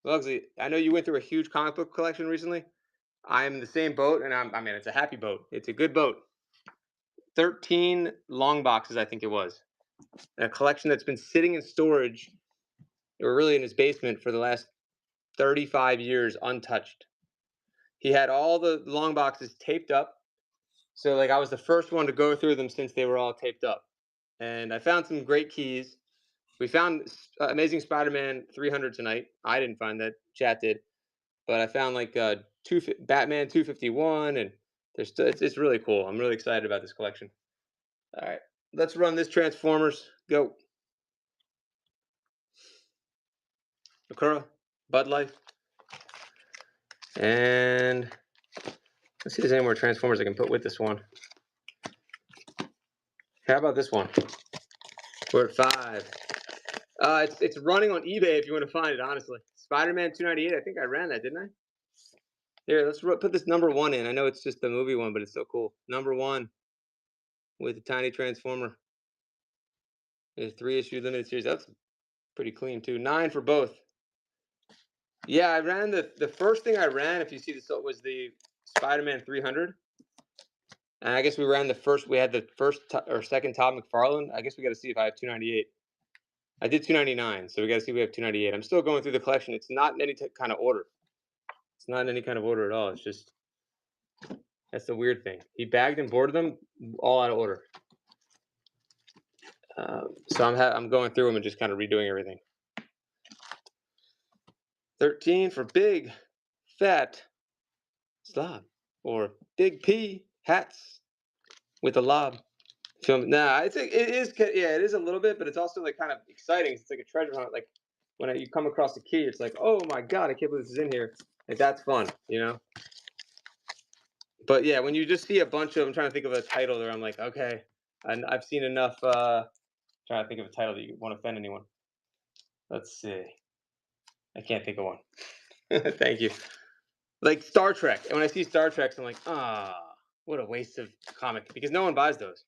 Mugsley, I know you went through a huge comic book collection recently. I'm in the same boat, and I mean, it's a happy boat. It's a good boat. 13 long boxes, I think it was. A collection that's been sitting in storage, or really in his basement, for the last 35 years untouched. He had all the long boxes taped up. So like I was the first one to go through them since they were all taped up. And I found some great keys. We found Amazing Spider-Man 300 tonight. I didn't find that. Chat did, but I found like Batman 251, and there's it's really cool. I'm really excited about this collection. All right, let's run this Transformers. Go. Akura, Bud Light, and let's see if there's any more Transformers I can put with this one. How about this one? We're at 5. It's running on eBay if you want to find it. Honestly, Spider-Man 298. I think I ran that, didn't I? Here, let's put this number 1 in. I know it's just the movie one, but it's so cool. Number 1 with a tiny Transformer. There's 3-issue limited series. That's pretty clean too. 9 for both. Yeah, I ran the first thing I ran. If you see this, was the Spider-Man 300. And I guess we ran the first. We had the first or second Todd McFarlane. I guess we got to see if I have 298. I did 299, so we got to see if we have 298. I'm still going through the collection. It's not in any kind of order. It's not in any kind of order at all. It's just that's the weird thing. He bagged and boarded them all out of order. So I'm going through them and just kind of redoing everything. 13 for big, fat slob, or big P hats with a lob. Film. Nah, I think it is. Yeah, it is a little bit, but it's also like kind of exciting. It's like a treasure hunt. Like when you come across a key, it's like, oh my god, I can't believe this is in here. Like that's fun, you know. But yeah, when you just see a bunch of, I'm trying to think of a title there. I'm like, okay, and I've seen enough. Trying to think of a title that you won't offend anyone. Let's see. I can't think of one. Thank you. Like Star Trek, and when I see Star Trek, I'm like, what a waste of comic, because no one buys those.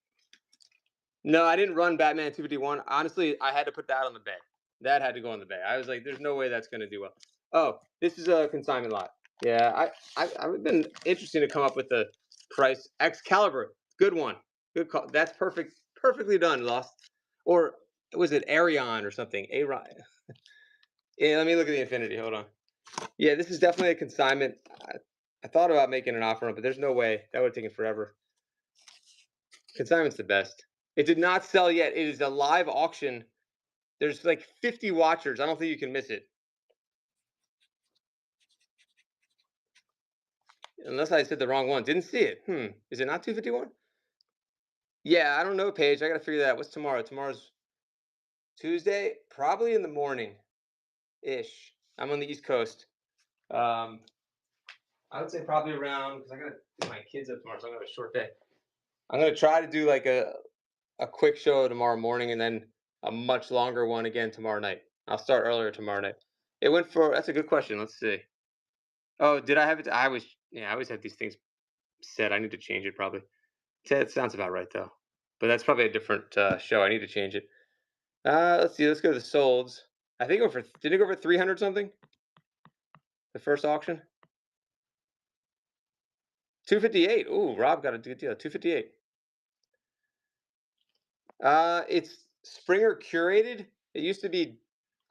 No, I didn't run Batman 251. Honestly, I had to put that on the bay. That had to go on the bay. I was like, there's no way that's going to do well. Oh, this is a consignment lot. Yeah, I've been interesting to come up with the price. Excalibur, good one. Good call. That's perfect. Perfectly done, Lost. Or was it Arion or something? Arion. Yeah, let me look at the Infinity. Hold on. Yeah, this is definitely a consignment. I thought about making an offer on it, but there's no way. That would have taken forever. Consignment's the best. It did not sell yet. It is a live auction. There's like 50 watchers. I don't think you can miss it. Unless I said the wrong one. Didn't see it. Is it not 251? Yeah, I don't know, Paige. I got to figure that out. What's tomorrow? Tomorrow's Tuesday? Probably in the morning-ish. I'm on the East Coast. I would say probably around, because I got to pick my kids up tomorrow, so I'm going to have a short day. I'm going to try to do like a quick show tomorrow morning and then a much longer one again tomorrow night. I'll start earlier tomorrow night. It went for, that's a good question. Let's see. Oh, did I have it? I always have these things set. I need to change it probably. It sounds about right though. But that's probably a different show. I need to change it. Let's see. Let's go to the solds. I think did it go for 300 something? The first auction? 258. Ooh, Rob got a good deal. 258. It's Springer curated. It used to be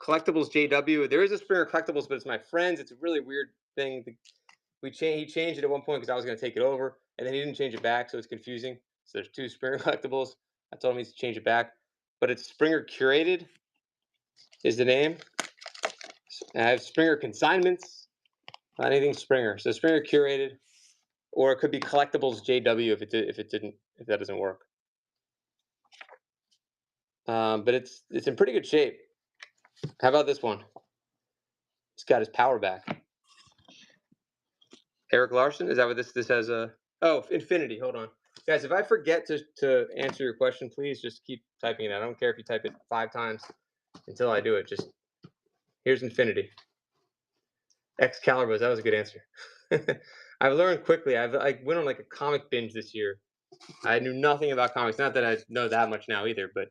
Collectibles JW. There is a Springer Collectibles, but it's my friend's. It's a really weird thing. He changed it at one point because I was going to take it over, and then he didn't change it back, so it's confusing. So there's 2 Springer Collectibles. I told him to change it back, but it's Springer curated is the name. And I have Springer consignments. Anything Springer. So Springer curated, or it could be Collectibles JW if that doesn't work. But it's in pretty good shape. How about this one? He's got his power back. Eric Larson, is that what this has a? Oh, Infinity. Hold on, guys. If I forget to answer your question, please just keep typing it. I don't care if you type it 5 times until I do it. Just here's Infinity. Excalibur. That was a good answer. I've learned quickly. I went on like a comic binge this year. I knew nothing about comics. Not that I know that much now either, but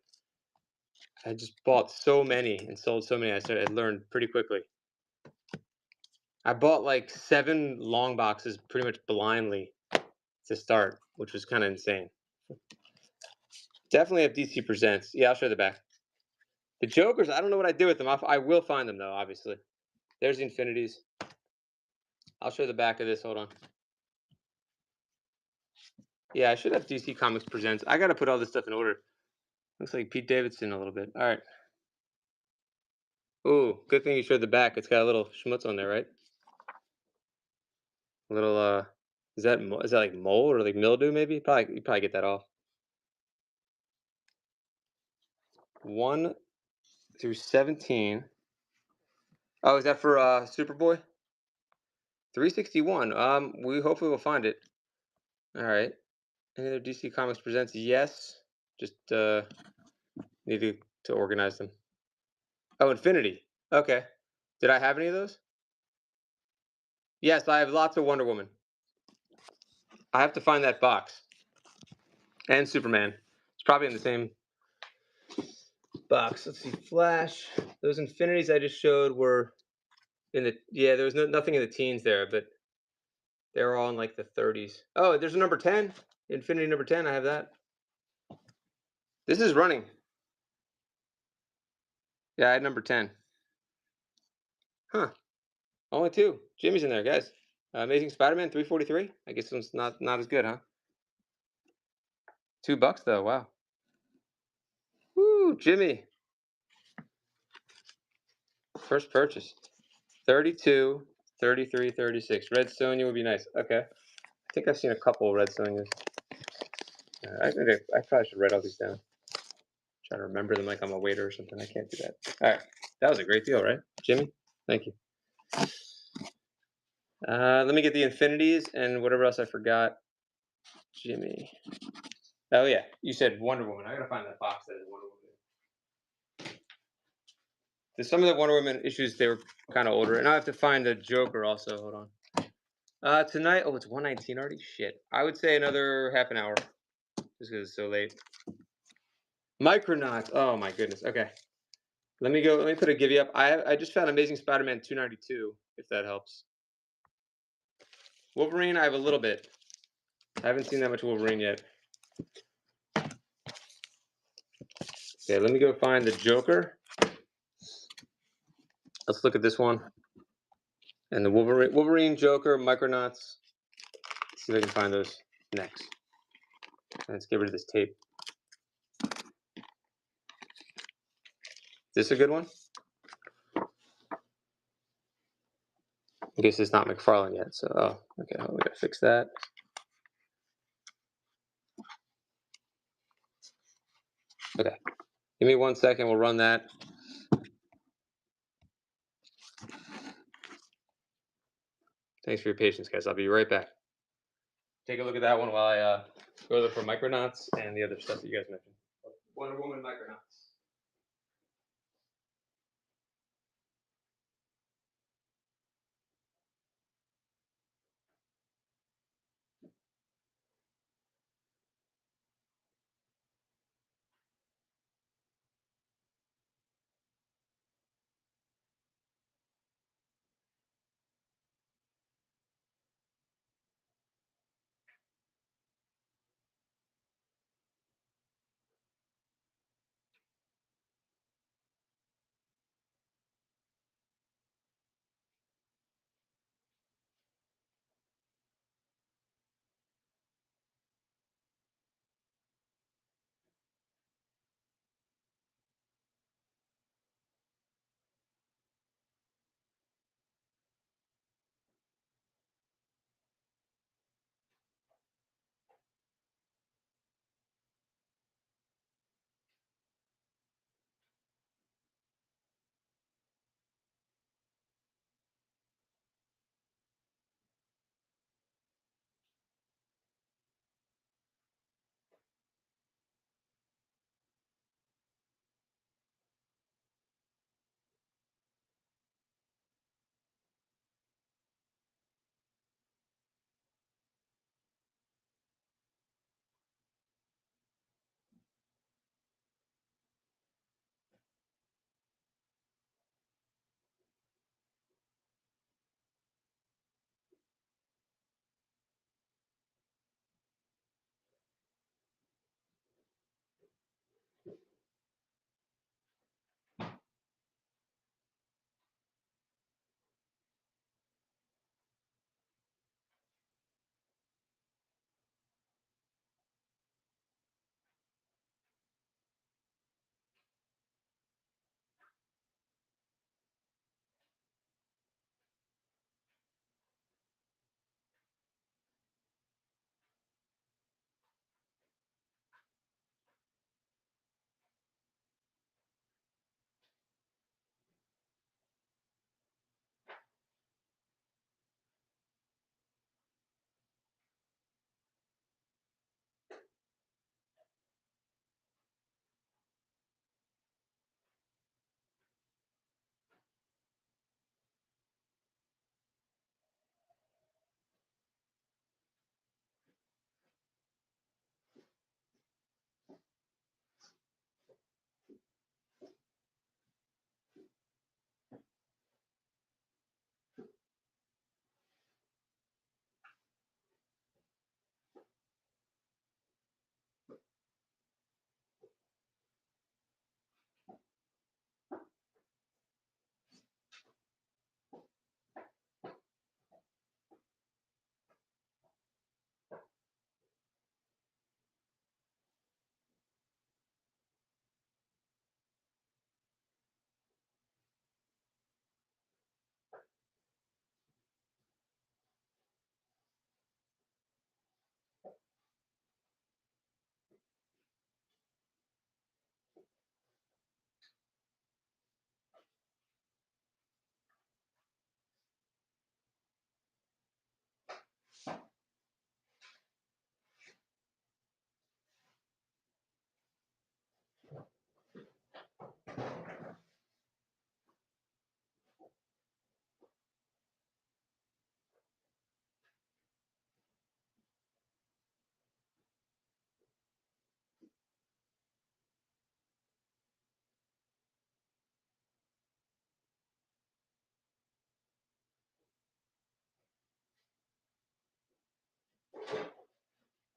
I just bought so many and sold so many. I learned pretty quickly. I bought like 7 long boxes pretty much blindly to start, which was kind of insane. Definitely have DC Presents. Yeah, I'll show the back. The Jokers, I don't know what I did with them. I will find them though, obviously. There's the Infinities. I'll show the back of this. Hold on. Yeah, I should have DC Comics Presents. I got to put all this stuff in order. Looks like Pete Davidson a little bit. All right. Ooh, good thing you showed the back. It's got a little schmutz on there, right? A little is that like mold or like mildew maybe? Probably you probably get that off. 1 through 17. Oh, is that for Superboy? 361. We hopefully will find it. All right. Any other DC Comics presents? Yes. Just need to organize them. Oh, Infinity. Okay. Did I have any of those? Yes, I have lots of Wonder Woman. I have to find that box. And Superman. It's probably in the same box. Let's see. Flash. Those Infinities I just showed were in the there was nothing in the teens there, but they were all in like the 30s. Oh, there's a number 10. Infinity number 10. I have that. This is running. Yeah, I had number 10. Huh. Only two. Jimmy's in there, guys. Amazing Spider-Man 343. I guess it's not as good, huh? $2 though. Wow. Woo, Jimmy. First purchase. 32, 33, 36. Red Sonja would be nice. Okay. I think I've seen a couple of Red Sonjas. I probably should write all these down. Try to remember them like I'm a waiter or something. I can't do that. All right. That was a great deal, right, Jimmy? Thank you. Let me get the Infinities and whatever else I forgot. Jimmy. Oh, yeah. You said Wonder Woman. I got to find that box that is Wonder Woman. There's some of the Wonder Woman issues, they were kind of older. And I have to find the Joker also. Hold on. Tonight, oh, it's 1:19 already? Shit. I would say another half an hour. Just because it's so late. Micronauts. Oh, my goodness. Okay. Let me put a givey up. I just found Amazing Spider-Man 292, if that helps. Wolverine, I have a little bit. I haven't seen that much Wolverine yet. Okay, let me go find the Joker. Let's look at this one. And the Wolverine, Joker, Micronauts. Let's see if I can find those next. Let's get rid of this tape. Is this a good one? I guess it's not McFarlane yet, so okay, we gotta fix that. Okay. Give me 1 second, we'll run that. Thanks for your patience, guys. I'll be right back. Take a look at that one while I go look for Micronauts and the other stuff that you guys mentioned. Wonder Woman Micronauts.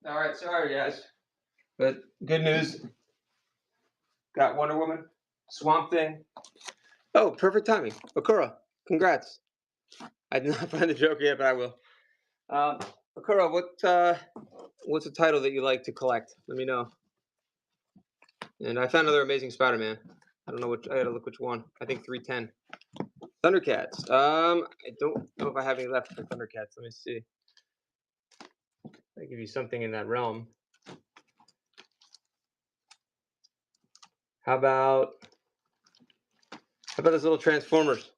All right, sorry guys, but good news. Got Wonder Woman, Swamp Thing. Oh, perfect timing. Okura, congrats. I did not find the joke yet, but I will. Okura, what's a title that you like to collect? Let me know. And I found another Amazing Spider-Man. I don't know which. I gotta look which one. I think 310. Thundercats. I don't know if I have any left for Thundercats. Let me see. I give you something in that realm. How about those little Transformers?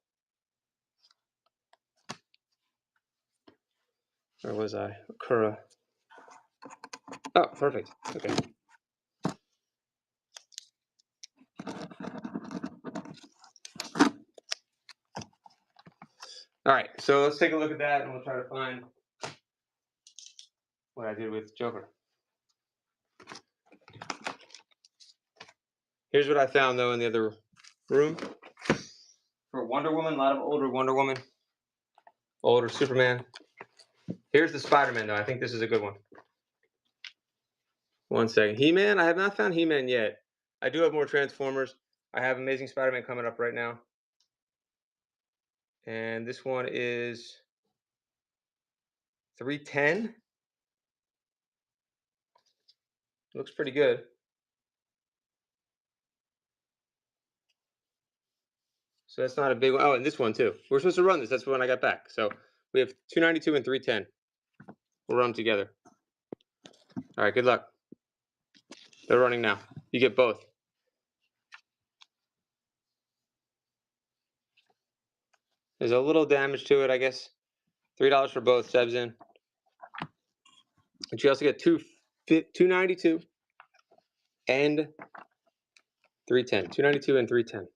Where was I? Okura. Oh, perfect. Okay. All right, so let's take a look at that, and we'll try to find what I did with Joker. Here's what I found though in the other room for Wonder Woman. A lot of older Wonder Woman, older Superman. Here's the Spider-Man though. I think this is a good one. One second. He-Man. I have not found He-Man yet. I do have more Transformers. I have Amazing Spider-Man coming up right now, and this one is 310. Looks pretty good. So that's not a big one. Oh, and this one too. We're supposed to run this. That's the one I got back. So we have 292 and 310. We'll run them together. All right, good luck. They're running now. You get both. There's a little damage to it, I guess. $3 for both. Seb's in. But you also get 292 and 310. 292 and 310.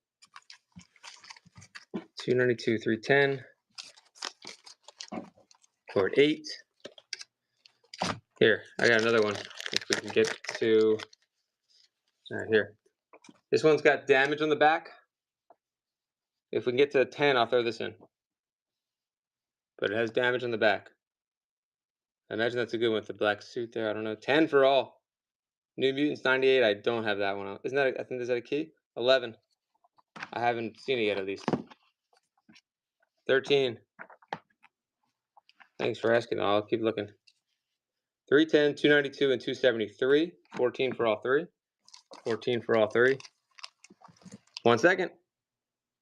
292, 310. Cord 8. Here, I got another one. If we can get to right here. This one's got damage on the back. If we can get to 10, I'll throw this in. But it has damage on the back. I imagine that's a good one with the black suit there. I don't know. 10 for all. New Mutants 98. I don't have that one. Isn't that? I think is that a key? 11. I haven't seen it yet. At least. 13. Thanks for asking. I'll keep looking. 310, 292, and 273. 14 for all three. 14 for all three. 1 second.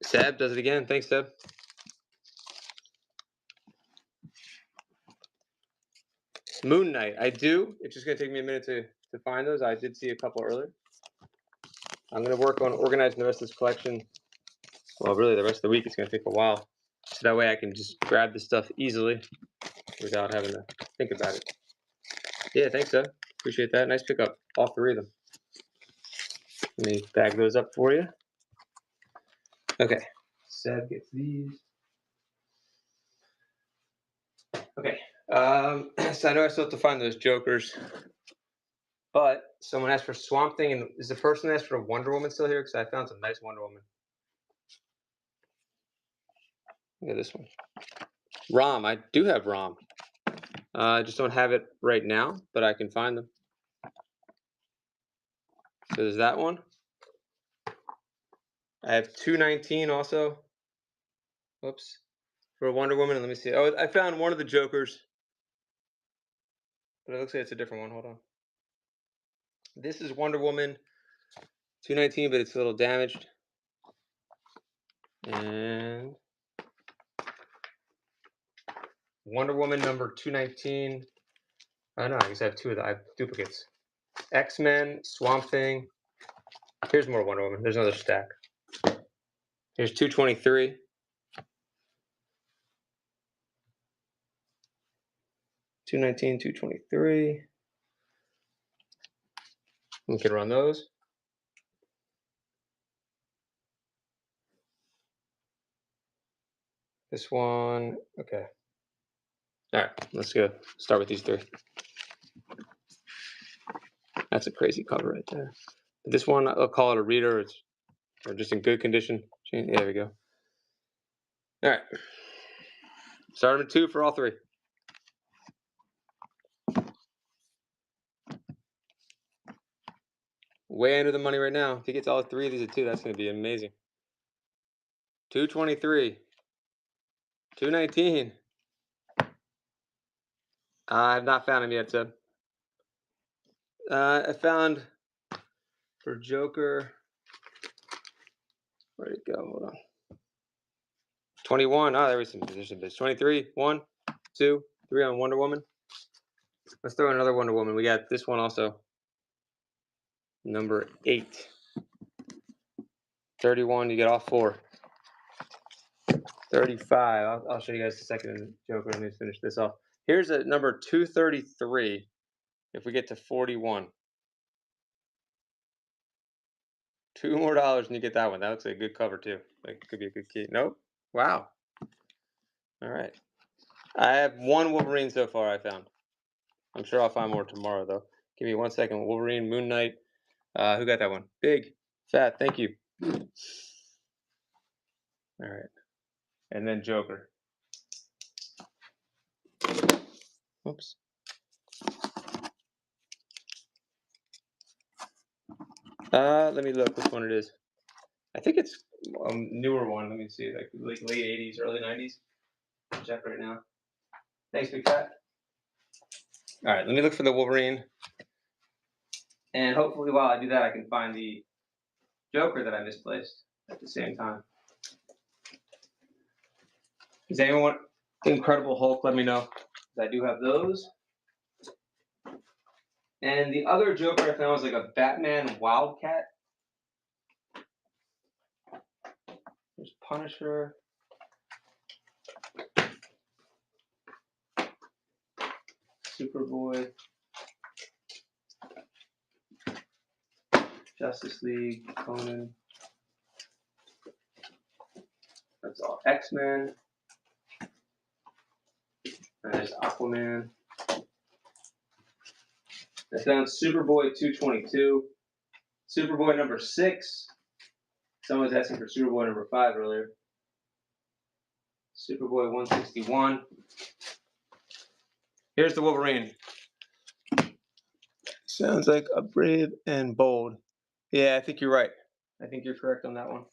Seb does it again. Thanks, Seb. Moon Knight. I do. It's just going to take me a minute to find those. I did see a couple earlier. I'm going to work on organizing the rest of this collection. Well, really, the rest of the week it's going to take a while. So that way I can just grab this stuff easily without having to think about it. Yeah, thanks, Seb. Appreciate that. Nice pickup. All three of them. Let me bag those up for you. Okay. Seb gets these. Okay. So I know I still have to find those Jokers. But someone asked for Swamp Thing, and is the person that asked for Wonder Woman still here? Because I found some nice Wonder Woman. Look at this one. Rom. I do have Rom. I just don't have it right now, but I can find them. So there's that one. I have 219 also. Whoops. For Wonder Woman. And let me see. Oh, I found one of the Jokers. But it looks like it's a different one. Hold on. This is Wonder Woman 219, but it's a little damaged. And Wonder Woman number 219. I don't know. I guess I have two of them. I have duplicates. X-Men, Swamp Thing. Here's more Wonder Woman. There's another stack. Here's 223. $219, $223. We can run those. This one, okay. All right, let's go. Start with these three. That's a crazy cover right there. This one, I'll call it a reader. It's or just in good condition. Yeah, there we go. All right. Start with 2 for all three. Way under the money right now. If he gets all 3 of these at 2, that's going to be amazing. 223. 219. I have not found him yet, Seb. I found for Joker. Where'd it go? Hold on. 21. Oh, there was some position bits. 23. 1, 2, 3 on Wonder Woman. Let's throw another Wonder Woman. We got this one also. Number 8. 31. You get all 4. 35. I'll show you guys a second Joker. Let me finish this off. Here's a number 233. If we get to 41. 2 more dollars and you get that one. That looks like a good cover too. Like it could be a good key. Nope. Wow. All right. I have 1 Wolverine so far I found. I'm sure I'll find more tomorrow though. Give me 1 second. Wolverine, Moon Knight. Who got that one? Big, fat. Thank you. All right. And then Joker. Oops. Let me look which one it is. I think it's a newer one. Let me see, like late 80s, early 90s. I'll check right now. Thanks, Big Fat. All right, let me look for the Wolverine. And hopefully while I do that, I can find the Joker that I misplaced at the same time. Does anyone want Incredible Hulk? Let me know. I do have those. And the other Joker I found was like a Batman Wildcat. There's Punisher. Superboy. Justice League. Conan. That's all. X-Men. And there's Aquaman. I found Superboy 222. Superboy number 6. Someone was asking for Superboy number 5 earlier. Superboy 161. Here's the Wolverine. Sounds like a brave and bold. Yeah, I think you're right. I think you're correct on that one.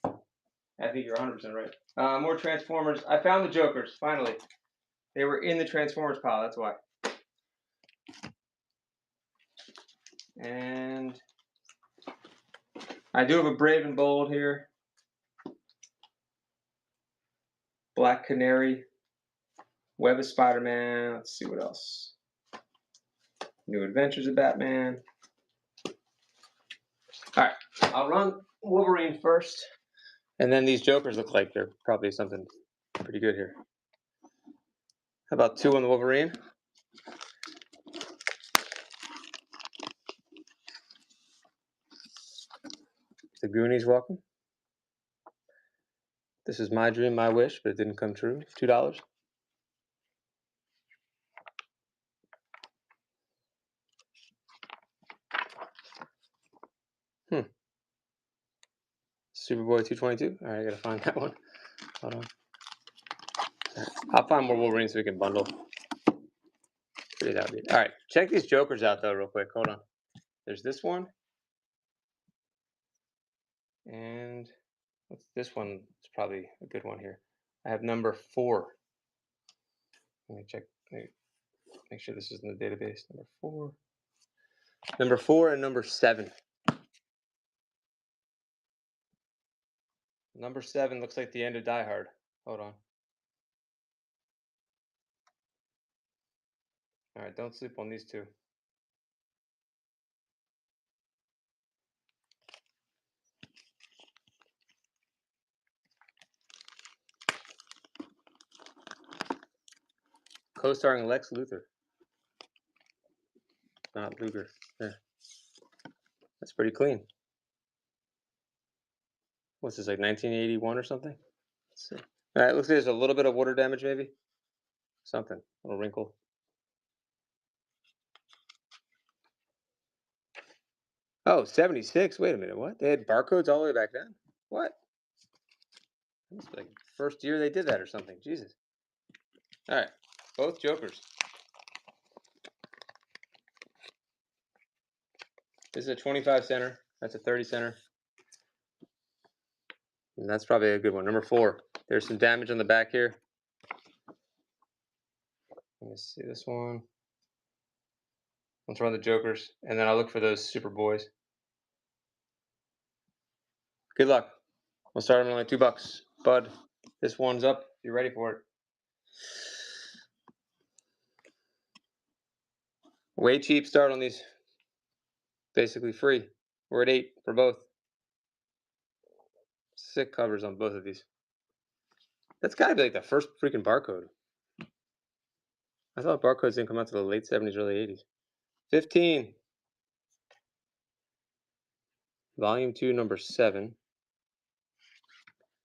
I think you're 100% right. More Transformers. I found the Jokers, finally. They were in the Transformers pile, that's why. And I do have a Brave and Bold here. Black Canary. Web of Spider-Man. Let's see what else. New Adventures of Batman. Alright, I'll run Wolverine first. And then these Jokers look like they're probably something pretty good here. How about 2 on the Wolverine? The Goonies welcome. This is my dream, my wish, but it didn't come true. $2. Superboy 222. All right, I gotta find that one. Hold on. I'll find more Wolverine so we can bundle. All right, check these Jokers out though, real quick. Hold on. There's this one, and what's this one? It's probably a good one here. I have number 4. Let me check. Make sure this is in the database. Number 4. Number 4 and number 7. Number 7 looks like the end of Die Hard. Hold on. All right, don't sleep on these 2. Co-starring Lex Luthor. Not Luger. Yeah. That's pretty clean. What's this, like 1981 or something? Let's see. All right, looks like there's a little bit of water damage, maybe. Something, a little wrinkle. Oh, 76. Wait a minute. What? They had barcodes all the way back then? What? It's like first year they did that or something. Jesus. All right, both Jokers. This is a 25 center. That's a 30 center. And that's probably a good one. Number 4. There's some damage on the back here. Let me see this one. I'll throw in the jokers, and then I'll look for those super boys. Good luck. We'll start them only $2. Bud, this one's up. You ready for it? Way cheap start on these. Basically free. We're at 8 for both. Sick covers on both of these. That's gotta be like the first freaking barcode. I thought barcodes didn't come out to the late 70s, early 80s. 15. Volume 2, number 7.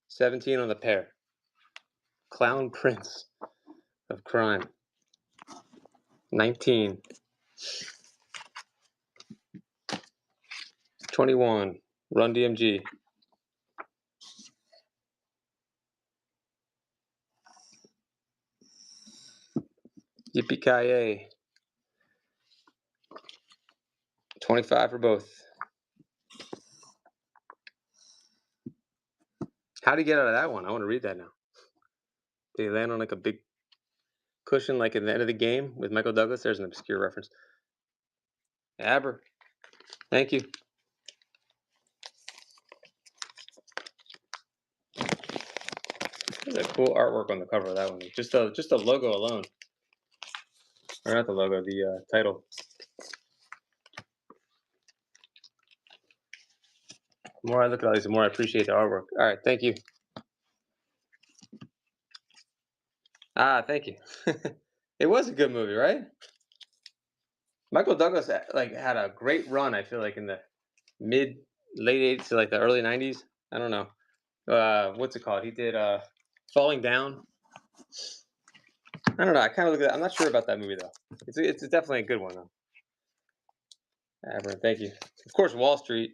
17 on the pair. Clown Prince of Crime. 19. 21. Run DMG. Yippee-ki-yay. 25 for both. How'd he get out of that one? I want to read that now. Did he land on like a big cushion like at the end of the game with Michael Douglas? There's an obscure reference. Aber. Thank you. There's a cool artwork on the cover of that one. Just the logo alone. Or not the logo, the title. The more I look at all these, the more I appreciate the artwork. All right, thank you. Thank you. It was a good movie, right? Michael Douglas like had a great run. I feel like in the late 80s to like the early 90s. I don't know. What's it called? He did Falling Down. I don't know. I kind of look at that. I'm not sure about that movie though. It's definitely a good one though. Aberrant, thank you. Of course, Wall Street.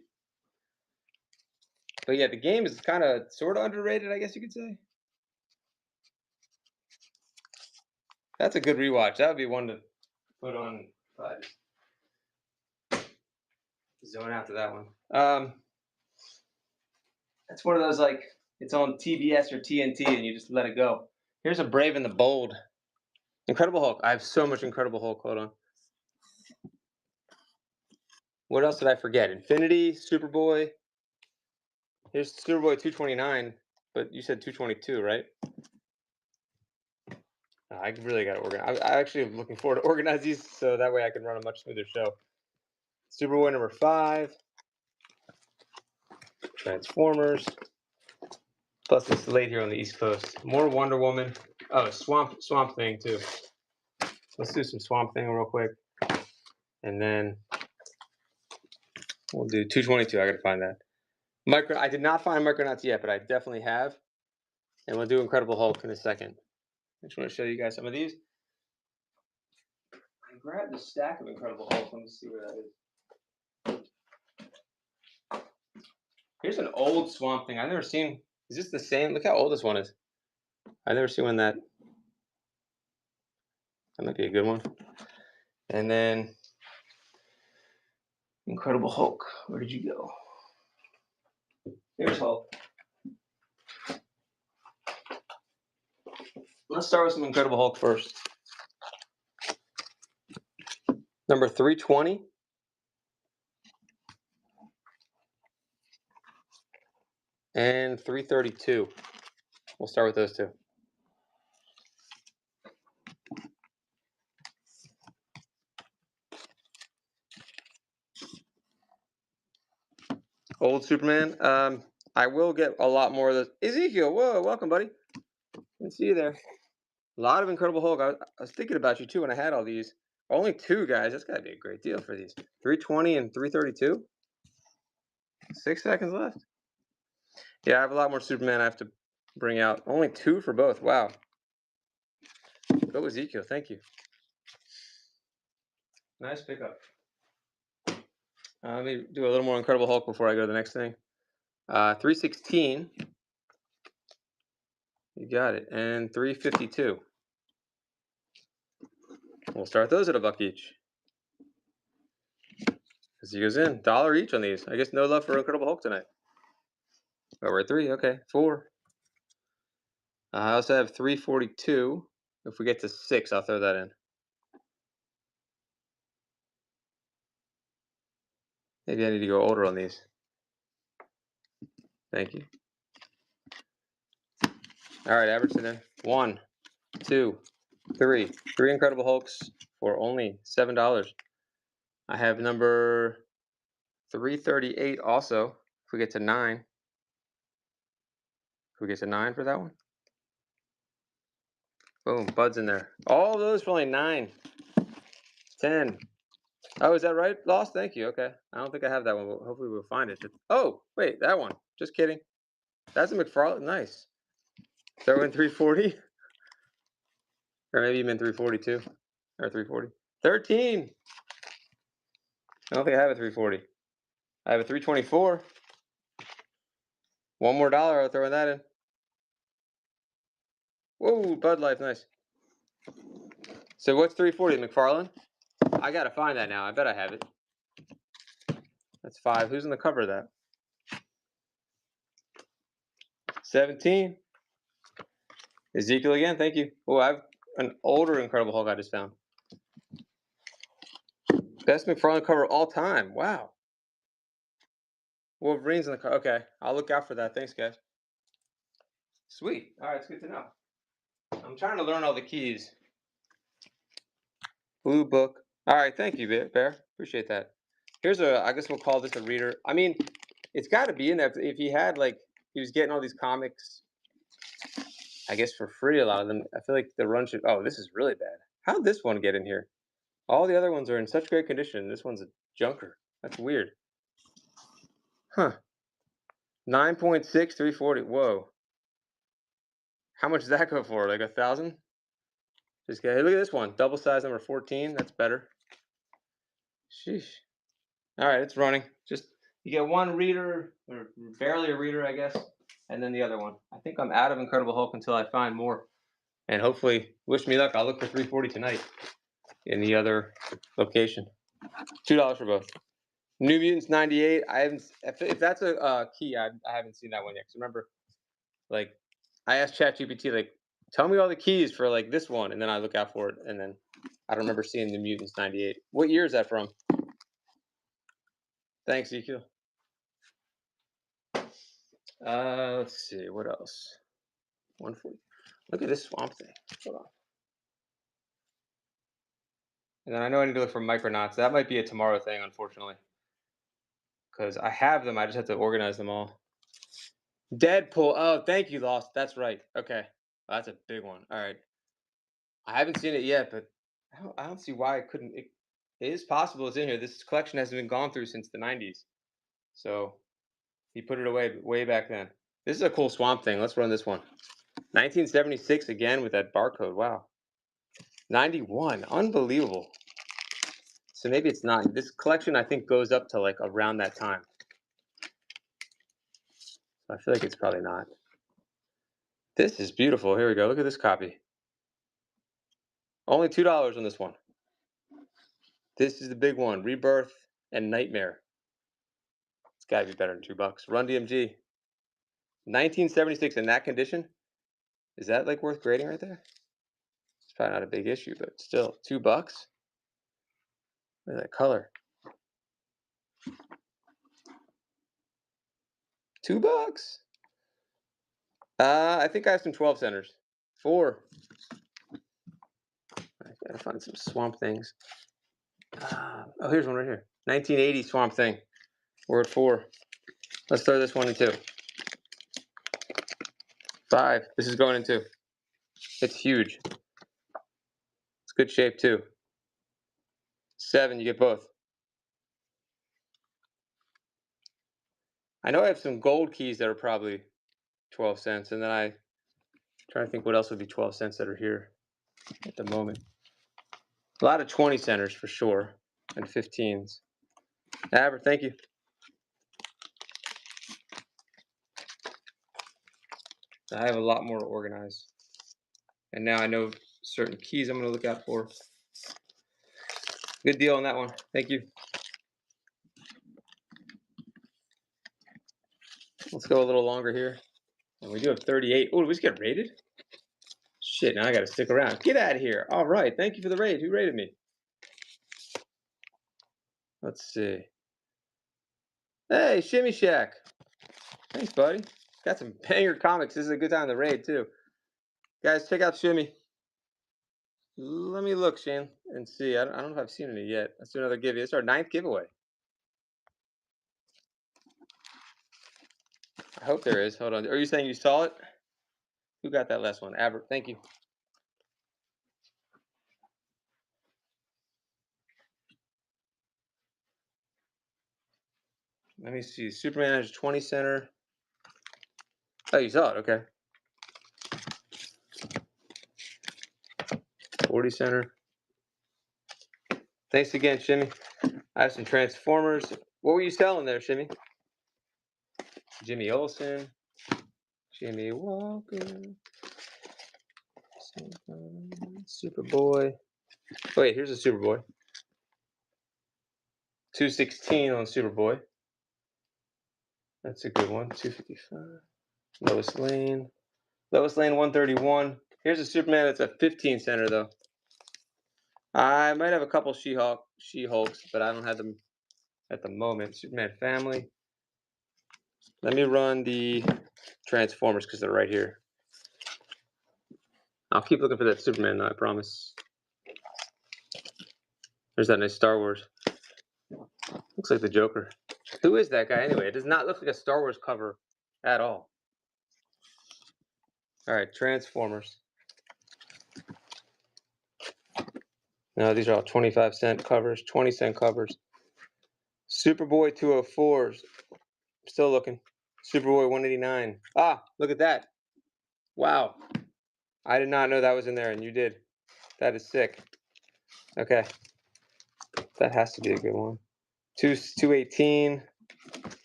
But yeah, the game is kind of sort of underrated, I guess you could say. That's a good rewatch. That would be one to put on. Zone after that one. That's one of those like it's on TBS or TNT and you just let it go. Here's a Brave and the Bold. Incredible Hulk. I have so much Incredible Hulk. Hold on. What else did I forget? Infinity, Superboy. Here's Superboy 229, but you said 222, right? I really got to organize. I actually am looking forward to organize these so that way I can run a much smoother show. Superboy number 5. Transformers. Plus it's late here on the East Coast. More Wonder Woman. Oh, Swamp Thing too. Let's do some Swamp Thing real quick. And then we'll do 222. I gotta find that. I did not find Micronauts yet, but I definitely have. And we'll do Incredible Hulk in a second. I just want to show you guys some of these. I grabbed a stack of Incredible Hulk. Let me see where that is. Here's an old Swamp Thing. I've never seen. Is this the same? Look how old this one is. I've never seen one that. That might be a good one. And then Incredible Hulk. Where did you go? Here's Hulk. Let's start with some Incredible Hulk first. Number 320. And 332. We'll start with those two. Old Superman. I will get a lot more of those. Ezekiel, whoa, welcome, buddy. Didn't see you there. A lot of Incredible Hulk. I was thinking about you too when I had all these. Only 2 guys. That's got to be a great deal for these. 320 and 332. 6 seconds left. Yeah, I have a lot more Superman I have to bring out. Only 2 for both. Wow. Go Ezekiel. Thank you. Nice pickup. Let me do a little more Incredible Hulk before I go to the next thing. 316. You got it. And 352. We'll start those at $1 each. As he goes in, dollar each on these. I guess no love for Incredible Hulk tonight. Oh, we're at 3. Okay, 4. I also have 342. If we get to 6, I'll throw that in. Maybe I need to go older on these. Thank you. All right, Everton in. 1, 2, 3. 3 Incredible Hulks for only $7. I have number 338 also. If we get to 9. If we get to 9 for that one. Boom, Bud's in there. All those for only 9. 10. Oh, is that right? Lost? Thank you. Okay. I don't think I have that one. Hopefully we'll find it. Oh, wait, that one. Just kidding. That's a McFarlane. Nice. Throw in 340. Or maybe even 342. Or 340. 13. I don't think I have a 340. I have a 324. One more dollar. I'll throw that in. Whoa, Bud Light. Nice. So what's 340? McFarlane? I got to find that now. I bet I have it. That's 5. Who's on the cover of that? 17. Ezekiel again. Thank you. Oh, I have an older Incredible Hulk I just found. Best McFarlane cover of all time. Wow. Wolverine's on the cover. Okay. I'll look out for that. Thanks, guys. Sweet. All right. It's good to know. I'm trying to learn all the keys. Blue book. All right. Thank you, Bear. Appreciate that. Here's I guess we'll call this a reader. I mean, it's got to be in there. If he had, like, he was getting all these comics, I guess, for free, a lot of them. I feel like the run should. Oh, this is really bad. How'd this one get in here? All the other ones are in such great condition. This one's a junker. That's weird. Huh. 9.6, 340. Whoa. How much does that go for? Like 1,000? Just kidding. Hey, look at this one. Double size number 14. That's better. Sheesh. All right, it's running. Just you get one reader, or barely a reader, I guess, and then the other one. I think I'm out of Incredible Hulk until I find more. And hopefully, wish me luck. I'll look for 340 tonight in the other location. $2 for both. New Mutants 98. I haven't. If that's a key, I haven't seen that one yet. Cause remember, like, I asked ChatGPT, like, tell me all the keys for like this one, and then I look out for it, and then I don't remember seeing the Mutants 98. What year is that from? Thanks, Ezekiel. Let's see. What else? 140. Look at this Swamp Thing. Hold on. And then I know I need to look for Micronauts. That might be a tomorrow thing, unfortunately. Because I have them. I just have to organize them all. Deadpool. Oh, thank you, Lost. That's right. Okay. That's a big one. All right. I haven't seen it yet, but I don't see why it couldn't. It is possible it's in here. This collection hasn't been gone through since the 90s. So he put it away way back then. This is a cool Swamp Thing. Let's run this one. 1976 again with that barcode. Wow. 91. Unbelievable. So maybe it's not. This collection, I think, goes up to like around that time. I feel like it's probably not. This is beautiful. Here we go. Look at this copy. Only $2 on this one. This is the big one. Rebirth and Nightmare. It's got to be better than $2. Run DMG. 1976 in that condition. Is that like worth grading right there? It's probably not a big issue, but still, $2. Look at that color. $2. I think I have some 12 centers. 4. I gotta find some Swamp Things. Oh, here's one right here. 1980 Swamp Thing. We're at 4. Let's throw this one in 2. 5. This is going in 2. It's huge. It's good shape too. 7. You get both. I know I have some gold keys that are probably 12 cents, and then I try to think what else would be 12 cents that are here at the moment. A lot of 20 centers for sure, and 15s. Aber, thank you. I have a lot more to organize. And now I know certain keys I'm going to look out for. Good deal on that one. Thank you. Let's go a little longer here. And we do have 38. Oh, did we just get raided? Shit, now I gotta stick around. Get out of here. All right, thank you for the raid. Who raided me? Let's see. Hey, Shimmy Shack. Thanks, buddy. Got some banger comics. This is a good time to raid, too. Guys, check out Shimmy. Let me look, Shane, and see. I don't know if I've seen any yet. Let's do another giveaway. It's our 9th giveaway. I hope there is. Hold on. Are you saying you saw it? Who got that last one? Aber. Thank you. Let me see. Superman has 20 center. Oh, you saw it. Okay. 40 center. Thanks again, Shimmy. I have some Transformers. What were you selling there, Shimmy? Jimmy Olsen. Jimmy Walker. Superboy. Wait, here's a Superboy. 216 on Superboy. That's a good one. 255. Lois Lane. Lois Lane 131. Here's a Superman that's a 15 center though. I might have a couple She-Hulks, but I don't have them at the moment. Superman Family. Let me run the Transformers because they're right here. I'll keep looking for that Superman though, I promise. There's that nice Star Wars. Looks like the Joker. Who is that guy anyway? It does not look like a Star Wars cover at all. All right, Transformers. No, these are all 25-cent covers, 20-cent covers. Superboy 204s. Still looking. Superboy 189. Ah, look at that. Wow. I did not know that was in there, and you did. That is sick. Okay. That has to be a good one. 218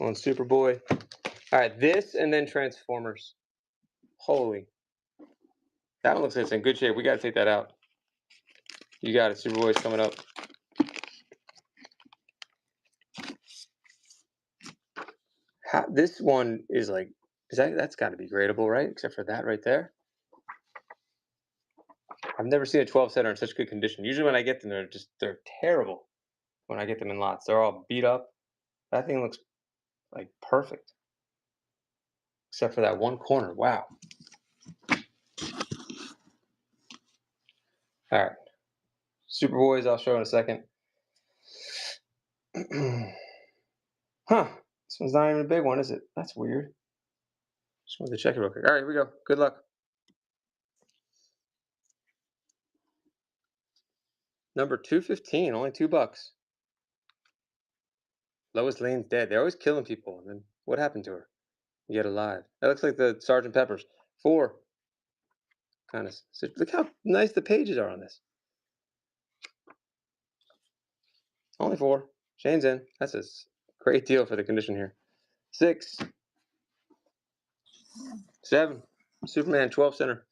on Superboy. All right, this and then Transformers. Holy. That one looks like it's in good shape. We got to take that out. You got it. Superboy's coming up. This one is like, that's got to be gradable, right? Except for that right there. I've never seen a 12 center in such good condition. Usually when I get them, they're terrible. When I get them in lots, they're all beat up. That thing looks like perfect. Except for that one corner. Wow. All right. Superboys, I'll show in a second. Huh. This one's not even a big one, is it? That's weird. Just wanted to check it real quick. All right, here we go. Good luck. Number 215, only $2. Lois Lane's dead. They're always killing people. And then what happened to her? Yet alive. That looks like the Sergeant Pepper's. 4. Kind of. Look how nice the pages are on this. Only 4. Shane's in. That's a great deal for the condition here. 6. 7. Superman 12 center.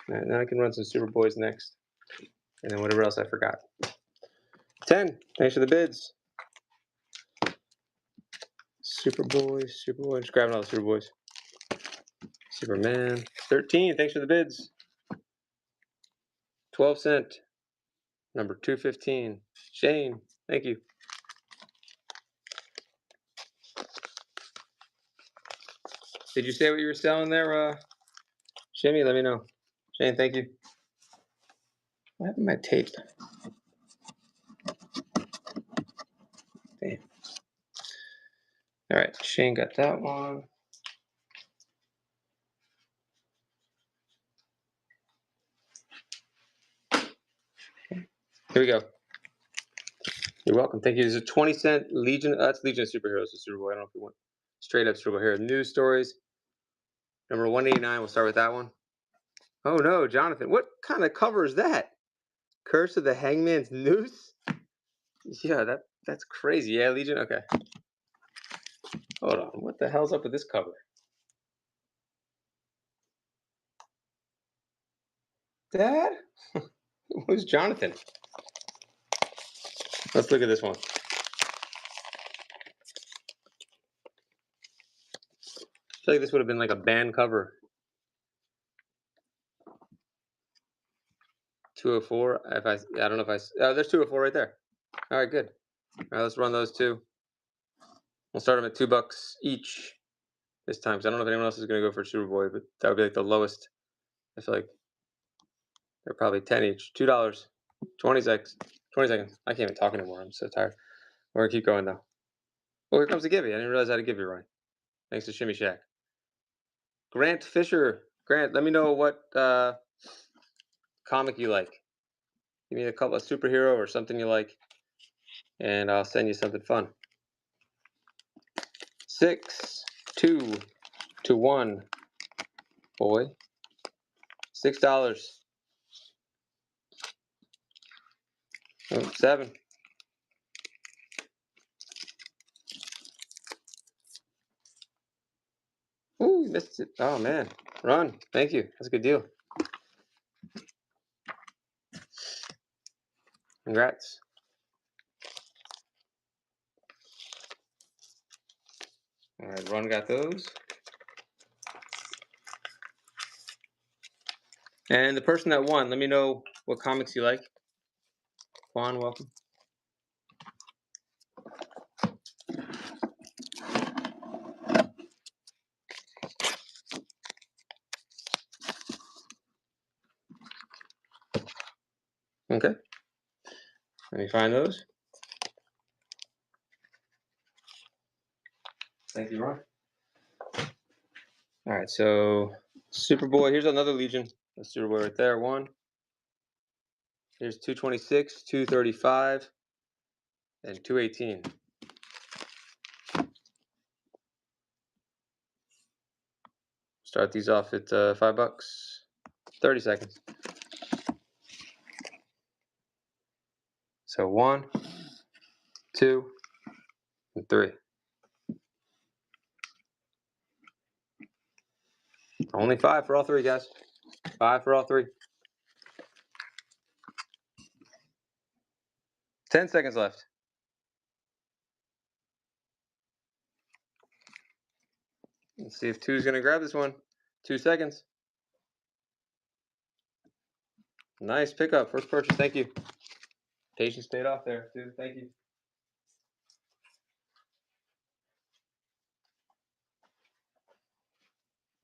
Right, now I can run some Superboys next. And then whatever else I forgot. 10. Thanks for the bids. Superboy. Just grabbing all the Superboys. Superman. 13. Thanks for the bids. 12 cent. Number 215. Shane. Thank you. Did you say what you were selling there, Shimmy? Let me know. Shane, thank you. What happened to my tape? Damn. All right, Shane got that one. Here we go. You're welcome. Thank you. There's a 20-cent Legion. That's Legion of Superheroes. The Superboy. I don't know if you want straight up superhero news stories. Number 189. We'll start with that one. Oh no, Jonathan. What kind of cover is that? Curse of the Hangman's Noose? Yeah, that's crazy. Yeah, Legion. Okay. Hold on. What the hell's up with this cover? Dad? Who's Jonathan? Let's look at this one. feel like this would have been like a band cover. 204. If I don't know if oh, there's 204 right there. All right, good. All right, let's run those two. We'll start them at $2 each this time, because I don't know if anyone else is going to go for Superboy, but that would be like the lowest. I feel like they're probably 10 each. $2. 20 seconds. 20 seconds. I can't even talk anymore. I'm so tired. We're gonna keep going though. Oh, here comes the Gibby. I didn't realize I had a Gibby running. Thanks to Shimmy Shack. Grant Fisher. Grant, let me know what comic you like. Give me a superhero or something you like, and I'll send you something fun. 6, 2 to 1. Boy. $6. Oh, 7. Ooh, missed it. Oh man. Run. Thank you. That's a good deal. Congrats. All right, Run got those. And the person that won, let me know what comics you like. Juan, welcome. Okay. Let me find those. Thank you, Ron. All right, so Superboy. Here's another Legion. That's Superboy right there. 1. Here's 226, 235, and 218. Start these off at $5. 30 seconds. So 1, 2, and 3. Only 5 for all 3, guys. 5 for all 3. 10 seconds left. Let's see if 2 is going to grab this one. 2 seconds. Nice pickup. First purchase. Thank you. Patience paid off there, dude. Thank you.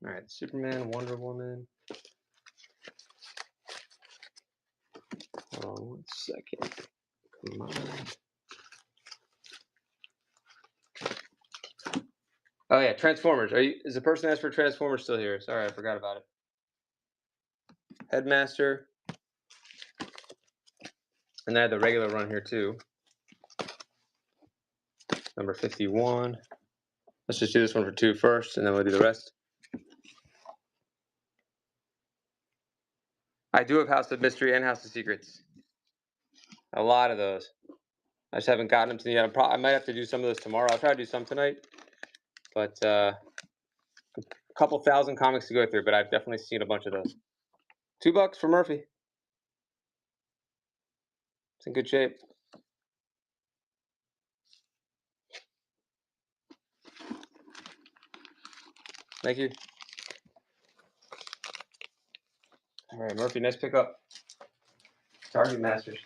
All right, Superman, Wonder Woman. Hold on 1 second. Come on. Oh yeah, Transformers. Is the person that's for Transformers still here? Sorry, I forgot about it. Headmaster. And I had the regular run here too. Number 51. Let's just do this one for 2 first, and then we'll do the rest. I do have House of Mystery and House of Secrets. A lot of those. I just haven't gotten them to the end. I might have to do some of those tomorrow. I'll try to do some tonight. But a couple thousand comics to go through, but I've definitely seen a bunch of those. $2 for Murphy. It's in good shape. Thank you. All right, Murphy, nice pickup. Target Masters.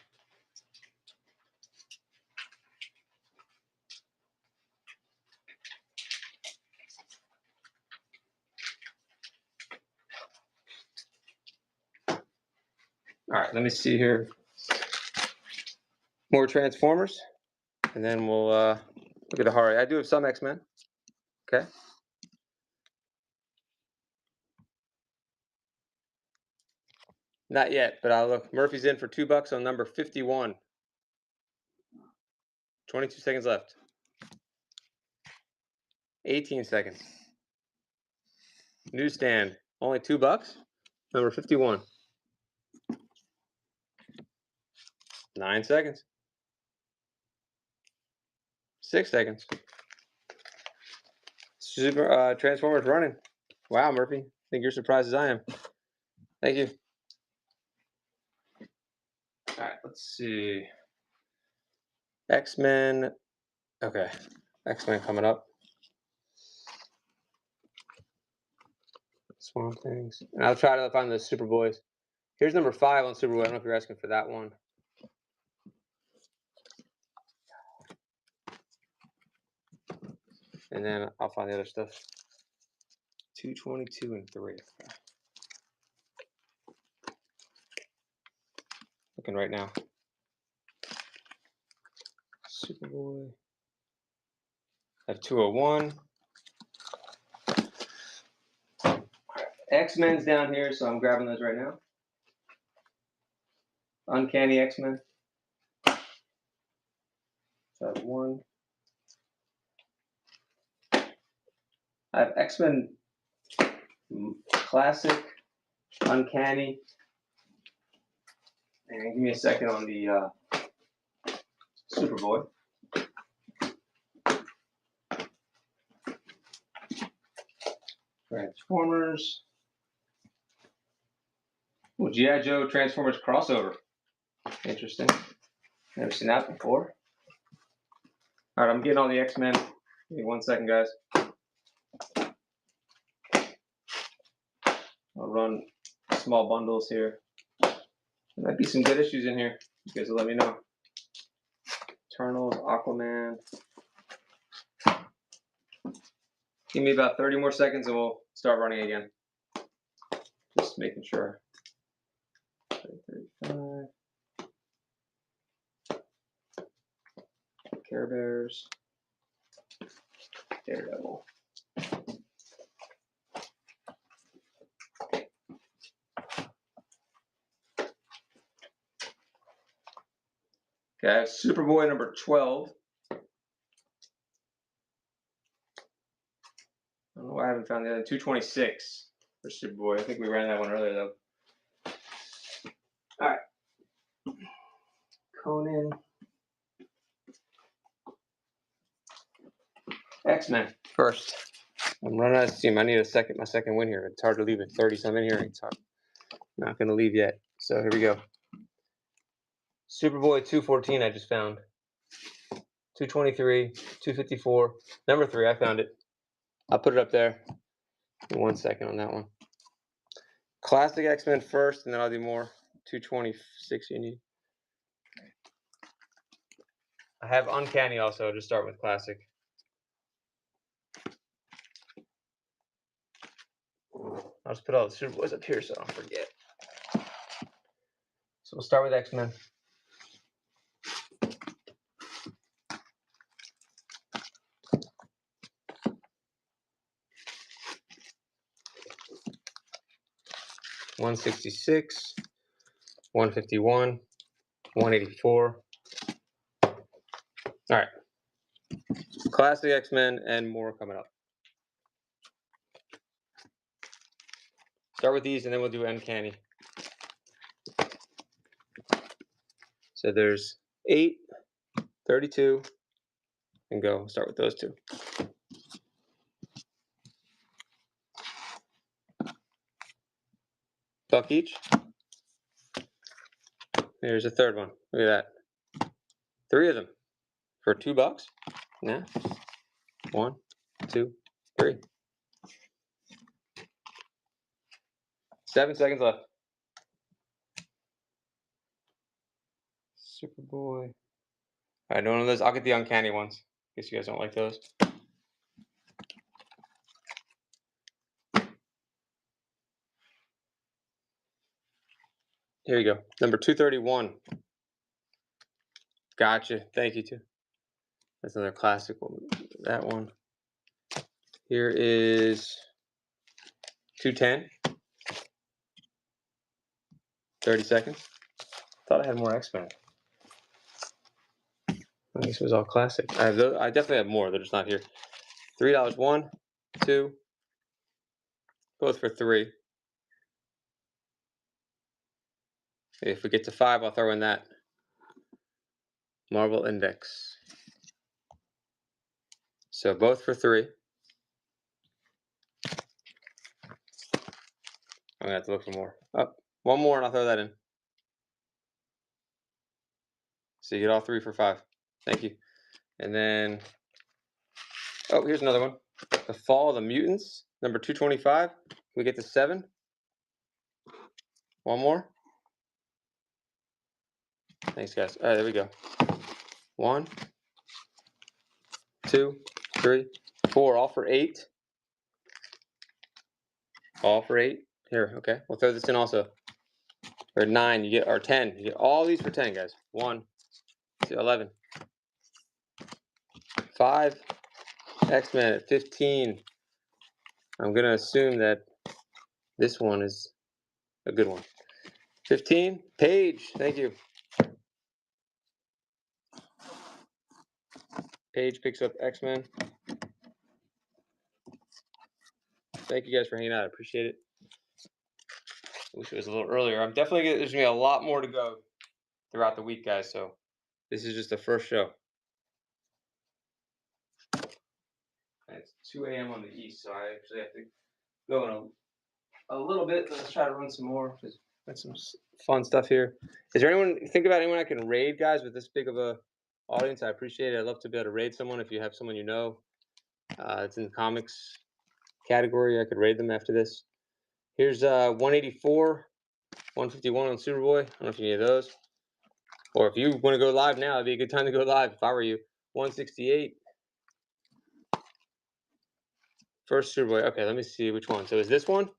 All right, let me see here. More Transformers, and then we'll look at the horror. I do have some X-Men. Okay. Not yet, but I'll look. Murphy's in for $2 on number 51. 22 seconds left. 18 seconds. Newsstand. Only $2. Number 51. 9 seconds. 6 seconds. Super Transformers running. Wow, Murphy. I think you're surprised as I am. Thank you. All right, let's see. X-Men. Okay. X-Men coming up. Swamp Things. And I'll try to find the Superboys. Here's number 5 on Superboy. I don't know if you're asking for that one. And then I'll find the other stuff. 222 and 3. Looking right now. Superboy. I have 201. X-Men's down here, so I'm grabbing those right now. Uncanny X-Men. So I have 1. I have X-Men Classic, Uncanny. And give me a second on the Superboy. Transformers. Oh, G.I. Joe Transformers crossover. Interesting. Never seen that before. All right, I'm getting all the X-Men. Give me 1 second, guys. I'll run small bundles here. There might be some good issues in here. You guys will let me know. Eternals, Aquaman. Give me about 30 more seconds and we'll start running again. Just making sure. 35. Care Bears. Daredevil. Okay, I have Superboy number 12. I don't know why I haven't found the other 226 for Superboy. I think we ran that one earlier though. All right. Conan. X-Men first. I'm running out of steam. I need my second win here. It's hard to leave at 30-some in here. It's hard. Not going to leave yet. So here we go. Superboy 214 I just found. 223, 254. Number 3, I found it. I'll put it up there. In 1 second on that one. Classic X-Men first, and then I'll do more. 226 you need. I have Uncanny also, to start with Classic. I'll just put all the Superboys up here so I don't forget. So we'll start with X-Men. $166, $151, $184. All right. Classic X-Men and more coming up. Start with these and then we'll do Uncanny. So there's 8, 32, and go. Start with those 2. $1 each. Here's a third one. Look at that. 3 of them for $2. Nah. 1, 2, 3. 7 seconds left. Superboy. All right, none of those. I'll get the Uncanny ones. In case you guys don't like those. Here you go. Number 231. Gotcha. Thank you, too. That's another classic one. That one. Here is 210. 30 seconds. Thought I had more X-Men. I guess it was all classic. I definitely have more. They're just not here. $3. 1, 2. Both for 3. If we get to 5, I'll throw in that Marvel Index. So both for 3. I'm gonna have to look for more. Oh, one more and I'll throw that in. So you get all 3 for 5. Thank you. And then, oh, here's another one. The Fall of the Mutants, number 225. We get to 7. One more. Thanks, guys. All right, there we go. 1, 2, 3, 4. All for 8. All for 8. Here, okay. We'll throw this in also. Or 9, you get, or 10. You get all these for 10, guys. 1, 2, 11. 5. X-Men at 15. I'm going to assume that this one is a good one. 15. Page. Thank you. Page picks up X-Men. Thank you guys for hanging out. I appreciate it. Wish it was a little earlier. I'm definitely there's gonna be a lot more to go throughout the week, guys. So this is just the first show. And it's 2 a.m. on the east, so I actually have to go in a little bit. Let's try to run some more. Got some fun stuff here. Is there anyone? Think about anyone I can raid, guys, with this big of a audience. I appreciate it. I'd love to be able to raid someone. If you have someone you know, it's in the comics category. I could raid them after this. Here's 184, 151 on Superboy. I don't know if you need those. Or if you want to go live now, it'd be a good time to go live if I were you. 168. First Superboy. Okay, let me see which one. So is this one?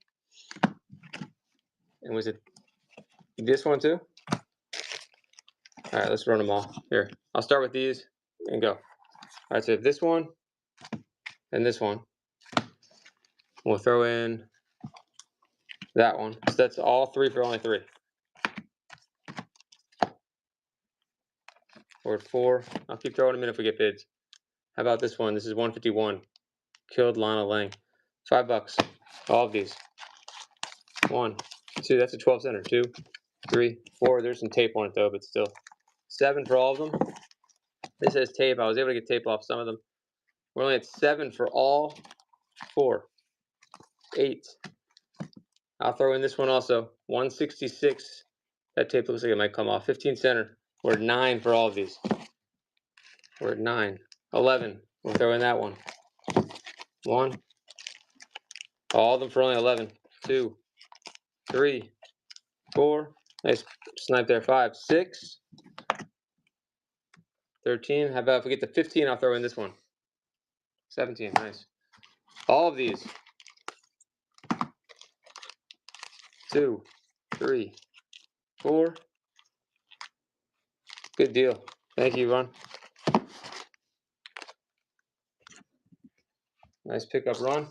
And was it this one too? All right, let's run them all. Here, I'll start with these and go. All right, so this one and this one. We'll throw in that one. So that's all 3 for only 3. We're at 4. I'll keep throwing them in if we get bids. How about this one? This is 151. Killed Lana Lang. $5. All of these. 1, 2. That's a 12 center. 2, 3, 4. There's some tape on it though, but still. 7 for all of them. This says tape. I was able to get tape off some of them. We're only at 7 for all 4. 8. I'll throw in this one also. 166. That tape looks like it might come off. 15 center. We're at 9 for all of these. We're at 9. 11. We'll throw in that one. 1. All of them for only 11. 2, 3, 4. Nice snipe there. 5, 6. 13. How about if we get to 15, I'll throw in this one. 17. Nice. All of these. 2, 3, 4. Good deal. Thank you, Ron. Nice pickup, Ron.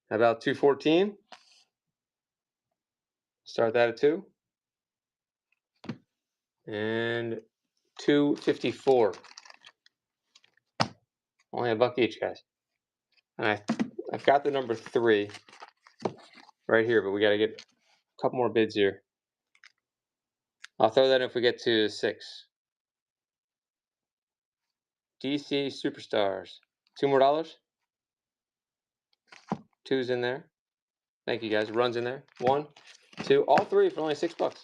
How about 214? Start that at 2. And 254. Only $1 each, guys. And I've got the number 3 right here, but we got to get a couple more bids here. I'll throw that in if we get to 6. DC Superstars. $2 more? 2's in there. Thank you, guys. Runs in there. 1, 2. All 3 for only $6.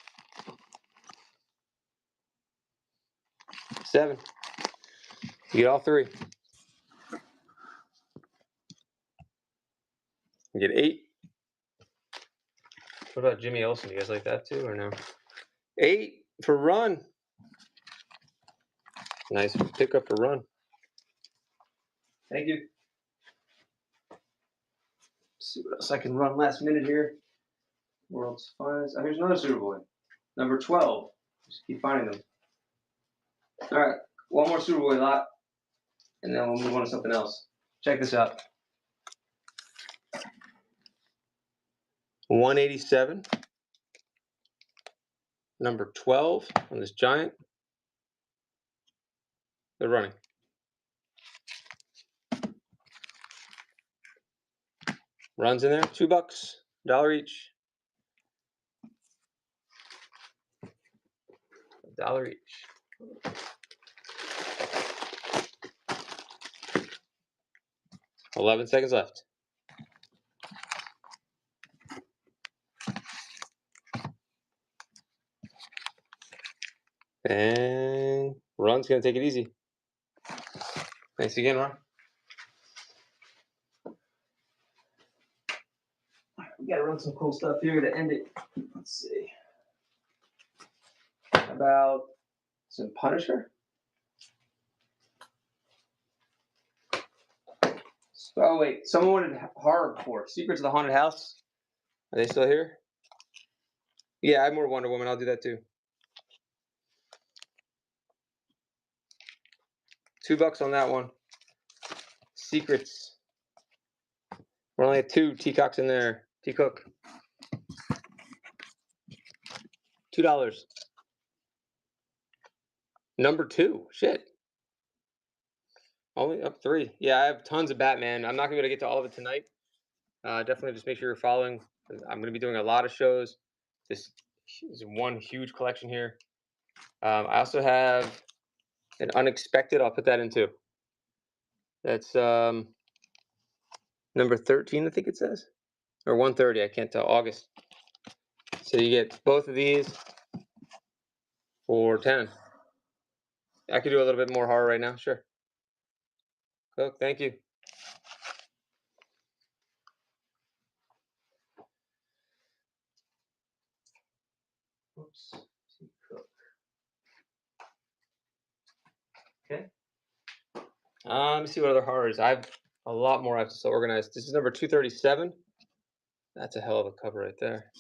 7. You get all 3. You get 8. What about Jimmy Olsen? You guys like that too, or no? 8 for Run. Nice pickup for Run. Thank you. Let's see what else I can run last minute here. World's Finest. Oh, here's another Superboy. Number 12. Just keep finding them. All right, one more Superboy lot, and then we'll move on to something else. Check this out. 187. Number 12 on this giant. They're running. Runs in there. $2. $1 each. $1 each. $11 seconds left. And Run's gonna take it easy. Thanks again, Ron. We gotta run some cool stuff here to end it. Let's see. How about some Punisher? Oh wait, someone wanted horror before. Secrets of the Haunted House. Are they still here? Yeah, I have more Wonder Woman. I'll do that too. $2 on that one. Secrets. We're only at 2 Teacocks in there. Teacock. $2. Number 2. Shit. Only up 3. Yeah, I have tons of Batman. I'm not gonna be able to get to all of it tonight. Definitely just make sure you're following. I'm gonna be doing a lot of shows. This is one huge collection here. I also have an Unexpected. I'll put that in too. That's number 13, I think it says, or 130. I can't tell. August. So you get both of these for 10. I could do a little bit more horror right now. Sure. Cool. Thank you. Oops. Okay. Let me see what other horrors. I have a lot more. I have to still organize. This is number 237. That's a hell of a cover right there.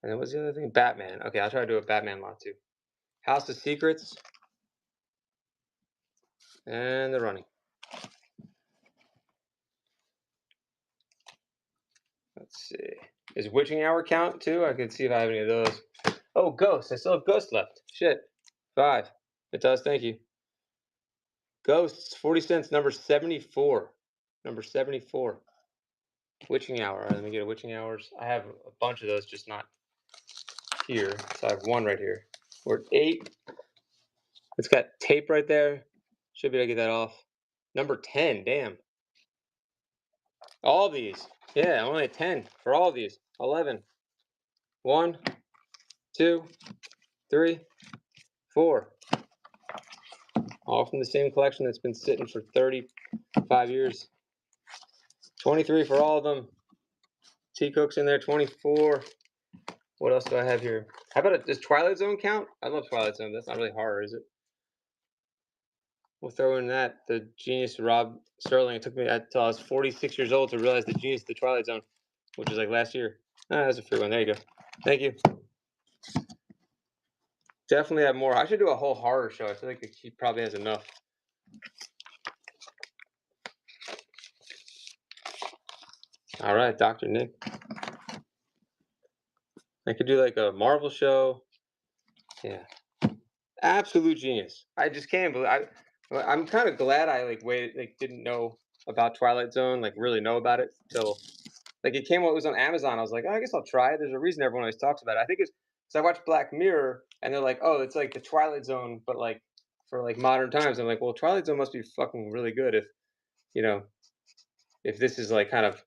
And then what's the other thing? Batman. Okay, I'll try to do a Batman lot too. House of Secrets. And The Running. Let's see. Is Witching Hour count too? I can see if I have any of those. Oh, Ghost. I still have Ghost left. Shit. 5. It does. Thank you. Ghosts. 40 cents. Number 74. Number 74. Witching Hour. All right, let me get a Witching Hours. I have a bunch of those, just not here. So I have one right here. We're at 8. It's got tape right there. Should be able to get that off. Number 10. Damn. All these. Yeah, only at 10 for all of these. 11. 1, 2, 3, 4. All from the same collection that's been sitting for 35 years. 23 for all of them. Teacock's in there. 24. What else do I have here? How about does Twilight Zone count? I love Twilight Zone. That's not really horror, is it? We'll throw in that. The genius Rob Sterling. It took me until I was 46 years old to realize the genius of the Twilight Zone, which was like last year. That's a free one. There you go. Thank you. Definitely have more. I should do a whole horror show. I feel like he probably has enough. All right, Dr. Nick. I could do like a Marvel show. Yeah. Absolute genius. I just can't believe I'm kind of glad I didn't know about Twilight Zone, like really know about it till like it came when it was on Amazon. I was like, oh, I guess I'll try it. There's a reason everyone always talks about it. I think it's because I watched Black Mirror and they're like, oh, it's like the Twilight Zone, but like for like modern times. I'm like, well, Twilight Zone must be fucking really good if you know if this is like kind of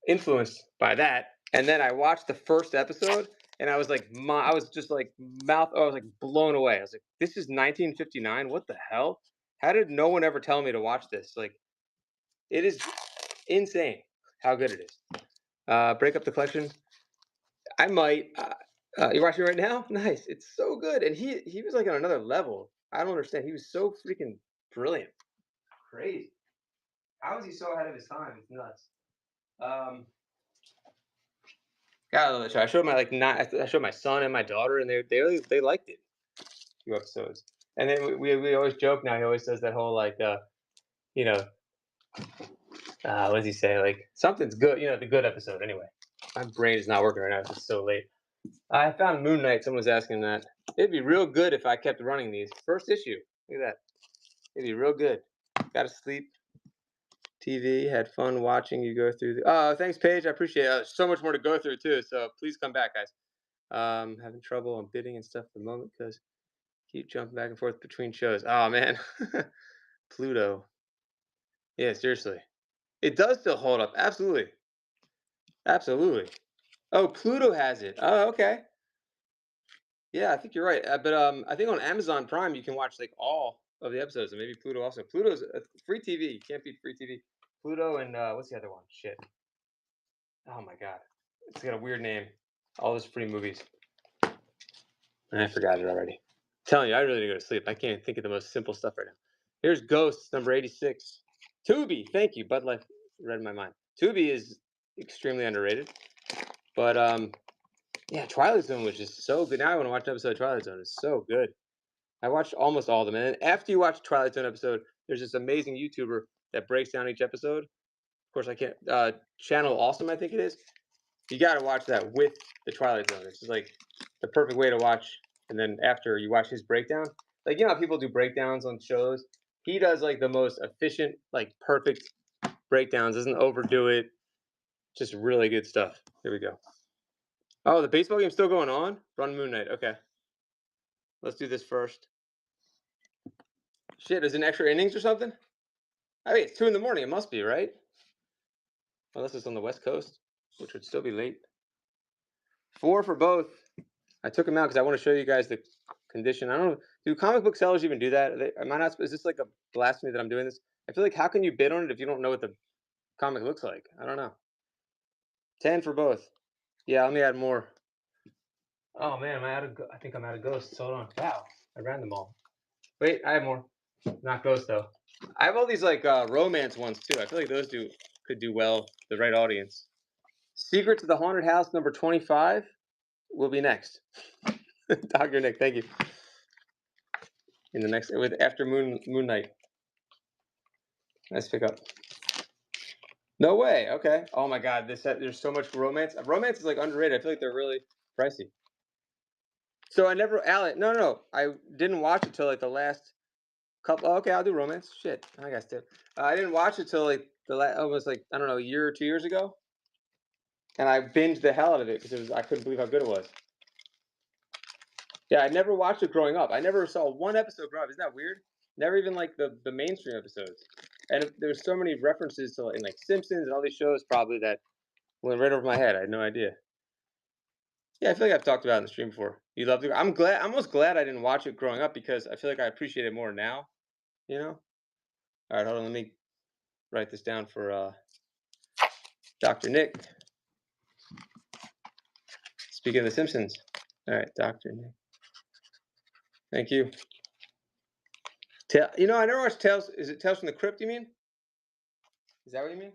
influenced by that. And then I watched the first episode and I was like, I was just like I was like blown away. I was like, this is 1959. What the hell? How did no one ever tell me to watch this? Like, it is insane how good it is. Break up the collection. I might. You're watching it right now? Nice. It's so good. And he was like on another level. I don't understand. He was so freaking brilliant. Crazy. How is he so ahead of his time? It's nuts. God, I love that show. I showed my I showed my son and my daughter, and they liked it. A few episodes, and then we always joke now. He always says that whole like you know what does he say, like something's good, the good episode. Anyway, my brain is not working right now. It's so late. I found Moon Knight. Someone was asking that. It'd be real good if I kept running these. First issue. Look at that. It'd be real good. Got to sleep. TV. Had fun watching you go through. Oh, thanks, Paige. I appreciate it. There's so much more to go through too. So please come back, guys. Having trouble on bidding and stuff at the moment because keep jumping back and forth between shows. Oh man, Pluto. Yeah, seriously, it does still hold up. Absolutely, absolutely. Oh, Pluto has it. Oh, okay. Yeah, I think you're right. But I think on Amazon Prime you can watch like all of the episodes, and maybe Pluto also. Pluto's free TV. You can't beat free TV. Pluto and what's the other one? Shit. Oh my god, it's got a weird name. All those free movies. And I forgot it already. I'm telling you, I really need to go to sleep. I can't even think of the most simple stuff right now. Here's Ghosts, number 86. Tubi, thank you. Bud Light read my mind. Tubi is extremely underrated. But yeah, Twilight Zone was just so good. Now I want to watch an episode of Twilight Zone. It's so good. I watched almost all of them. And then after you watch Twilight Zone episode, there's this amazing YouTuber that breaks down each episode. Of course, I can't. Channel Awesome, I think it is. You got to watch that with the Twilight Zone. It's just like the perfect way to watch. And then after you watch his breakdown, like, you know how people do breakdowns on shows? He does like the most efficient, like perfect breakdowns, doesn't overdo it. Just really good stuff. Here we go. Oh, the baseball game's still going on? Run Moon Knight. Okay. Let's do this first. Shit, is it an extra innings or something? I mean, it's 2 in the morning. It must be, right? Unless it's on the West Coast, which would still be late. 4 for both. I took them out because I want to show you guys the condition. I don't know. Do comic book sellers even do that? Am I not? Is this like a blasphemy that I'm doing this? I feel like, how can you bid on it if you don't know what the comic looks like? I don't know. 10 for both. Yeah, let me add more. Oh man, I think I'm out of ghosts. Hold on. Wow, I ran them all. Wait, I have more. Not ghosts though. I have all these like romance ones too. I feel like those could do well, the right audience. Secret to the Haunted House number 25 will be next. Dr. Nick, thank you. In the next after Moon Knight. Nice pickup. No way. Okay. Oh my god, there's so much romance. Romance is like underrated. I feel like they're really pricey. So I never no. I didn't watch it till like the last couple. Okay, I'll do romance. Shit. I guess too. I didn't watch it till like almost like, I don't know, a year or 2 years ago. And I binged the hell out of it because I couldn't believe how good it was. Yeah, I never watched it growing up. I never saw one episode growing up. Isn't that weird? Never even like the mainstream episodes. And there's so many references to in like Simpsons and all these shows probably that went right over my head. I had no idea. Yeah, I feel like I've talked about it in the stream before. You loved it. I'm almost glad I didn't watch it growing up because I feel like I appreciate it more now. You know? All right, hold on. Let me write this down for Dr. Nick. Speaking of The Simpsons. All right, Dr. Nick. Thank you. I never watched Tales. Is it Tales from the Crypt, you mean? Is that what you mean?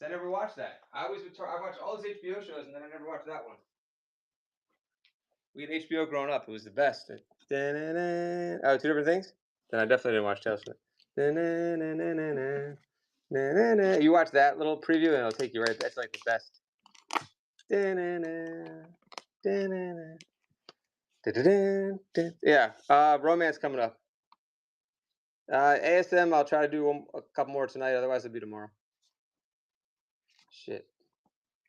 I never watched that. I watched all those HBO shows and then I never watched that one. We had HBO growing up. It was the best. Oh, 2 different things? Then I definitely didn't watch Tales from the You watch that little preview and it'll take you right. That's like the best. Yeah. Romance coming up. ASM, I'll try to do a couple more tonight. Otherwise, it'll be tomorrow. Shit.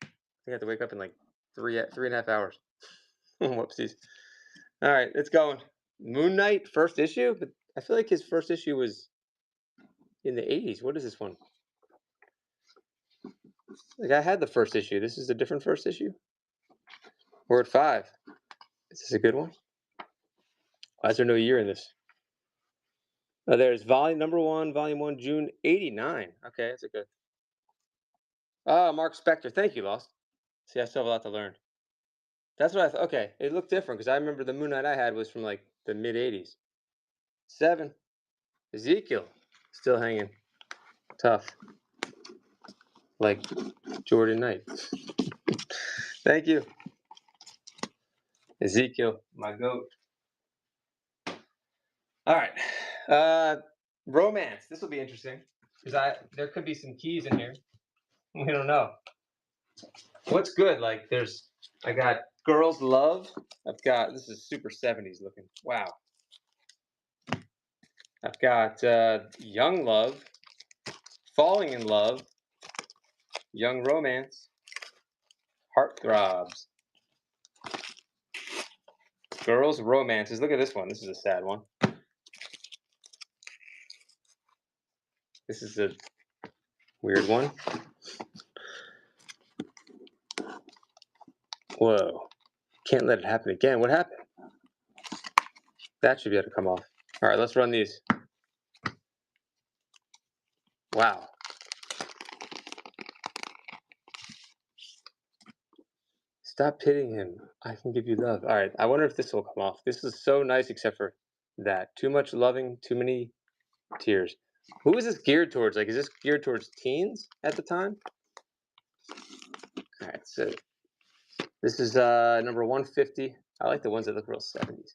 I think I have to wake up in like 3.5 hours. Whoopsies. All right, it's going. Moon Knight first issue, but I feel like his first issue was in the 80s. What is this one? Like, I had the first issue. This is a different first issue. We're at 5. Is this a good one? Why is there no year in this? Oh, there's volume 1, June 89. Okay, that's a good. Oh, Mark Spector. Thank you, Lost. See, I still have a lot to learn. That's what I thought. Okay, it looked different because I remember the Moon Knight I had was from like the mid 80s. 7. Ezekiel. Still hanging. Tough. Like Jordan Knight. Thank you. Ezekiel, my goat. All right. Romance. This will be interesting because there could be some keys in here. We don't know. What's good? Like I got Girls Love. This is super 70s looking. Wow. I've got Young Love, Falling in Love, Young Romance, Heartthrobs, Girls Romances. Look at this one. This is a sad one. This is a weird one. Whoa. Can't let it happen again. What happened? That should be able to come off. All right, let's run these. Wow. Stop pitying him. I can give you love. All right. I wonder if this will come off. This is so nice, except for that. Too much loving, too many tears. Who is this geared towards? Like, is this geared towards teens at the time? All right. So this is number 150. I like the ones that look real 70s.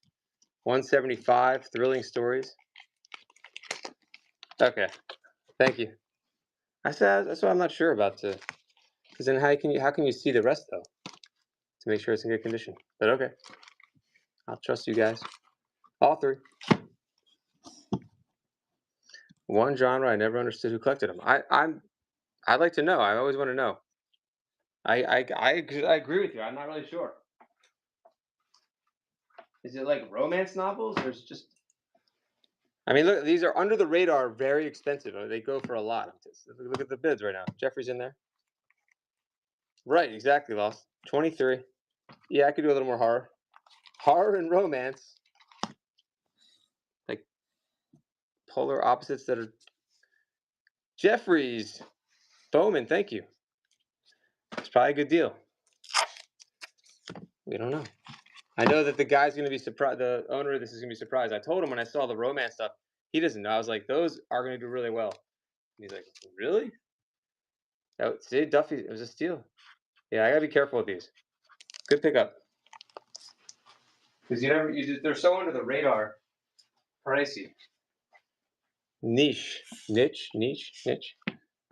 175. Thrilling stories. Okay. Thank you. I said that's what I'm not sure about. Because then how can you see the rest though to make sure it's in good condition? But okay. I'll trust you guys. All three. One genre I never understood who collected them. I'd like to know. I always want to know. I agree with you. I'm not really sure. Is it like romance novels, or is it just? I mean, look, these are under the radar, very expensive. They go for a lot. Look at the bids right now. Jeffrey's in there. Right, exactly. Lost 23. Yeah, I could do a little more horror and romance, like polar opposites that are. Jeffrey's Bowman. Thank you. It's probably a good deal. We don't know. I know that the guy's going to be surprised. The owner of this is going to be surprised. I told him when I saw the romance stuff, he doesn't know. I was like, those are going to do really well. And he's like, really? See, Duffy, it was a steal. Yeah, I got to be careful with these. Good pickup. Because they're so under the radar. Pricey. Niche.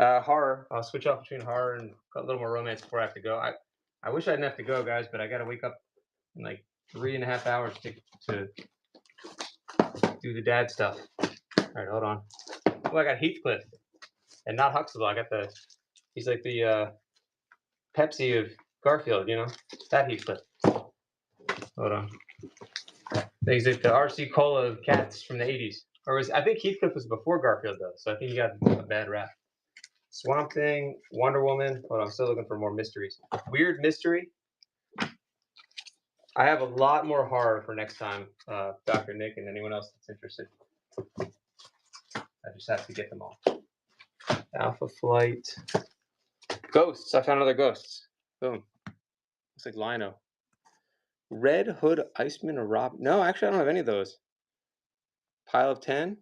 Horror. I'll switch off between horror and a little more romance before I have to go. I wish I didn't have to go, guys, but I got to wake up in like 3.5 hours to do the dad stuff. All right, hold on. Oh, I got Heathcliff, and not Huxtable. I got he's like the Pepsi of Garfield, you know, that Heathcliff. Hold on. He's like the RC Cola of cats from the 80s. I think Heathcliff was before Garfield, though, so I think he got a bad rap. Swamp Thing, Wonder Woman. Hold on, I'm still looking for more mysteries. Weird Mystery. I have a lot more horror for next time, Dr. Nick and anyone else that's interested. I just have to get them all. Alpha Flight. Ghosts. I found other ghosts. Boom. Looks like Lino. Red Hood Iceman or Rob? No, actually, I don't have any of those. Pile of 10.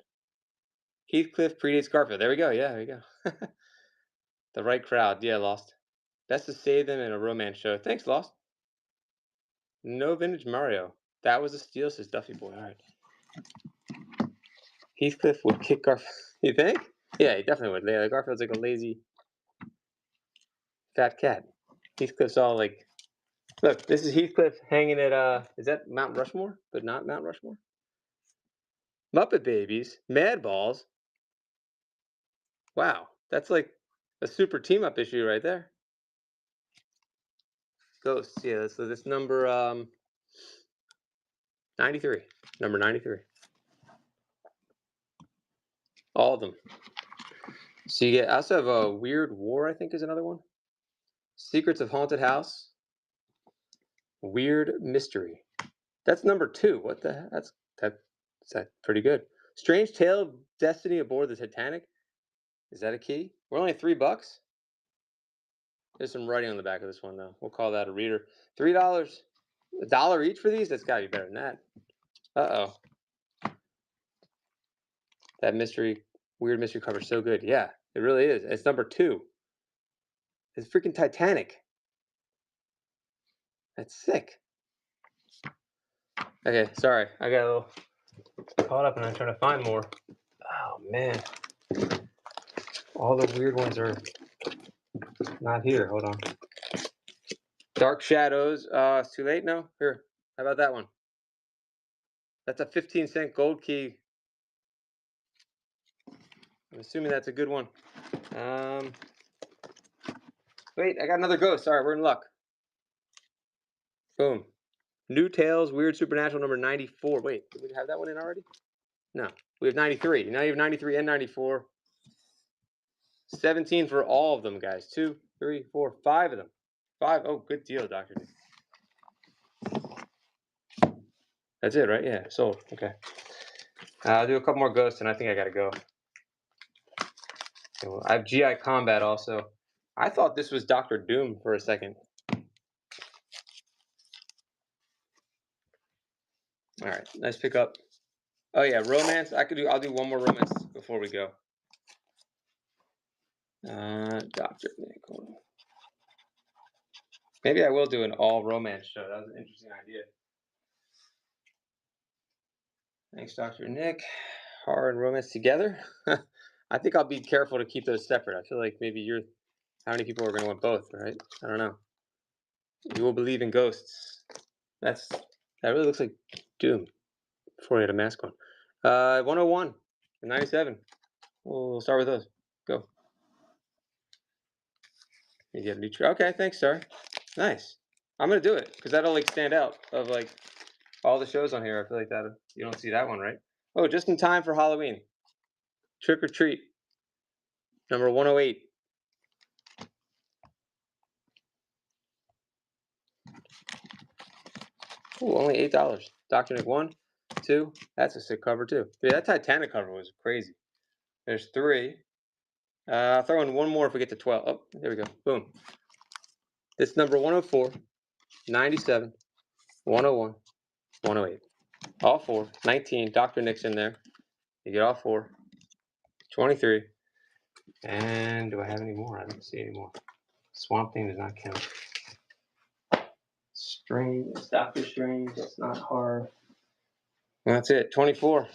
Heathcliff predates Garfield. There we go. Yeah, there you go. The right crowd. Yeah, Lost. Best to save them in a romance show. Thanks, Lost. No vintage Mario. That was a steal, says Duffy Boy. All right. Heathcliff would kick Garfield. You think? Yeah, he definitely would. Yeah, Garfield's like a lazy fat cat. Heathcliff's all like, look, this is Heathcliff hanging at is that Mount Rushmore? But not Mount Rushmore. Muppet Babies, Mad Balls. Wow, that's like a super team up issue right there. Ghosts, yeah. So this number 93, number 93. All of them. So you get. I also have a Weird War. I think is another one. Secrets of Haunted House. Weird Mystery. That's number 2. What the heck? That's pretty good. Strange Tale of Destiny aboard the Titanic. Is that a key? We're only $3. There's some writing on the back of this one, though. We'll call that a reader. $3. $1 each for these? That's got to be better than that. Uh-oh. That Weird Mystery cover is so good. Yeah, it really is. It's number 2. It's freaking Titanic. That's sick. Okay, sorry. I got a little caught up and I'm trying to find more. Oh, man. All the weird ones are not here. Hold on. Dark Shadows. It's too late? No? Here. How about that one? That's a 15-cent gold key. I'm assuming that's a good one. Wait, I got another ghost. All right, we're in luck. Boom. New Tales, Weird Supernatural, number 94. Wait, did we have that one in already? No. We have 93. Now you have 93 and 94. 17 for all of them, guys. 2, 3, 4, 5 of them. 5. Oh, good deal, Dr. D. That's it, right? Yeah, sold. Okay. I'll do a couple more ghosts, and I think I got to go. So I have GI Combat also. I thought this was Doctor Doom for a second. All right, nice pickup. Oh yeah, romance. I'll do one more romance before we go. Doctor Nick. Hold on. Maybe I will do an all romance show. That was an interesting idea. Thanks, Dr. Nick. Horror and romance together. I think I'll be careful to keep those separate. I feel like maybe how many people are going to want both, right? I don't know. You will believe in ghosts. That really looks like Doom before he had a mask on. 101 and 97. We'll start with those. Go. You get a new okay, thanks, sir. Nice. I'm gonna do it because that'll like stand out of like all the shows on here. I feel like that you don't see that one, right? Oh, just in time for Halloween. Trick or Treat. Number 108. Ooh, only $8. Dr. Nick 1, 2. That's a sick cover too. Yeah, that Titanic cover was crazy. There's 3. I'll throw in one more if we get to 12. Oh, there we go. Boom. This number 104, 97, 101, 108. All 4. 19. Dr. Nick's in there. You get all 4. 23. And do I have any more? I don't see any more. Swamp Thing does not count. Strange. Doctor Strange. That's not horror. That's it. 24.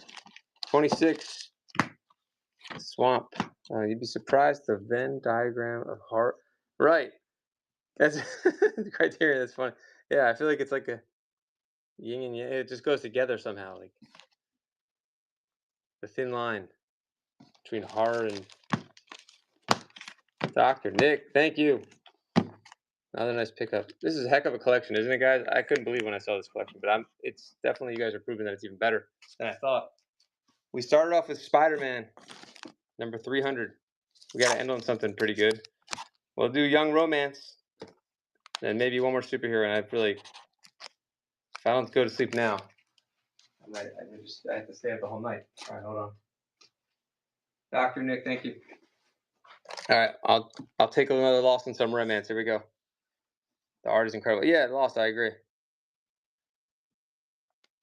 26. Swamp. You'd be surprised the Venn diagram of heart. Right. That's the criteria. That's funny. Yeah, I feel like it's like a yin and yang. It just goes together somehow. Like the thin line between horror and Dr. Nick. Thank you. Another nice pickup. This is a heck of a collection, isn't it, guys? I couldn't believe when I saw this collection, but it's definitely, you guys are proving that it's even better than I thought. We started off with Spider-Man, number 300. We got to end on something pretty good. We'll do Young Romance, and maybe one more superhero. And I feel like if I don't go to sleep now, I have to stay up the whole night. All right, hold on. Dr. Nick, thank you. All right, I'll take another Lost in some romance. Here we go. The art is incredible. Yeah, Lost, I agree.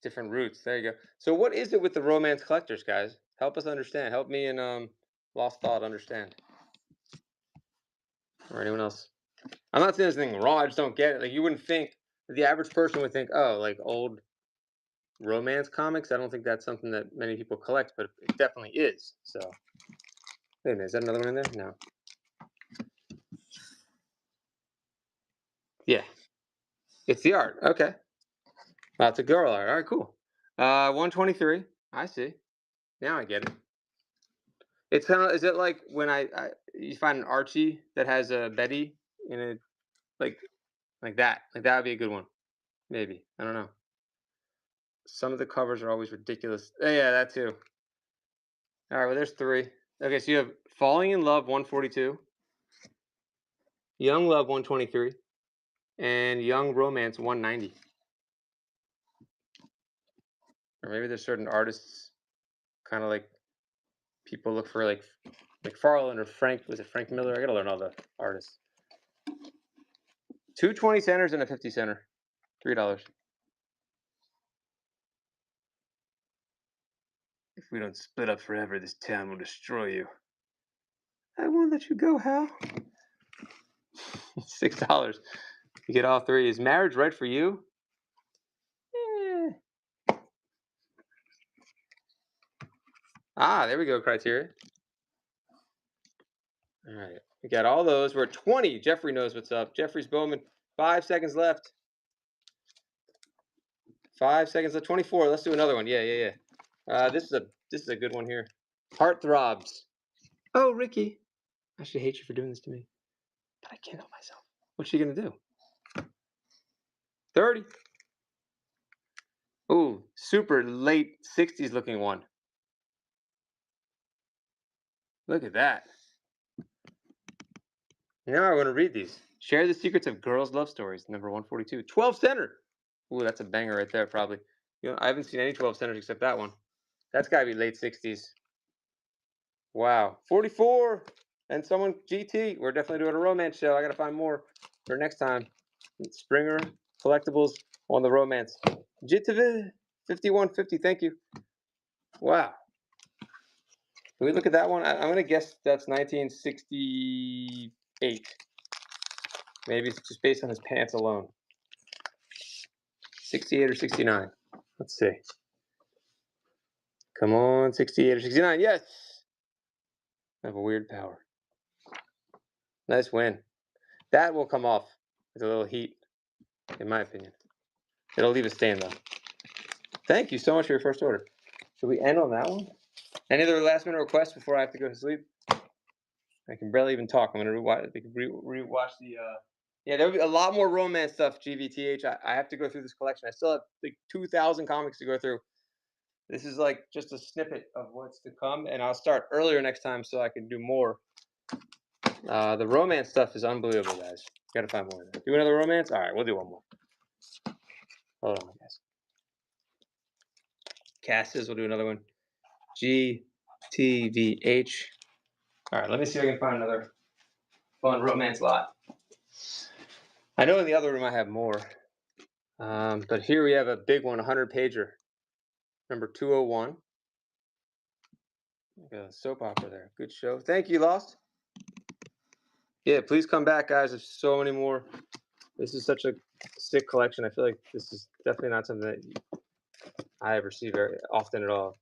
Different roots. There you go. So what is it with the romance collectors, guys? Help us understand. Help me and Lost Thought understand. Or anyone else. I'm not saying there's anything wrong. I just don't get it. Like, you wouldn't think, the average person would think, oh, like old romance comics. I don't think that's something that many people collect, but it definitely is. So, wait a minute, is that another one in there? No. Yeah, it's the art. Okay, that's a girl art. All right, cool. 123. I see. Now I get it. It's kind of. Is it like when you find an Archie that has a Betty in it, like that? Like that would be a good one. Maybe, I don't know. Some of the covers are always ridiculous. Oh, yeah, that too. All right, well, there's 3. Okay, so you have Falling in Love 142, Young Love 123, and Young Romance 190. Or maybe there's certain artists, kind of like people look for like McFarlane or Frank. Was it Frank Miller? I gotta learn all the artists. 2 20 centers and a 50 center. $3. If we don't split up forever, this town will destroy you. I won't let you go, Hal. $6. You get all 3. Is marriage right for you? Ah, there we go, criteria. All right, we got all those. We're at 20. Jeffrey knows what's up. Jeffrey's Bowman. 5 seconds left. 5 seconds left. 24. Let's do another one. Yeah. This is a good one here. Heartthrobs. Oh, Ricky. I should hate you for doing this to me, but I can't help myself. What's she gonna do? 30. Ooh, super late 60s looking one. Look at that. Now I want to read these. Share the Secrets of Girls' Love Stories, number 142. 12 center. Ooh, that's a banger right there, probably. I haven't seen any 12 centers except that one. That's got to be late 60s. Wow. 44. And someone, GT, we're definitely doing a romance show. I got to find more for next time. Springer Collectibles on the romance. GTV 5150. Thank you. Wow. Can we look at that one? I'm going to guess that's 1968. Maybe it's just based on his pants alone. 68 or 69. Let's see. Come on, 68 or 69. Yes. I have a weird power. Nice win. That will come off with a little heat, in my opinion. It'll leave a stain, though. Thank you so much for your first order. Should we end on that one? Any other last minute requests before I have to go to sleep? I can barely even talk. I'm going to rewatch the. Yeah, there'll be a lot more romance stuff, GVTH. I have to go through this collection. I still have like 2,000 comics to go through. This is like just a snippet of what's to come, and I'll start earlier next time so I can do more. The romance stuff is unbelievable, guys. Got to find more. Do another romance? All right, we'll do one more. Hold on, guys. Cassis, we'll do another one. GTVH. All right, let me see if I can find another fun romance lot. I know in the other room I have more. But here we have a big one, 100-pager. Number 201. Like a soap opera there. Good show. Thank you, Lost. Yeah, please come back, guys. There's so many more. This is such a sick collection. I feel like this is definitely not something that I ever see very often at all.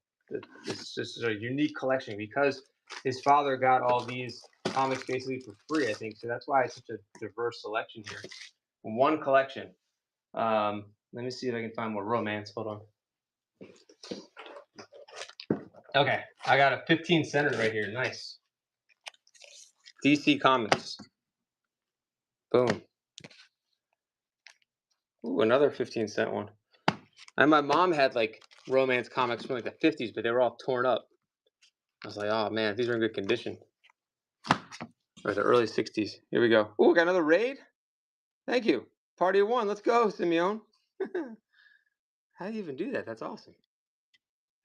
It's just a unique collection because his father got all these comics basically for free, I think. So that's why it's such a diverse selection here. One collection. Let me see if I can find more romance. Hold on. Okay, I got a 15 center right here. Nice. DC Comics. Boom. Ooh, another 15-cent one. And my mom had like romance comics from like the 50s, but they were all torn up. I was like, oh man, these are in good condition. Or the early 60s. Here we go. Ooh, got another raid? Thank you. Party of one. Let's go, Simeon. How do you even do that? That's awesome.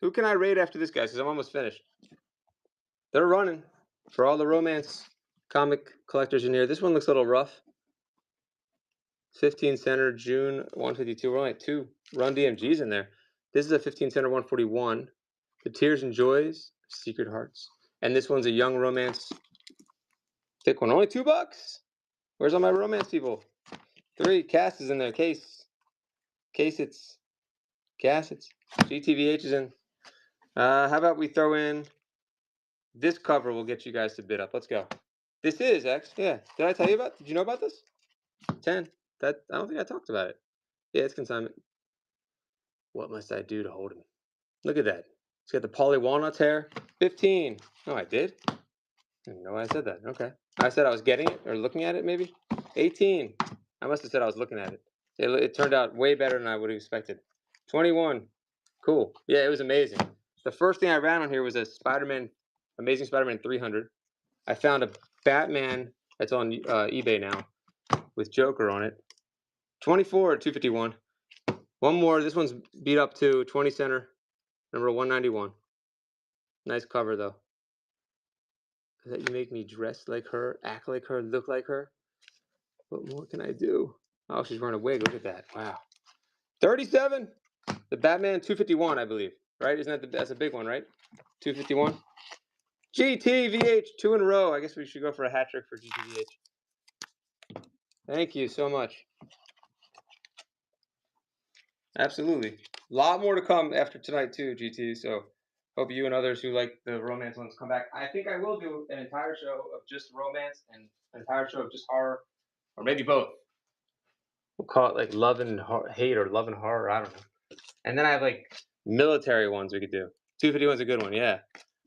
Who can I raid after this, guys? Because I'm almost finished. They're running for all the romance comic collectors in here. This one looks a little rough. 15 center, June 152. We're only at 2 Run DMGs in there. This is a 15 center, 141. The Tears and Joys, Secret Hearts. And this one's a young romance. Thick one. Only $2. Where's all my romance people? 3. Cass is in there. Case. It's. Cass, it's. GTVH is in. How about we throw in this cover will get you guys to bid up. Let's go. This is X. Yeah. Did I tell you about? Did you know about this? 10. I don't think I talked about it. Yeah, it's consignment. What must I do to hold him? Look at that. He's got the Polly Walnuts hair. 15. Oh, I did? I didn't know I said that. Okay. I said I was getting it or looking at it, maybe. 18. I must have said I was looking at it. It turned out way better than I would have expected. 21. Cool. Yeah, it was amazing. The first thing I ran on here was a Amazing Spider-Man 300. I found a Batman that's on eBay now with Joker on it. 24 at 251. One more. This one's beat up too. 20 center, number 191. Nice cover though. That you make me dress like her, act like her, look like her. What more can I do? Oh, she's wearing a wig. Look at that. Wow. 37. The Batman 251, I believe. Right? Isn't that that's a big one, right? 251. GTVH, 2 in a row. I guess we should go for a hat trick for GTVH. Thank you so much. Absolutely. A lot more to come after tonight too, GT. So hope you and others who like the romance ones come back. I think I will do an entire show of just romance and an entire show of just horror, or maybe both. We'll call it like love and hate or love and horror. I don't know. And then I have like military ones we could do. 251's a good one, yeah.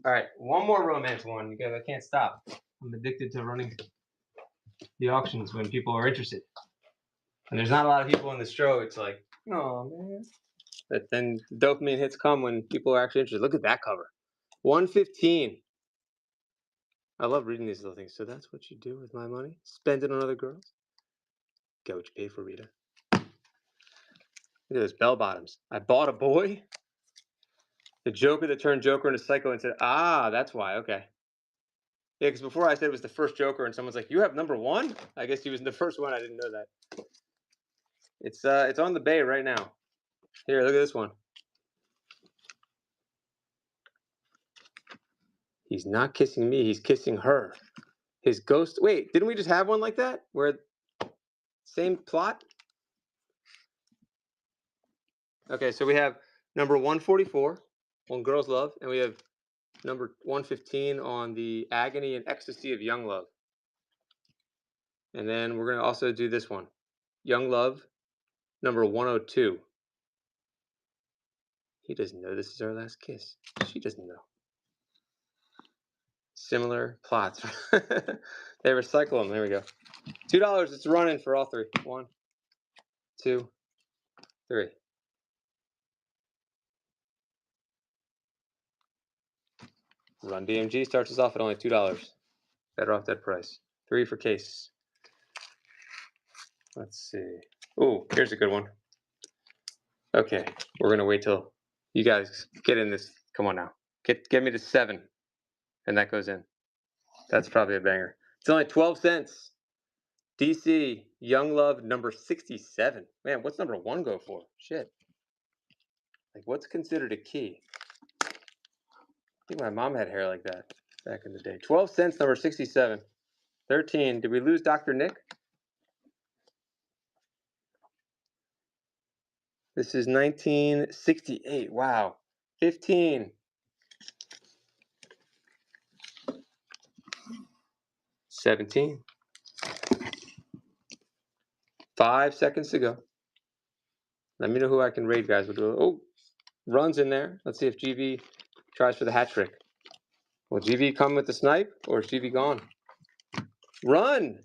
All right, one more romance one because I can't stop. I'm addicted to running the auctions when people are interested. And there's not a lot of people in the show. It's like, oh man. But then dopamine hits come when people are actually interested. Look at that cover. 115. I love reading these little things. So that's what you do with my money? Spend it on other girls? Get what you pay for, Rita. Look at those bell bottoms. I bought a boy. The Joker that turned Joker into Psycho and said, ah, that's why. Okay. Yeah, because before I said it was the first Joker, and someone's like, "You have number one?" I guess he was the first one. I didn't know that. It's on the bay right now. Here, look at this one. He's not kissing me. He's kissing her. His ghost. Wait, didn't we just have one like that? Where same plot? Okay, so we have number 144 on Girls Love, and we have number 115 on the Agony and Ecstasy of Young Love. And then we're going to also do this one, Young Love, number 102. He doesn't know this is our last kiss. She doesn't know. Similar plots. They recycle them. There we go. $2. It's running for all three. 1, 2, 3. Run DMG starts us off at only $2. Better off that price. 3 for case. Let's see. Oh, here's a good one. Okay, we're gonna wait till you guys get in this. Come on now, get me to 7, and that goes in. That's probably a banger. It's only 12 cents. DC Young Love number 67. Man, what's number 1 go for? Shit. Like, what's considered a key? I think my mom had hair like that back in the day. 12 cents, number 67. 13. Did we lose Dr. Nick? This is 1968. Wow. 15. 17. 5 seconds to go. Let me know who I can raid, guys. We'll do. Oh, runs in there. Let's see if GV tries for the hat trick. Will GV come with the snipe, or is GV gone? Run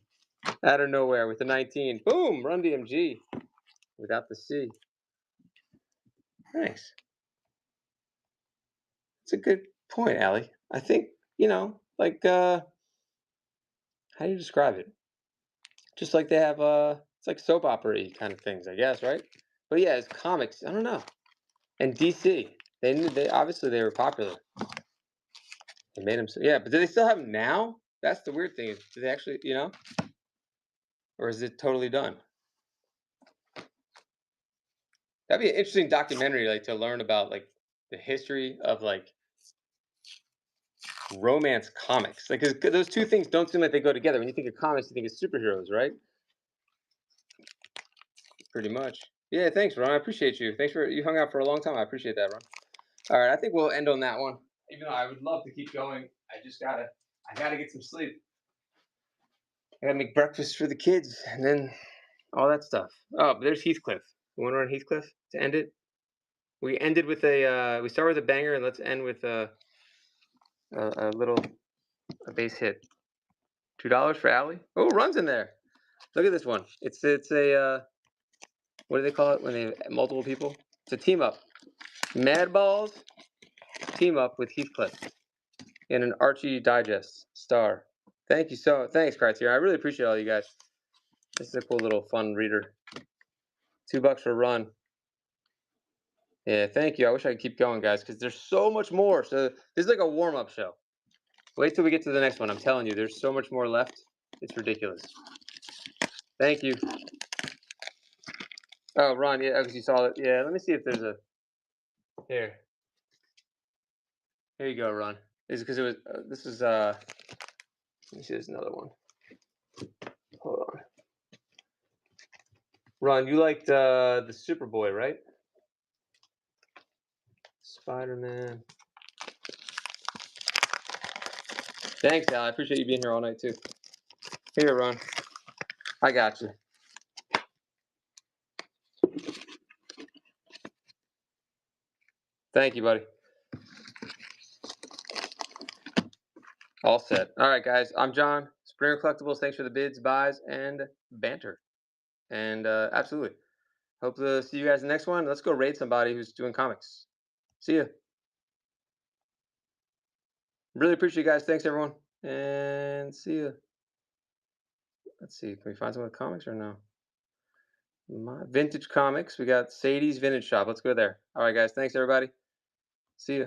out of nowhere with the 19. Boom, run DMG without the C. Nice. It's a good point, Allie. I think, like, how do you describe it? Just like they have, it's like soap opera-y kind of things, I guess, right? But yeah, it's comics. I don't know. And DC, they obviously they were popular. They made them, yeah. But do they still have them now? That's the weird thing. Do they actually, or is it totally done? That'd be an interesting documentary, like to learn about like the history of like romance comics. Like 'cause those two things don't seem like they go together. When you think of comics, you think of superheroes, right? Pretty much. Yeah, thanks, Ron. I appreciate you. Thanks for you hung out for a long time. I appreciate that, Ron. All right, I think we'll end on that one. Even though I would love to keep going, I gotta get some sleep. I gotta make breakfast for the kids, and then all that stuff. Oh, but there's Heathcliff. You want to run Heathcliff to end it? We ended with we start with a banger, and let's end with a little base hit. $2 for Allie. Oh, runs in there. Look at this one. It's a what do they call it when they have multiple people? It's a team up. Mad Balls team up with Heathcliff in an Archie Digest star. Thanks, Criteria. I really appreciate all you guys. This is a cool little fun reader. $2 for a run. Yeah, thank you. I wish I could keep going, guys, because there's so much more. So this is like a warm-up show. Wait till we get to the next one. I'm telling you, there's so much more left. It's ridiculous. Thank you. Oh, Ron, yeah, because you saw it. Yeah, let me see if there's a. Here. Here you go, Ron. Is because it was. This is. Let me see. There's another one. Hold on. Ron, you liked the Superboy, right? Spider-Man. Thanks, Al. I appreciate you being here all night too. Here, Ron. I got you. Thank you, buddy. All set. All right, guys. I'm John. Springer Collectibles. Thanks for the bids, buys, and banter. And absolutely. Hope to see you guys in the next one. Let's go raid somebody who's doing comics. See ya. Really appreciate you guys. Thanks, everyone. And see ya. Let's see. Can we find someone with comics or no? Vintage comics. We got Sadie's Vintage Shop. Let's go there. All right, guys. Thanks, everybody. See ya.